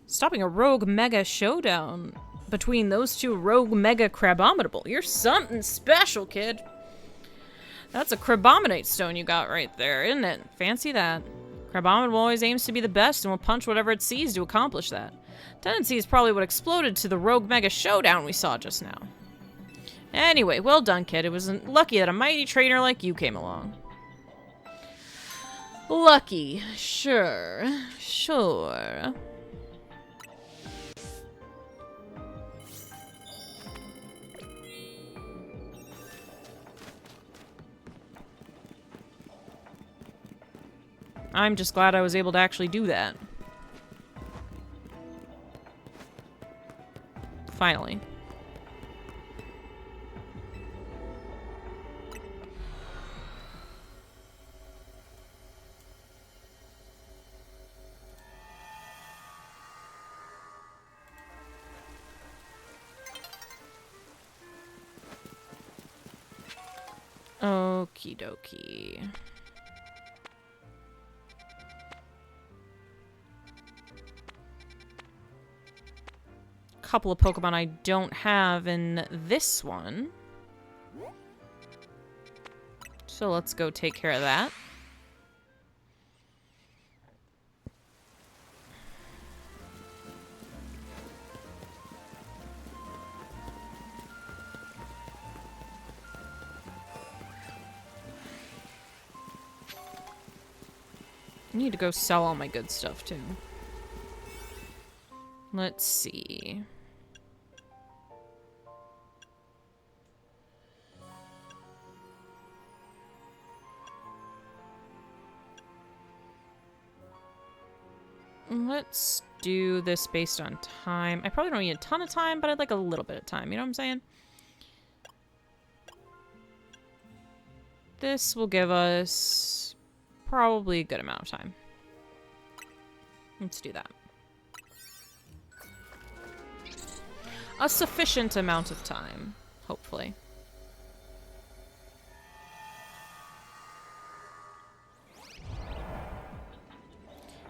Stopping a rogue mega showdown between those 2 rogue mega Crabominable. You're something special, kid. That's a Crabominate stone you got right there, isn't it? Fancy that. Crabominable always aims to be the best and will punch whatever it sees to accomplish that. Tendency is probably what exploded to the rogue mega showdown we saw just now. Anyway, well done, kid. It was lucky that a mighty trainer like you came along. Lucky. Sure. Sure. I'm just glad I was able to actually do that. Finally. Okie dokie. Couple of Pokemon I don't have in this one. So let's go take care of that. I need to go sell all my good stuff too. Let's see. Let's do this based on time. I probably don't need a ton of time, but I'd like a little bit of time. You know what I'm saying? This will give us probably a good amount of time. Let's do that. A sufficient amount of time, hopefully.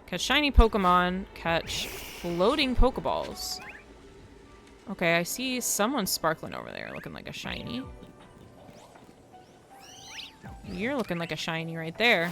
Catch shiny Pokemon, catch floating Pokeballs. Okay, I see someone sparkling over there looking like a shiny. You're looking like a shiny right there.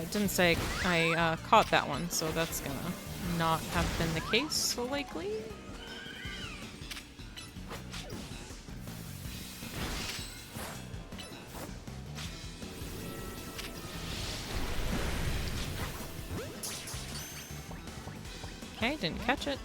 it didn't say I caught that one, so that's gonna not have been the case, so likely. Okay, didn't catch it.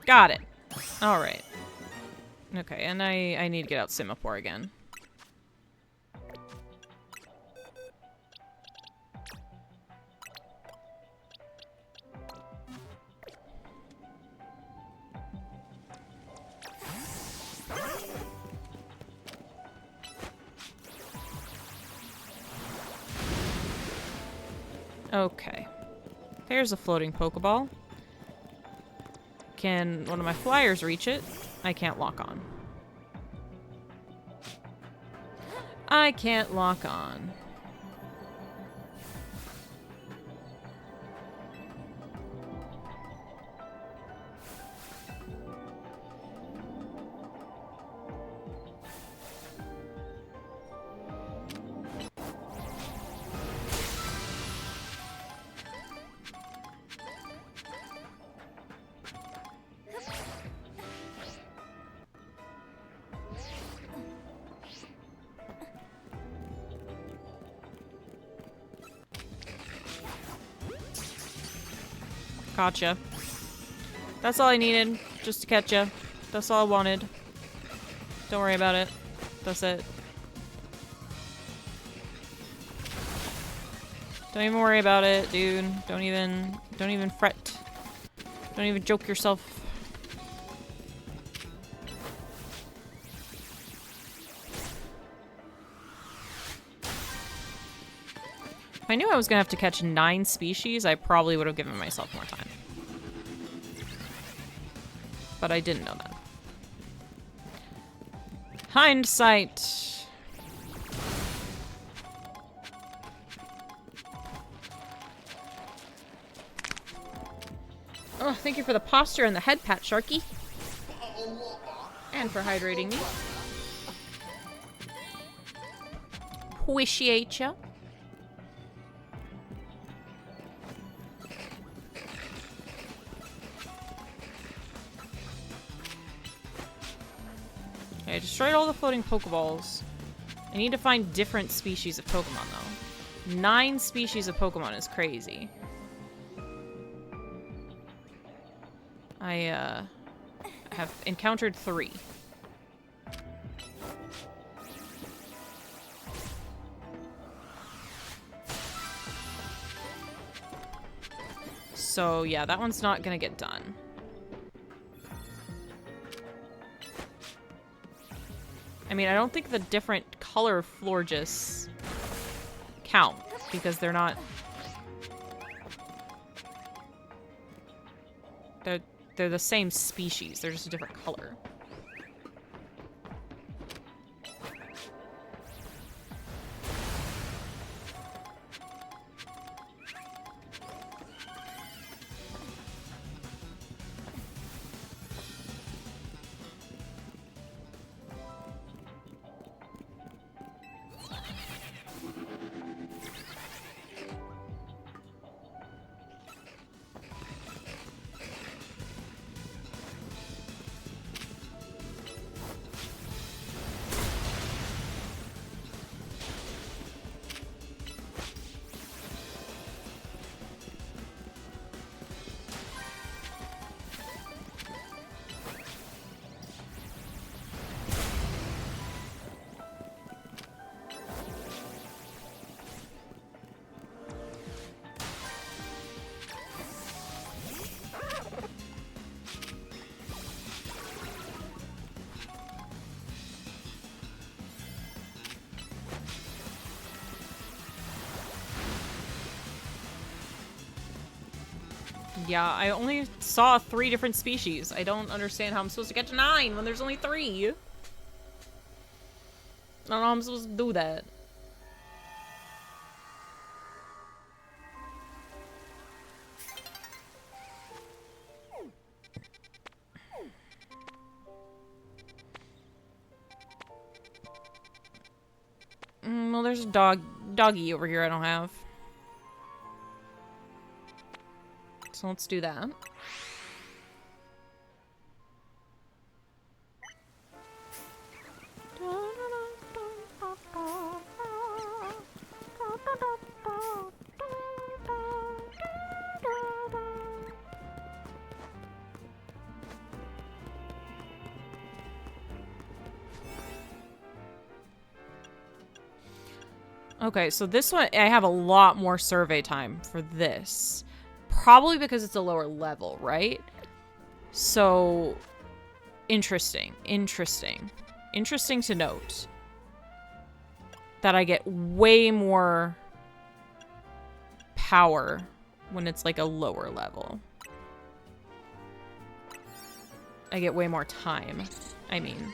Got it. Alright. Okay, and I need to get out Simipour again. Okay. There's a floating Pokeball. Can one of my flyers reach it? I can't lock on. I can't lock on. Gotcha. That's all I needed, just to catch you. That's all I wanted. Don't worry about it. That's it. Don't even worry about it, dude. Don't even fret. Don't even joke yourself. If I knew I was gonna have to catch 9 species, I probably would have given myself more time. But I didn't know that. Hindsight! Oh, thank you for the posture and the head pat, Sharky. And for hydrating me. Appreciate ya. Okay, I destroyed all the floating Pokeballs. I need to find different species of Pokemon, though. 9 species of Pokemon is crazy. I have encountered 3. So, yeah, that one's not gonna get done. I mean, I don't think the different color Florges count, because they're not... They're the same species, they're just a different color. Yeah, I only saw 3 different species. I don't understand how I'm supposed to catch 9 when there's only 3. I don't know how I'm supposed to do that. Well, there's a doggy over here I don't have. So let's do that. Okay, so this one, I have a lot more survey time for this. Probably because it's a lower level, right? So, interesting. Interesting to note that I get way more power when it's like a lower level. I get way more time, I mean.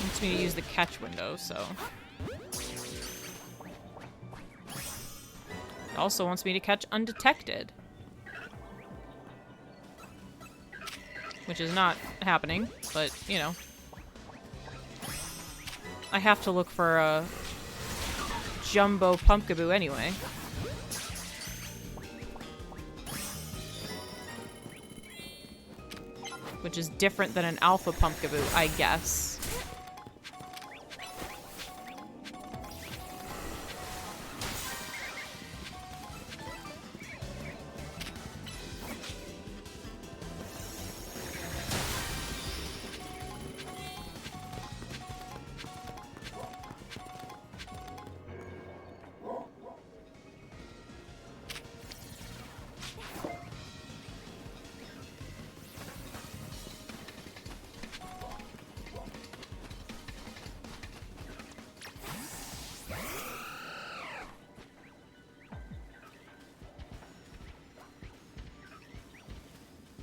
Wants me to use the catch window, so. It also wants me to catch undetected. Which is not happening, but, you know. I have to look for a jumbo pumpkaboo anyway. Which is different than an alpha pumpkaboo, I guess.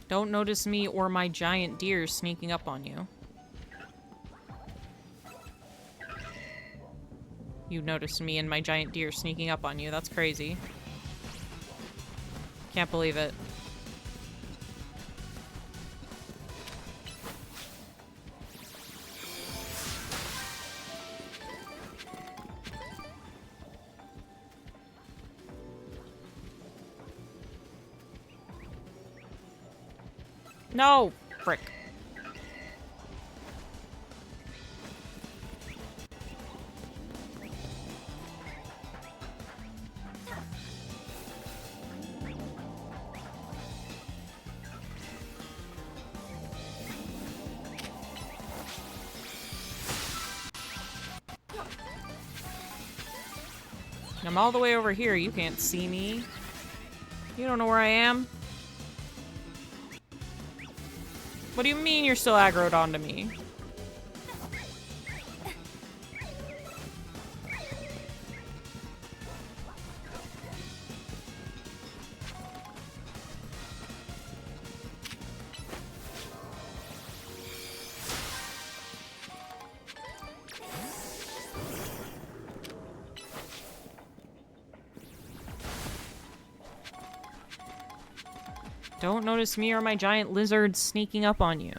Don't notice me or my giant deer sneaking up on you. You noticed me and my giant deer sneaking up on you. That's crazy. Can't believe it. No! Frick. I'm all the way over here. You can't see me. You don't know where I am. What do you mean you're still aggroed onto me? Don't notice me or my giant lizard sneaking up on you.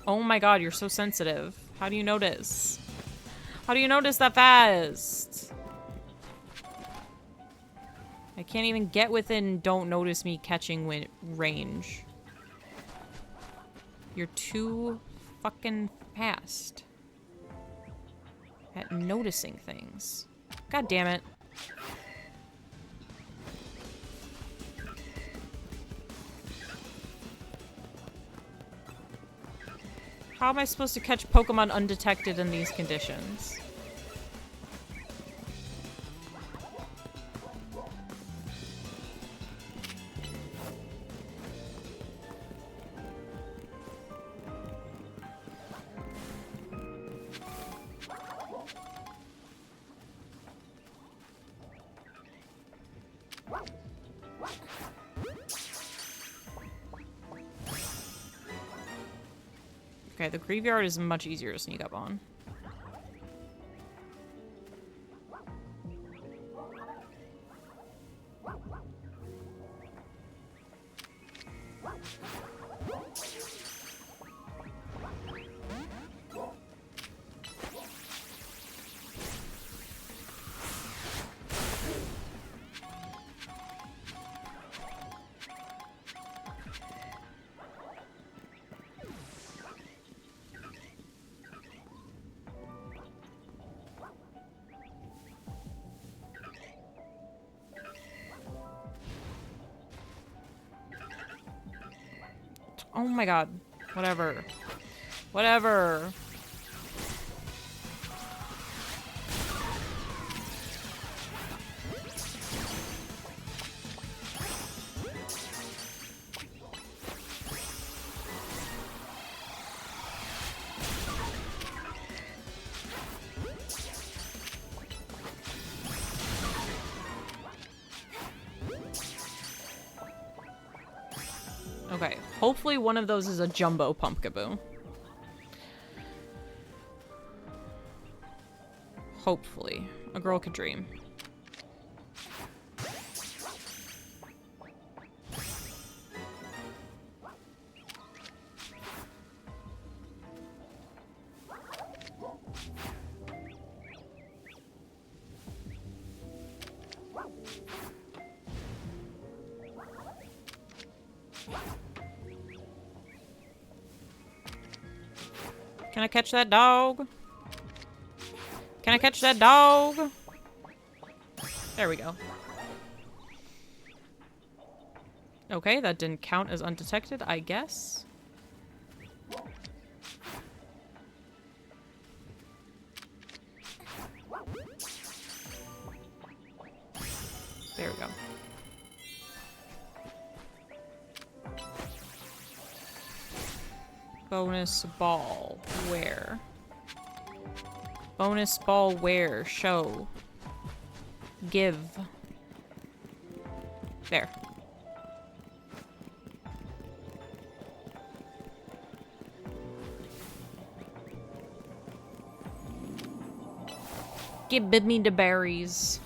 Oh my god, you're so sensitive. How do you notice? How do you notice that fast? I can't even get within don't notice me catching range. You're too fucking fast at noticing things. God damn it. How am I supposed to catch Pokemon undetected in these conditions? Okay, the graveyard is much easier to sneak up on. Oh my god. Whatever. Whatever. Okay, hopefully one of those is a jumbo pumpkaboo. Hopefully. A girl could dream. Can I catch that dog? Can I catch that dog? There we go. Okay, that didn't count as undetected, I guess. There we go. Bonus ball. Where? Bonus ball where? Show. Give. There. Give me the berries.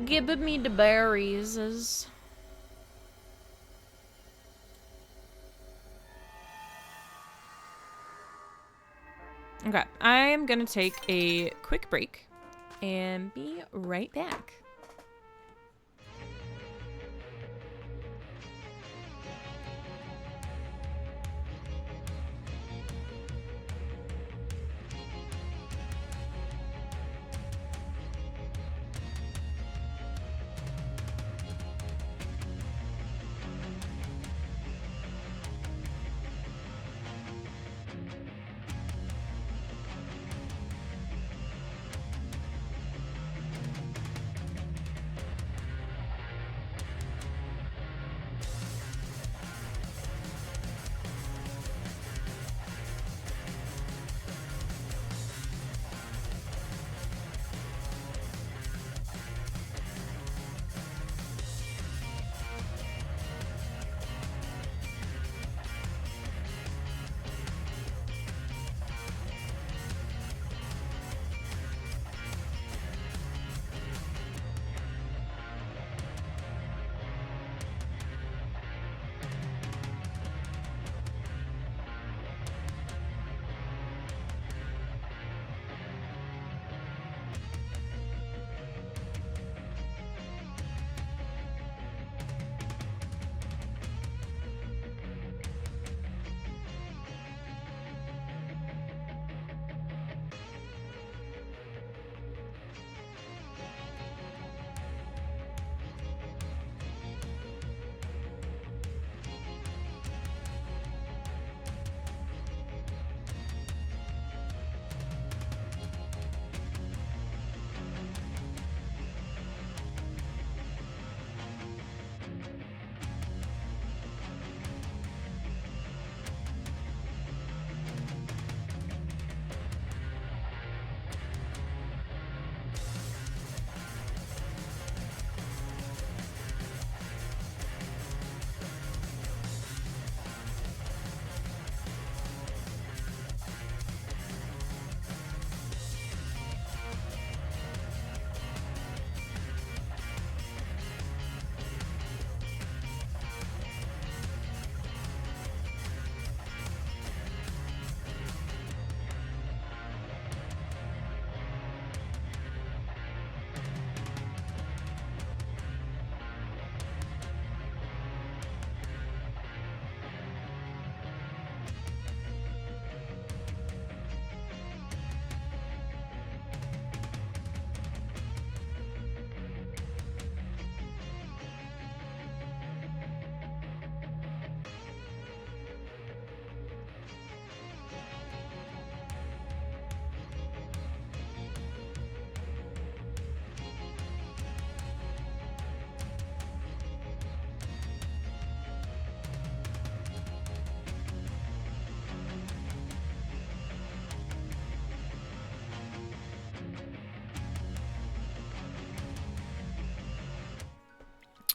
Give me the berries. Okay, I'm gonna take a quick break and be right back.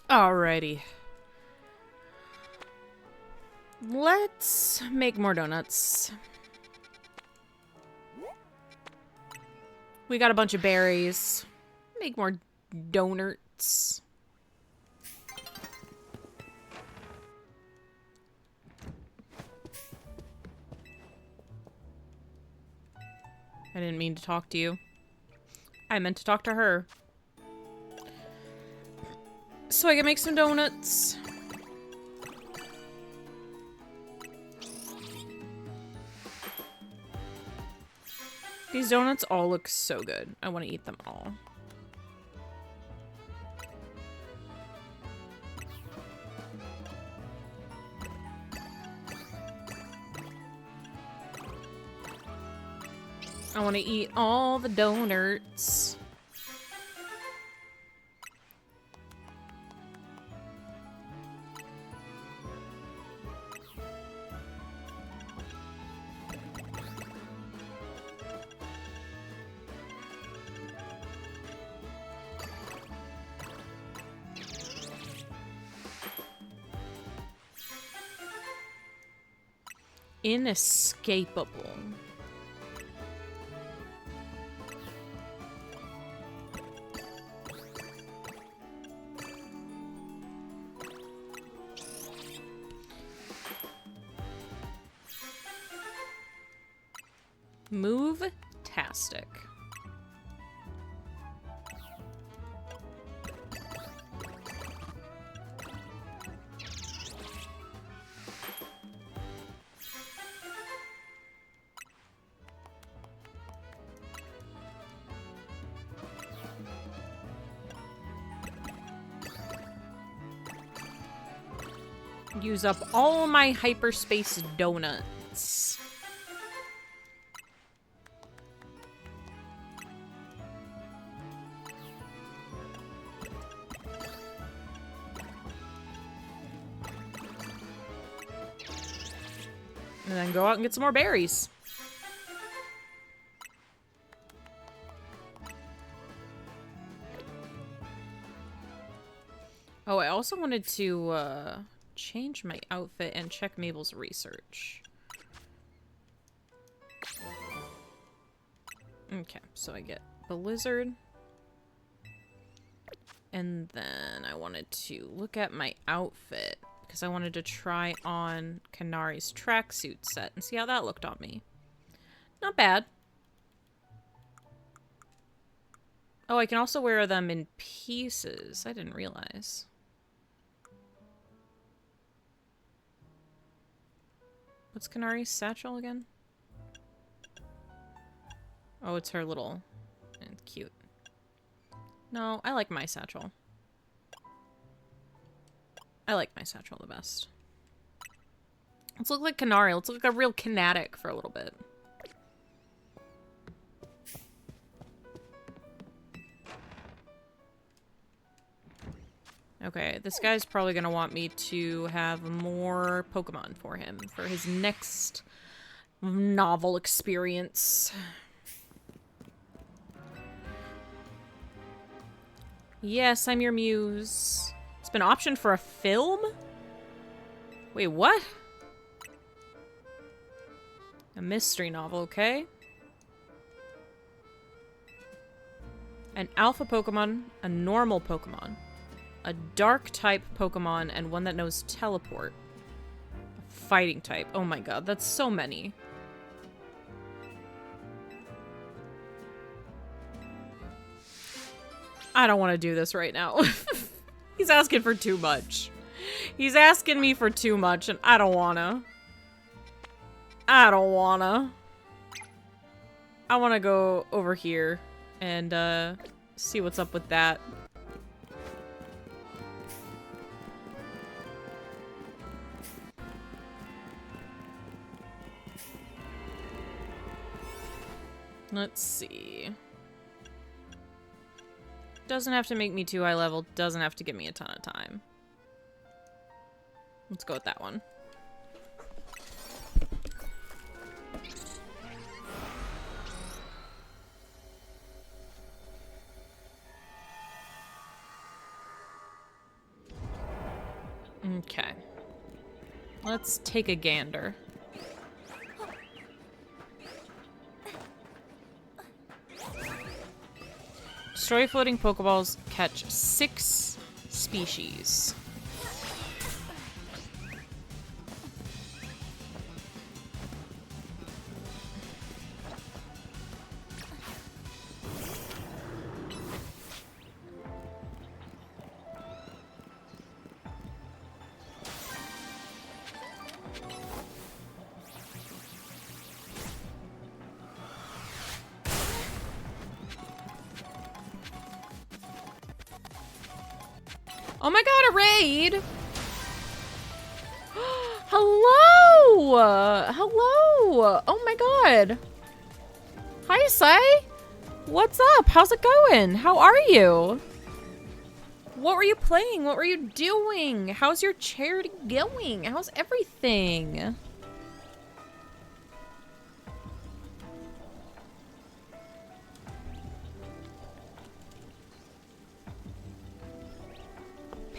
Alrighty. Let's make more donuts. We got a bunch of berries. Make more donuts. I didn't mean to talk to you. I meant to talk to her. So I can make some donuts. These donuts all look so good. I want to eat them all. I want to eat all the donuts. Inescapable. Move-tastic. Use up all my hyperspace donuts. And then go out and get some more berries. Oh, I also wanted to, change my outfit and check Mabel's research. Okay, so I get the lizard. And then I wanted to look at my outfit because I wanted to try on Kanari's tracksuit set and see how that looked on me. Not bad. Oh, I can also wear them in pieces. I didn't realize. What's Kanari's satchel again? Oh, it's her little... and cute. No, I like my satchel. I like my satchel the best. Let's look like Kanari. Let's look like a real Kinatic for a little bit. Okay, this guy's probably gonna want me to have more Pokemon for him for his next novel experience. Yes, I'm your muse. It's been optioned for a film? Wait, what? A mystery novel, okay. An alpha Pokemon, a normal Pokemon, a dark type Pokemon, and one that knows teleport. A fighting type. Oh my god, that's so many. I don't want to do this right now. He's asking for too much. He's asking me for too much, and I don't wanna. I don't wanna. I wanna go over here and, see what's up with that. Let's see. Doesn't have to make me too high level. Doesn't have to give me a ton of time. Let's go with that one. Okay. Let's take a gander. Destroy floating Pokeballs, catch 6 species. Oh my god, a raid! Hello! Hello! Oh my god. Hi, Sai! What's up? How's it going? How are you? What were you playing? What were you doing? How's your charity going? How's everything?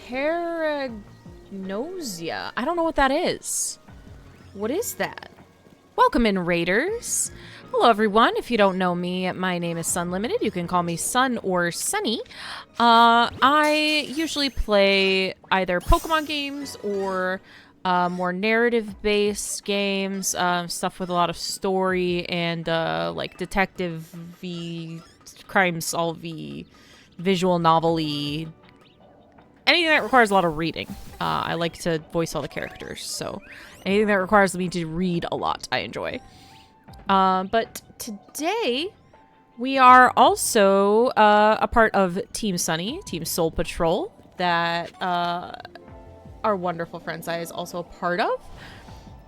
Paragnosia. I don't know what that is. What is that? Welcome in, Raiders. Hello, everyone. If you don't know me, my name is Sun Limited. You can call me Sun or Sunny. I usually play either Pokemon games or more narrative-based games, stuff with a lot of story and like detective v crime solve visual novel-y. Anything that requires a lot of reading. I like to voice all the characters, so anything that requires me to read a lot, I enjoy. But today, we are also a part of Team Sunny, Team Soul Patrol, that our wonderful friend Zai is also a part of.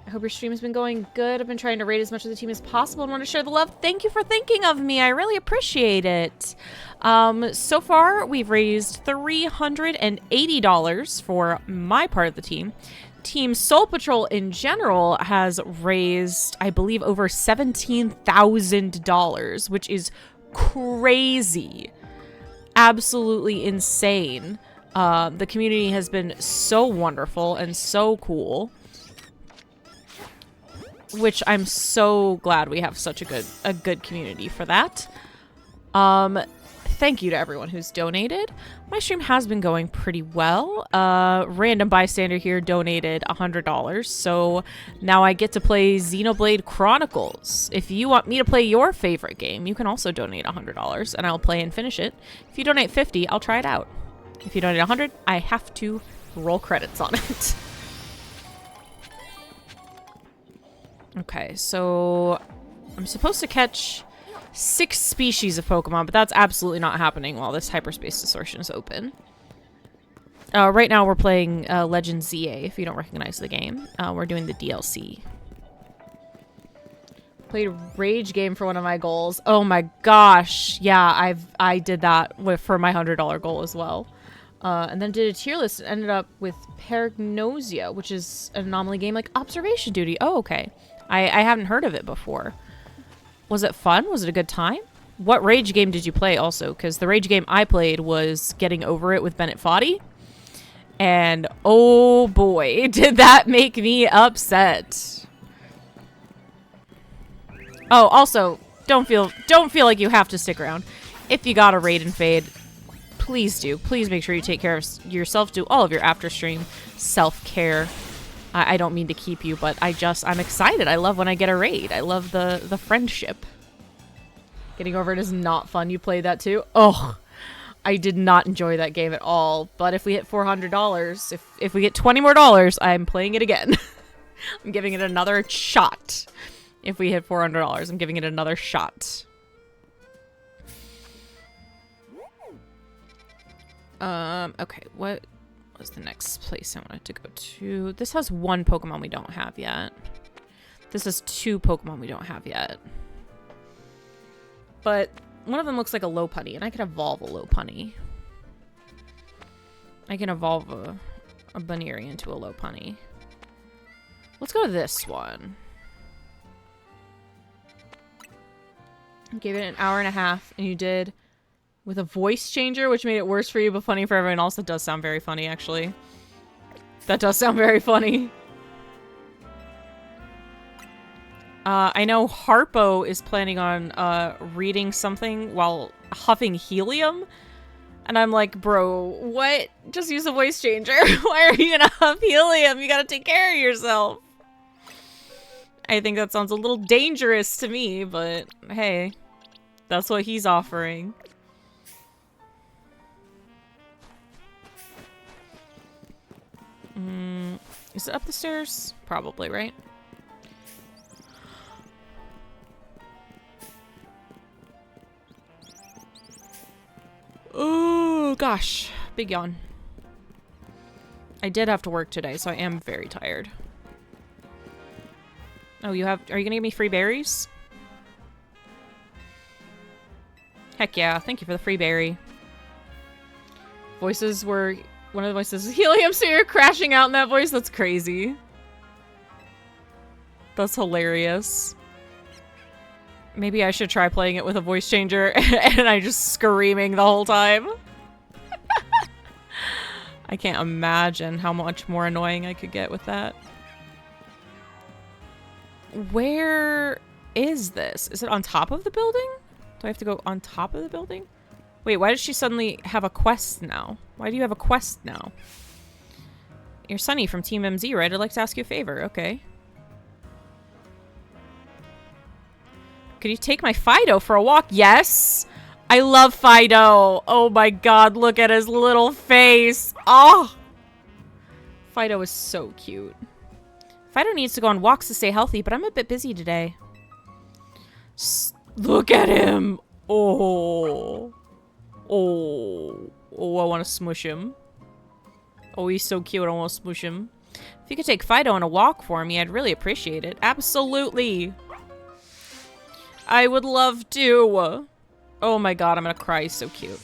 I hope your stream has been going good. I've been trying to raid as much of the team as possible and want to share the love. Thank you for thinking of me. I really appreciate it. So far, we've raised $380 for my part of the team. Team Soul Patrol in general has raised, I believe, over $17,000, which is crazy. Absolutely insane. The community has been so wonderful and so cool, which I'm so glad we have such a good community for that. Thank you to everyone who's donated. My stream has been going pretty well. Random bystander here donated $100, so now I get to play Xenoblade Chronicles. If you want me to play your favorite game, you can also donate $100, and I'll play and finish it. If you donate $50, I'll try it out. If you donate $100, I have to roll credits on it. Okay, so I'm supposed to catch 6 species of Pokemon, but that's absolutely not happening while this hyperspace distortion is open. Right now we're playing Legend ZA, if you don't recognize the game. We're doing the DLC. Played a rage game for one of my goals. Oh my gosh. Yeah, I did that for my $100 goal as well. And then did a tier list and ended up with Paragnosia, which is an anomaly game like Observation Duty. Oh, okay. I haven't heard of it before. Was it fun? Was it a good time? What rage game did you play also? Because the rage game I played was Getting Over It with Bennett Foddy. And oh boy, did that make me upset. Oh, also, don't feel like you have to stick around. If you got a raid and fade, please do. Please make sure you take care of yourself. Do all of your after stream self-care. I don't mean to keep you, but I'm excited. I love when I get a raid. I love the friendship. Getting Over It is not fun. You played that too? Oh, I did not enjoy that game at all. But if we hit $400, if we get $20 more, I'm playing it again. I'm giving it another shot. If we hit $400, I'm giving it another shot. Okay, what was the next place I wanted to go to? This has 1 Pokemon we don't have yet. This has 2 Pokemon we don't have yet. But one of them looks like a Lopunny, and I can evolve a Lopunny. I can evolve a Buneary into a Lopunny. Let's go to this one. Gave it an hour and a half, and you did with a voice changer, which made it worse for you, but funny for everyone else. That does sound very funny, actually. That does sound very funny. I know Harpo is planning on reading something while huffing helium. And I'm like, bro, what? Just use a voice changer. Why are you gonna huff helium? You gotta take care of yourself. I think that sounds a little dangerous to me, but hey, that's what he's offering. Is it up the stairs? Probably, right? Oh, gosh. Big yawn. I did have to work today, so I am very tired. Oh, are you gonna give me free berries? Heck yeah, thank you for the free berry. Voices were... One of the voices is helium, so you're crashing out in that voice? That's crazy. That's hilarious. Maybe I should try playing it with a voice changer and I just screaming the whole time. I can't imagine how much more annoying I could get with that. Where is this? Is it on top of the building? Do I have to go on top of the building? Wait, why does she suddenly have a quest now? Why do you have a quest now? You're Sunny from Team MZ, right? I'd like to ask you a favor. Okay. Could you take my Fido for a walk? Yes! I love Fido! Oh my god, look at his little face! Oh! Fido is so cute. Fido needs to go on walks to stay healthy, but I'm a bit busy today. Look at him! Oh. Oh. Oh, I want to smush him. Oh, he's so cute, I want to smush him. If you could take Fido on a walk for me, I'd really appreciate it. Absolutely! I would love to! Oh my god, I'm gonna cry, he's so cute.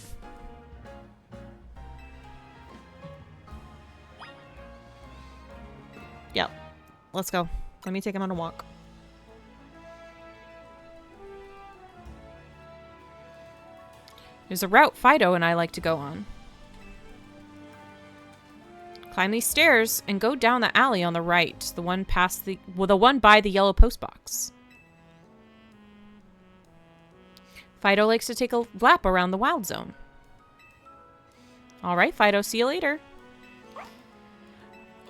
Yep. Let's go. Let me take him on a walk. There's a route Fido and I like to go on. Climb these stairs and go down the alley on the right. The one past the... Well, the one by the yellow post box. Fido likes to take a lap around the wild zone. Alright, Fido, see you later.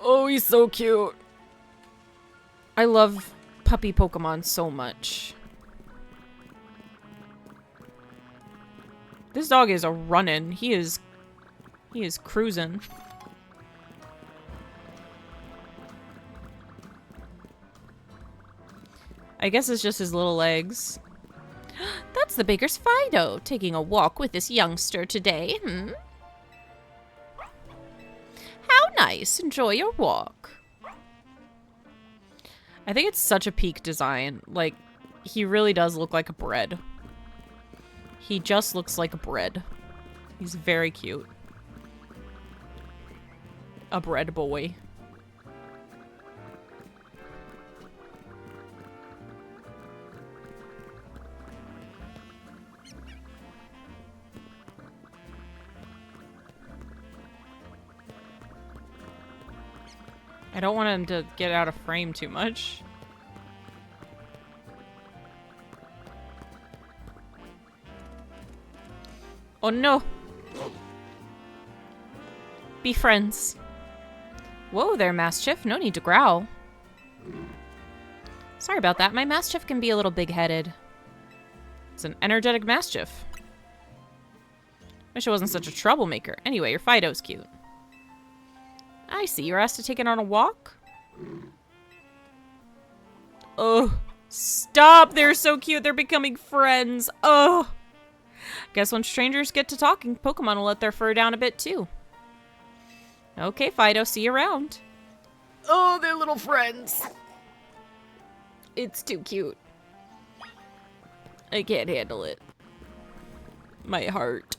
Oh, he's so cute. I love puppy Pokemon so much. This dog is a runnin'. He is cruising. I guess it's just his little legs. That's the baker's Fido, taking a walk with this youngster today. How nice. Enjoy your walk. I think it's such a peak design. Like, he really does look like a bread. He just looks like a bread. He's very cute. A bread boy. I don't want him to get out of frame too much. Oh no! Be friends. Whoa there, Mastiff. No need to growl. Sorry about that. My Mastiff can be a little big-headed. It's an energetic Mastiff. Wish I wasn't such a troublemaker. Anyway, your Fido's cute. I see. You're asked to take it on a walk? Oh, stop! They're so cute. They're becoming friends. Oh! Guess when strangers get to talking, Pokemon will let their fur down a bit too. Okay, Fido, see you around. Oh, they're little friends. It's too cute. I can't handle it. My heart.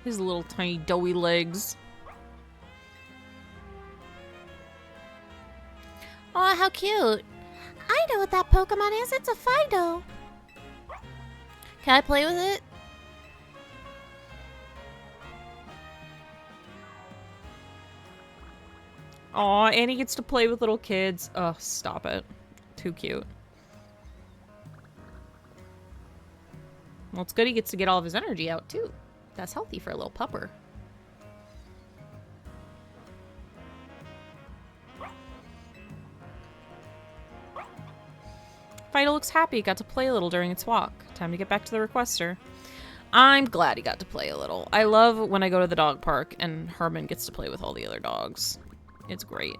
His little tiny doughy legs. cute. I know what that Pokemon is. It's a Fido. Can I play with it? Aw, and he gets to play with little kids. Oh, stop it. Too cute. Well, it's good he gets to get all of his energy out, too. That's healthy for a little pupper. Fido looks happy. Got to play a little during its walk. Time to get back to the requester. I'm glad he got to play a little. I love when I go to the dog park and Herman gets to play with all the other dogs. It's great.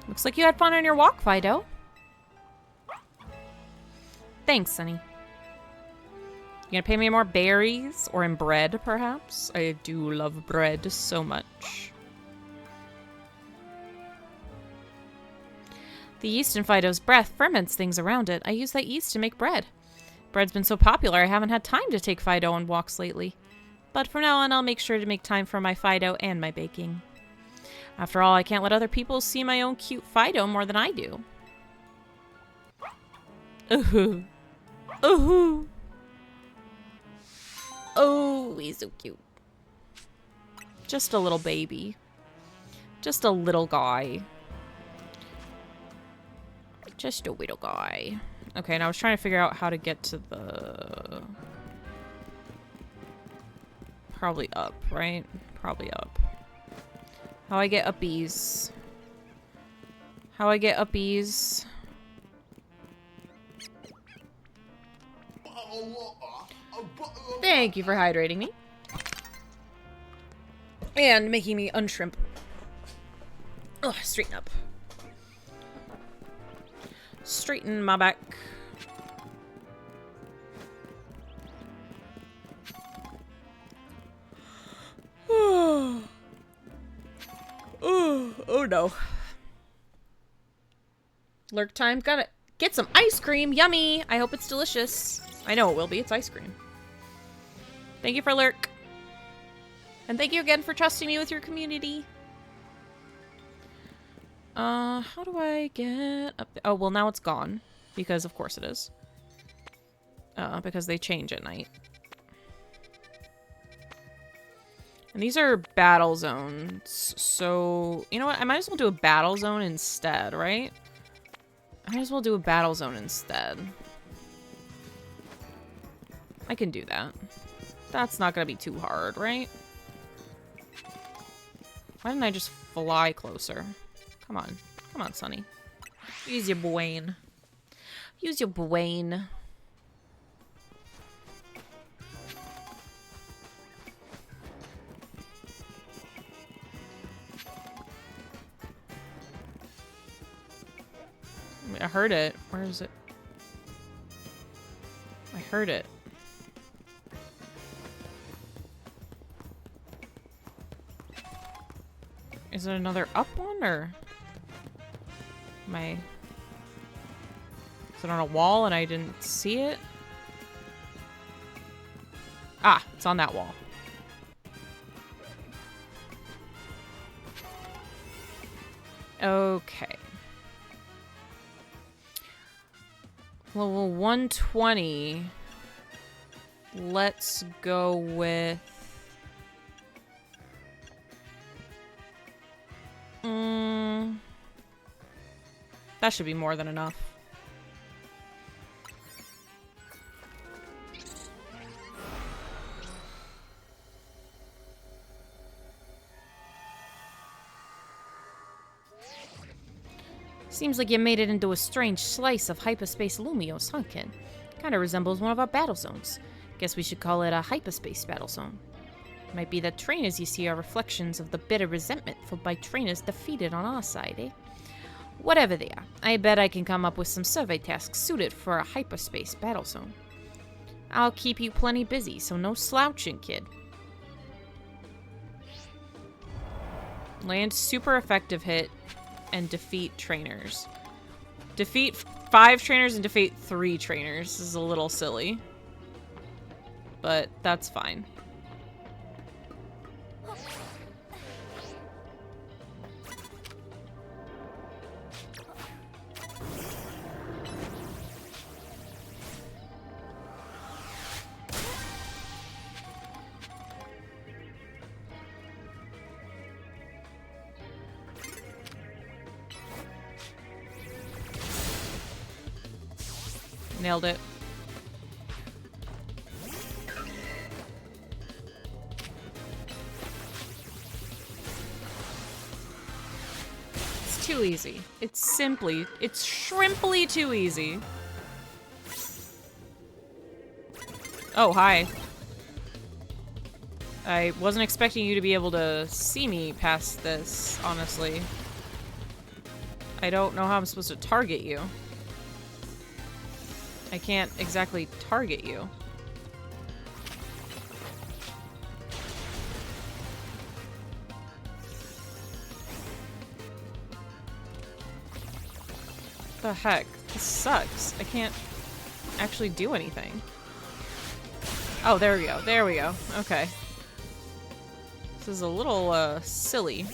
Looks like you had fun on your walk, Fido. Thanks, Sunny. You gonna pay me more berries? Or in bread, perhaps? I do love bread so much. The yeast in Fido's breath ferments things around it. I use that yeast to make bread. Bread's been so popular, I haven't had time to take Fido on walks lately. But from now on, I'll make sure to make time for my Fido and my baking. After all, I can't let other people see my own cute Fido more than I do. Ooh. Ooh. Oh, he's so cute. Just a little baby. Just a little guy. Just a little guy. Okay, now I was trying to figure out how to get to the... Probably up, right? Probably up. How I get uppies. How I get uppies. Thank you for hydrating me. And making me unshrimp. Ugh, straighten up. Straighten my back. Oh no. Lurk time. Gotta get some ice cream. Yummy. I hope it's delicious. I know it will be. It's ice cream. Thank you for Lurk. And thank you again for trusting me with your community. How do I get up there? Oh, well, now it's gone. Because of course it is. Because they change at night. And these are battle zones. So, you know what? I might as well do a battle zone instead, right? I might as well do a battle zone instead. I can do that. That's not gonna be too hard, right? Why didn't I just fly closer? Come on. Come on, Sonny. Use your brain. Use your brain. I heard it. Where is it? I heard it. Is it another up one, or am I... Is it on a wall and I didn't see it? Ah, it's on that wall. Okay. Level 120. Let's go with... That should be more than enough. Seems like you made it into a strange slice of hyperspace Lumios, huh, Ken? Kinda resembles one of our battle zones. Guess we should call it a hyperspace battle zone. Might be that trainers you see are reflections of the bitter resentment felt by trainers defeated on our side, eh? Whatever they are, I bet I can come up with some survey tasks suited for a hyperspace battle zone. I'll keep you plenty busy, so no slouching, kid. Land super effective hit and defeat trainers. Defeat 5 trainers and defeat 3 trainers. This is a little silly. But that's fine. Nailed it. It's too easy. It's shrimply too easy. Oh, hi. I wasn't expecting you to be able to see me past this, honestly. I don't know how I'm supposed to target you. I can't exactly target you. The heck? This sucks. I can't actually do anything. Oh, there we go. There we go. Okay. This is a little, silly.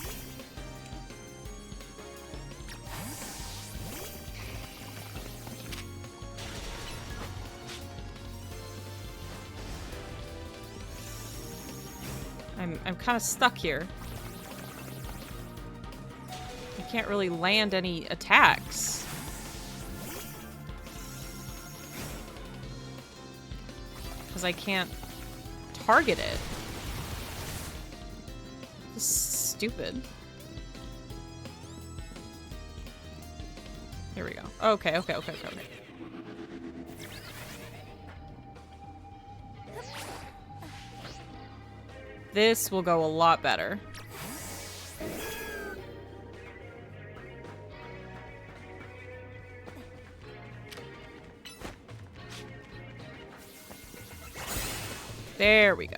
I'm kind of stuck here. I can't really land any attacks. Because I can't target it. This is stupid. Here we go. Okay. This will go a lot better. There we go.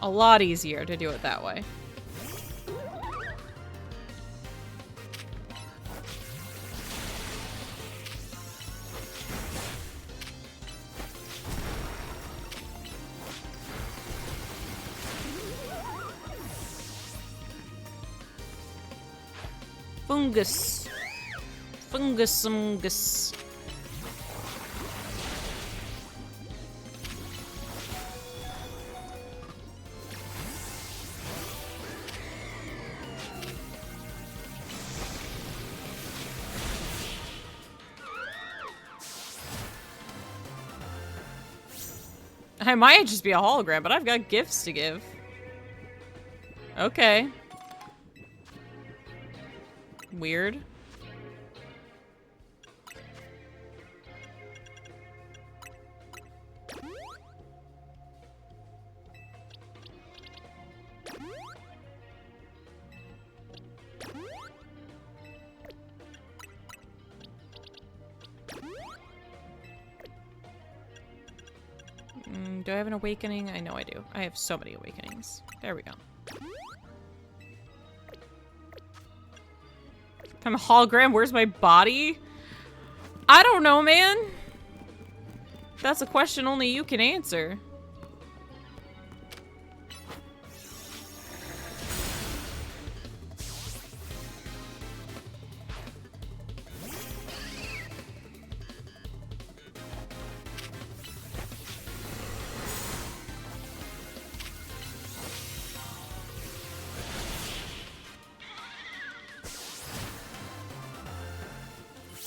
A lot easier to do it that way. Fungus. Fungus. I might just be a hologram, but I've got gifts to give. Okay. Weird. Do I have an awakening? I know I do. I have so many awakenings. There we go. I'm a hologram. Where's my body? I don't know, man. That's a question only you can answer.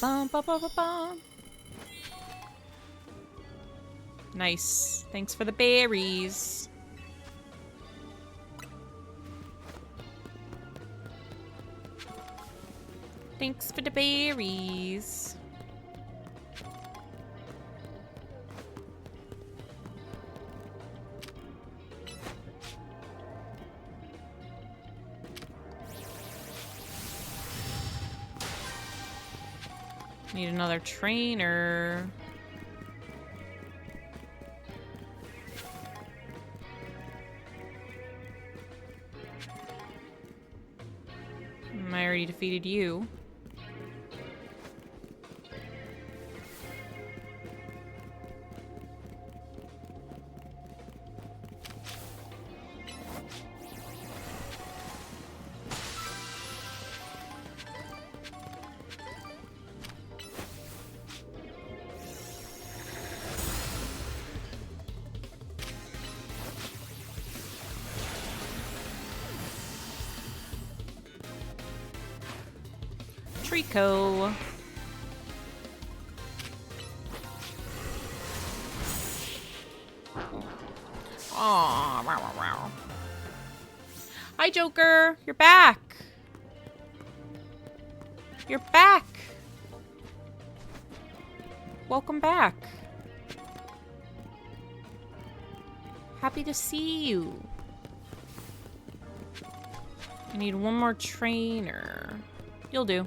Bum, bum, bum, bum, bum. Nice. Thanks for the berries. Thanks for the berries. Need another trainer. I already defeated you. Trico. Aww. Hi, Joker. You're back. You're back. Welcome back. Happy to see you. I need one more trainer. You'll do.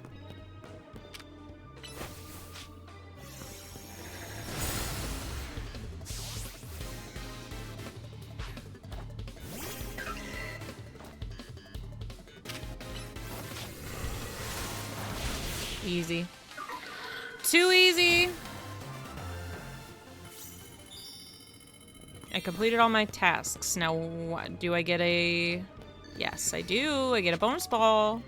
Easy. Too easy. I completed all my tasks. Now, what, do I get a... Yes, I do. I get a bonus ball.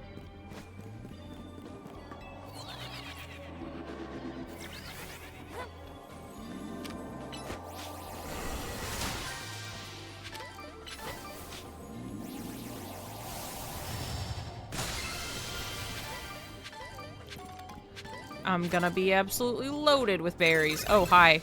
I'm gonna be absolutely loaded with berries. Oh, hi.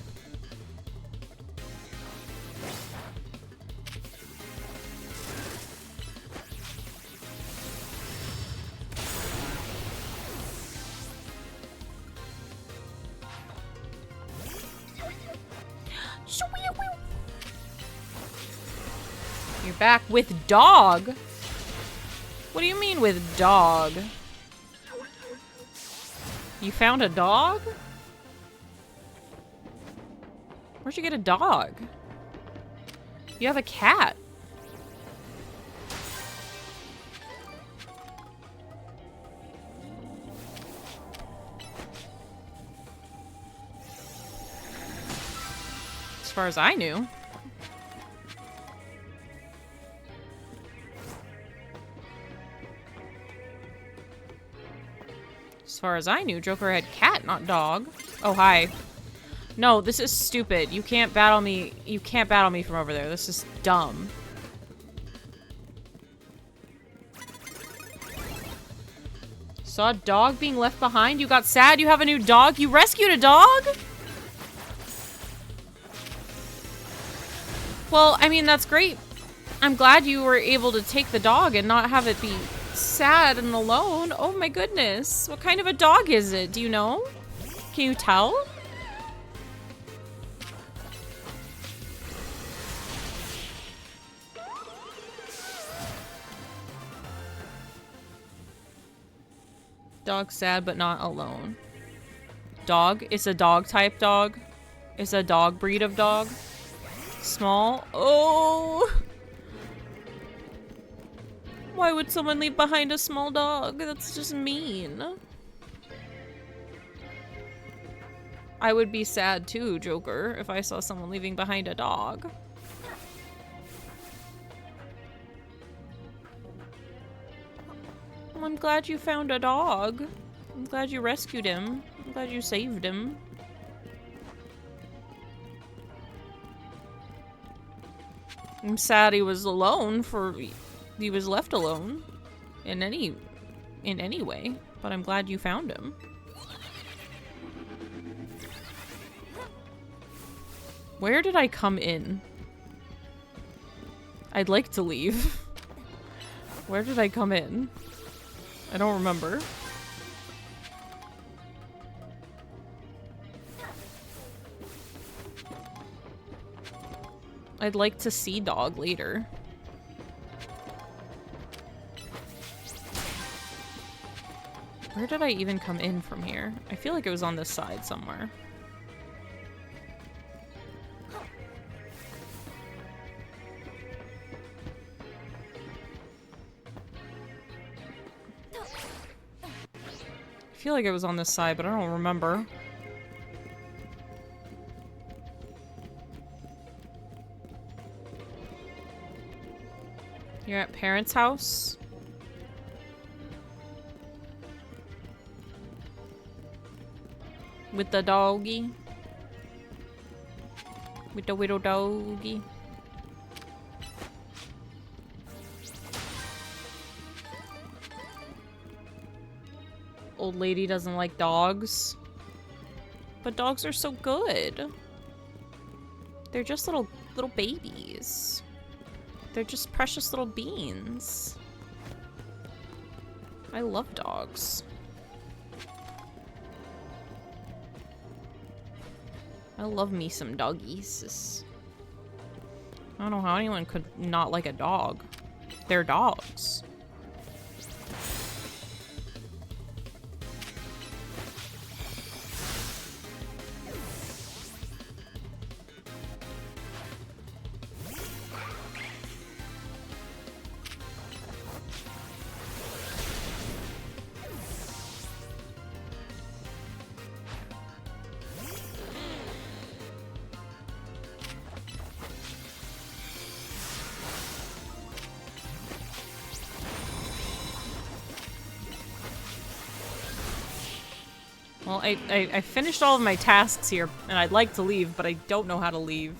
You're back with dog? What do you mean with dog? You found a dog? Where'd you get a dog? You have a cat. As far as I knew. As far as I knew, Joker had cat, not dog. Oh, hi. No, this is stupid. You can't battle me. You can't battle me from over there. This is dumb. Saw a dog being left behind? You got sad? You have a new dog? You rescued a dog? Well, I mean, that's great. I'm glad you were able to take the dog and not have it be sad and alone. Oh my goodness. What kind of a dog is it? Do you know? Can you tell? Dog sad but not alone. Dog? It's a dog type dog? It's a dog breed of dog? Small? Oh! Why would someone leave behind a small dog? That's just mean. I would be sad too, Joker, if I saw someone leaving behind a dog. Well, I'm glad you found a dog. I'm glad you rescued him. I'm glad you saved him. I'm sad he was alone he was left alone in any way, but I'm glad you found him. Where did I come in? I'd like to leave. Where did I come in? I don't remember. I'd like to see dog later. Where did I even come in from here? I feel like it was on this side somewhere. I feel like it was on this side, but I don't remember. You're at parents' house? With the doggy? With the little doggy? Old lady doesn't like dogs. But dogs are so good. They're just little babies. They're just precious little beans. I love dogs. I love me some doggies. I don't know how anyone could not like a dog. They're dogs. Well, I finished all of my tasks here, and I'd like to leave, but I don't know how to leave.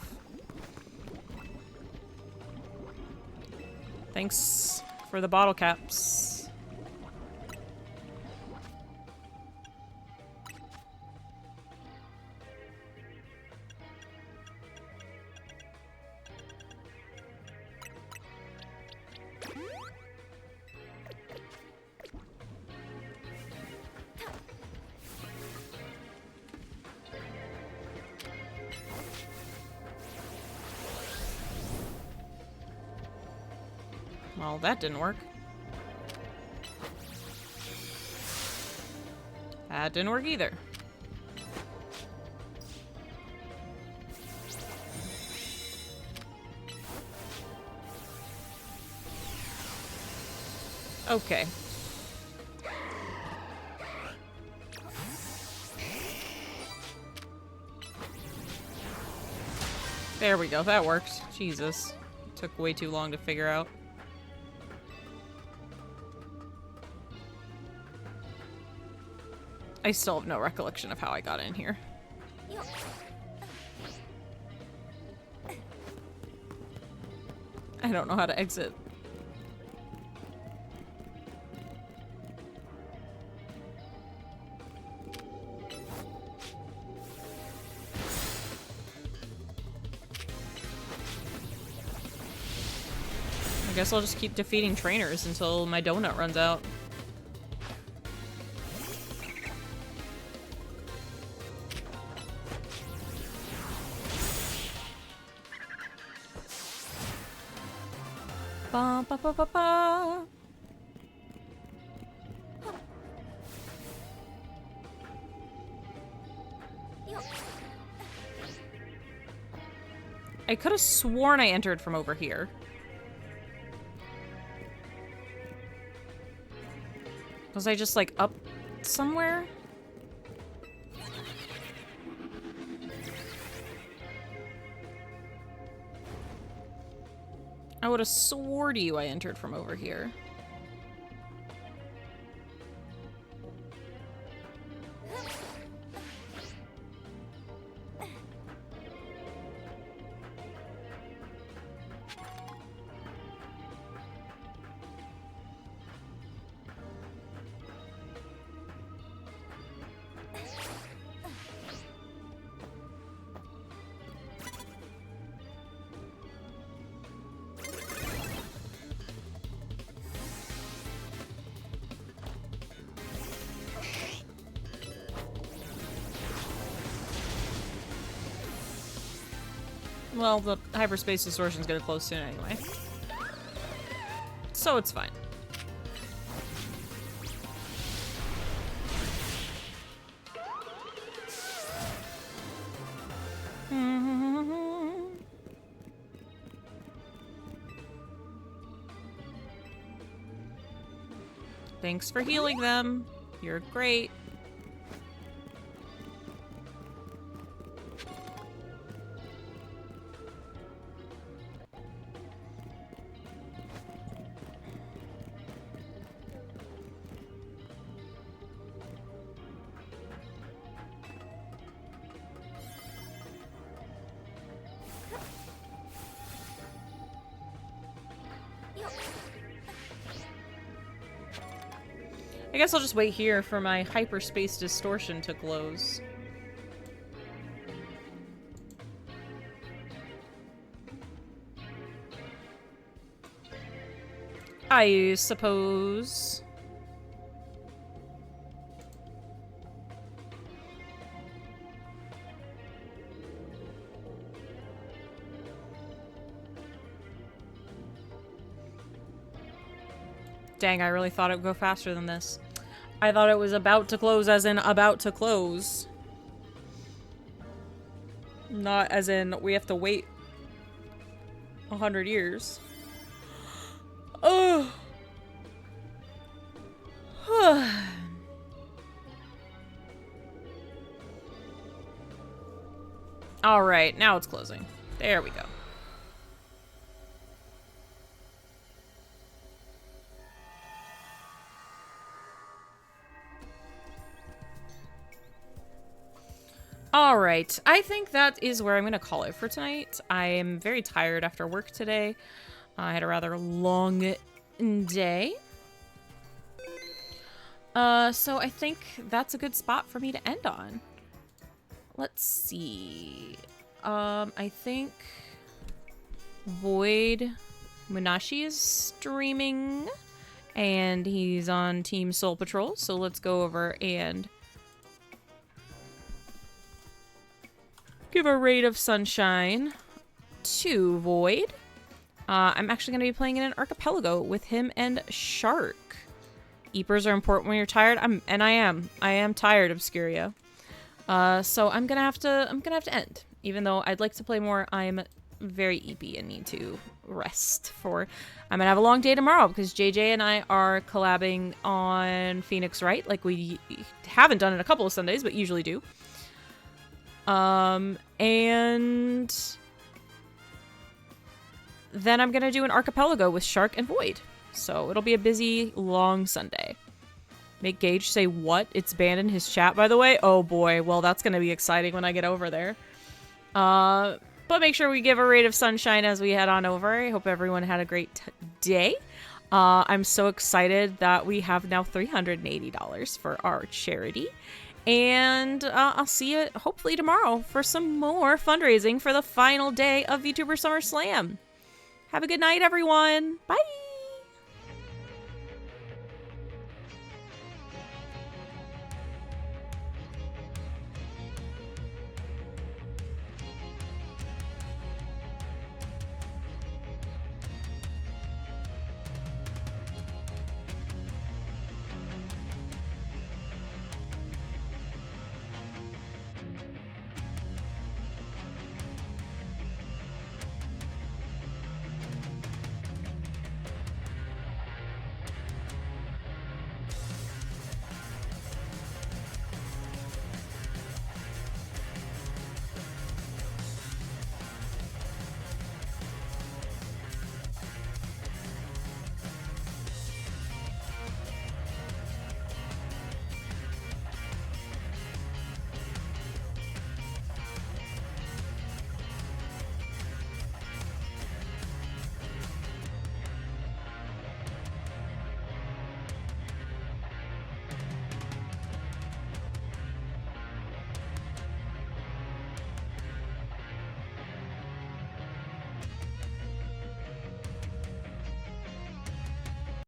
Thanks for the bottle caps. Well, that didn't work. That didn't work either. Okay. There we go, that worked. Jesus. Took way too long to figure out. I still have no recollection of how I got in here. I don't know how to exit. I guess I'll just keep defeating trainers until my donut runs out. Ba, ba, ba, ba, ba. I could have sworn I entered from over here. Was I just like up somewhere? I would have swore to you I entered from over here. Well, the hyperspace distortion's gonna close soon anyway. So it's fine. Thanks for healing them. You're great. I guess I'll just wait here for my hyperspace distortion to close. I suppose. Dang, I really thought it would go faster than this. I thought it was about to close as in about to close. Not as in we have to wait 100 years. Oh. All right, now it's closing. There we go. All right, I think that is where I'm going to call it for tonight. I am very tired after work today. I had a rather long day. So I think that's a good spot for me to end on. Let's see. I think Void Munashi is streaming, and he's on Team Soul Patrol, so let's go over and give a Raid of Sunshine to Void. I'm actually going to be playing in an archipelago with him and Shark. Eepers are important when you're tired. I am tired, Obscuria. So I'm gonna have to end. Even though I'd like to play more, I'm very eepy and need to rest for. I'm gonna have a long day tomorrow because JJ and I are collabing on Phoenix Wright, like we haven't done in a couple of Sundays, but usually do. And then I'm gonna do an archipelago with Shark and Void. So it'll be a busy, long Sunday. Make Gage say what? It's banned in his chat, by the way. Oh boy, well that's gonna be exciting when I get over there. But make sure we give a Raid of Sunshine as we head on over. I hope everyone had a great day. I'm so excited that we have now $380 for our charity. And I'll see you hopefully tomorrow for some more fundraising for the final day of VTuber Summer Slam. Have a good night, everyone. Bye!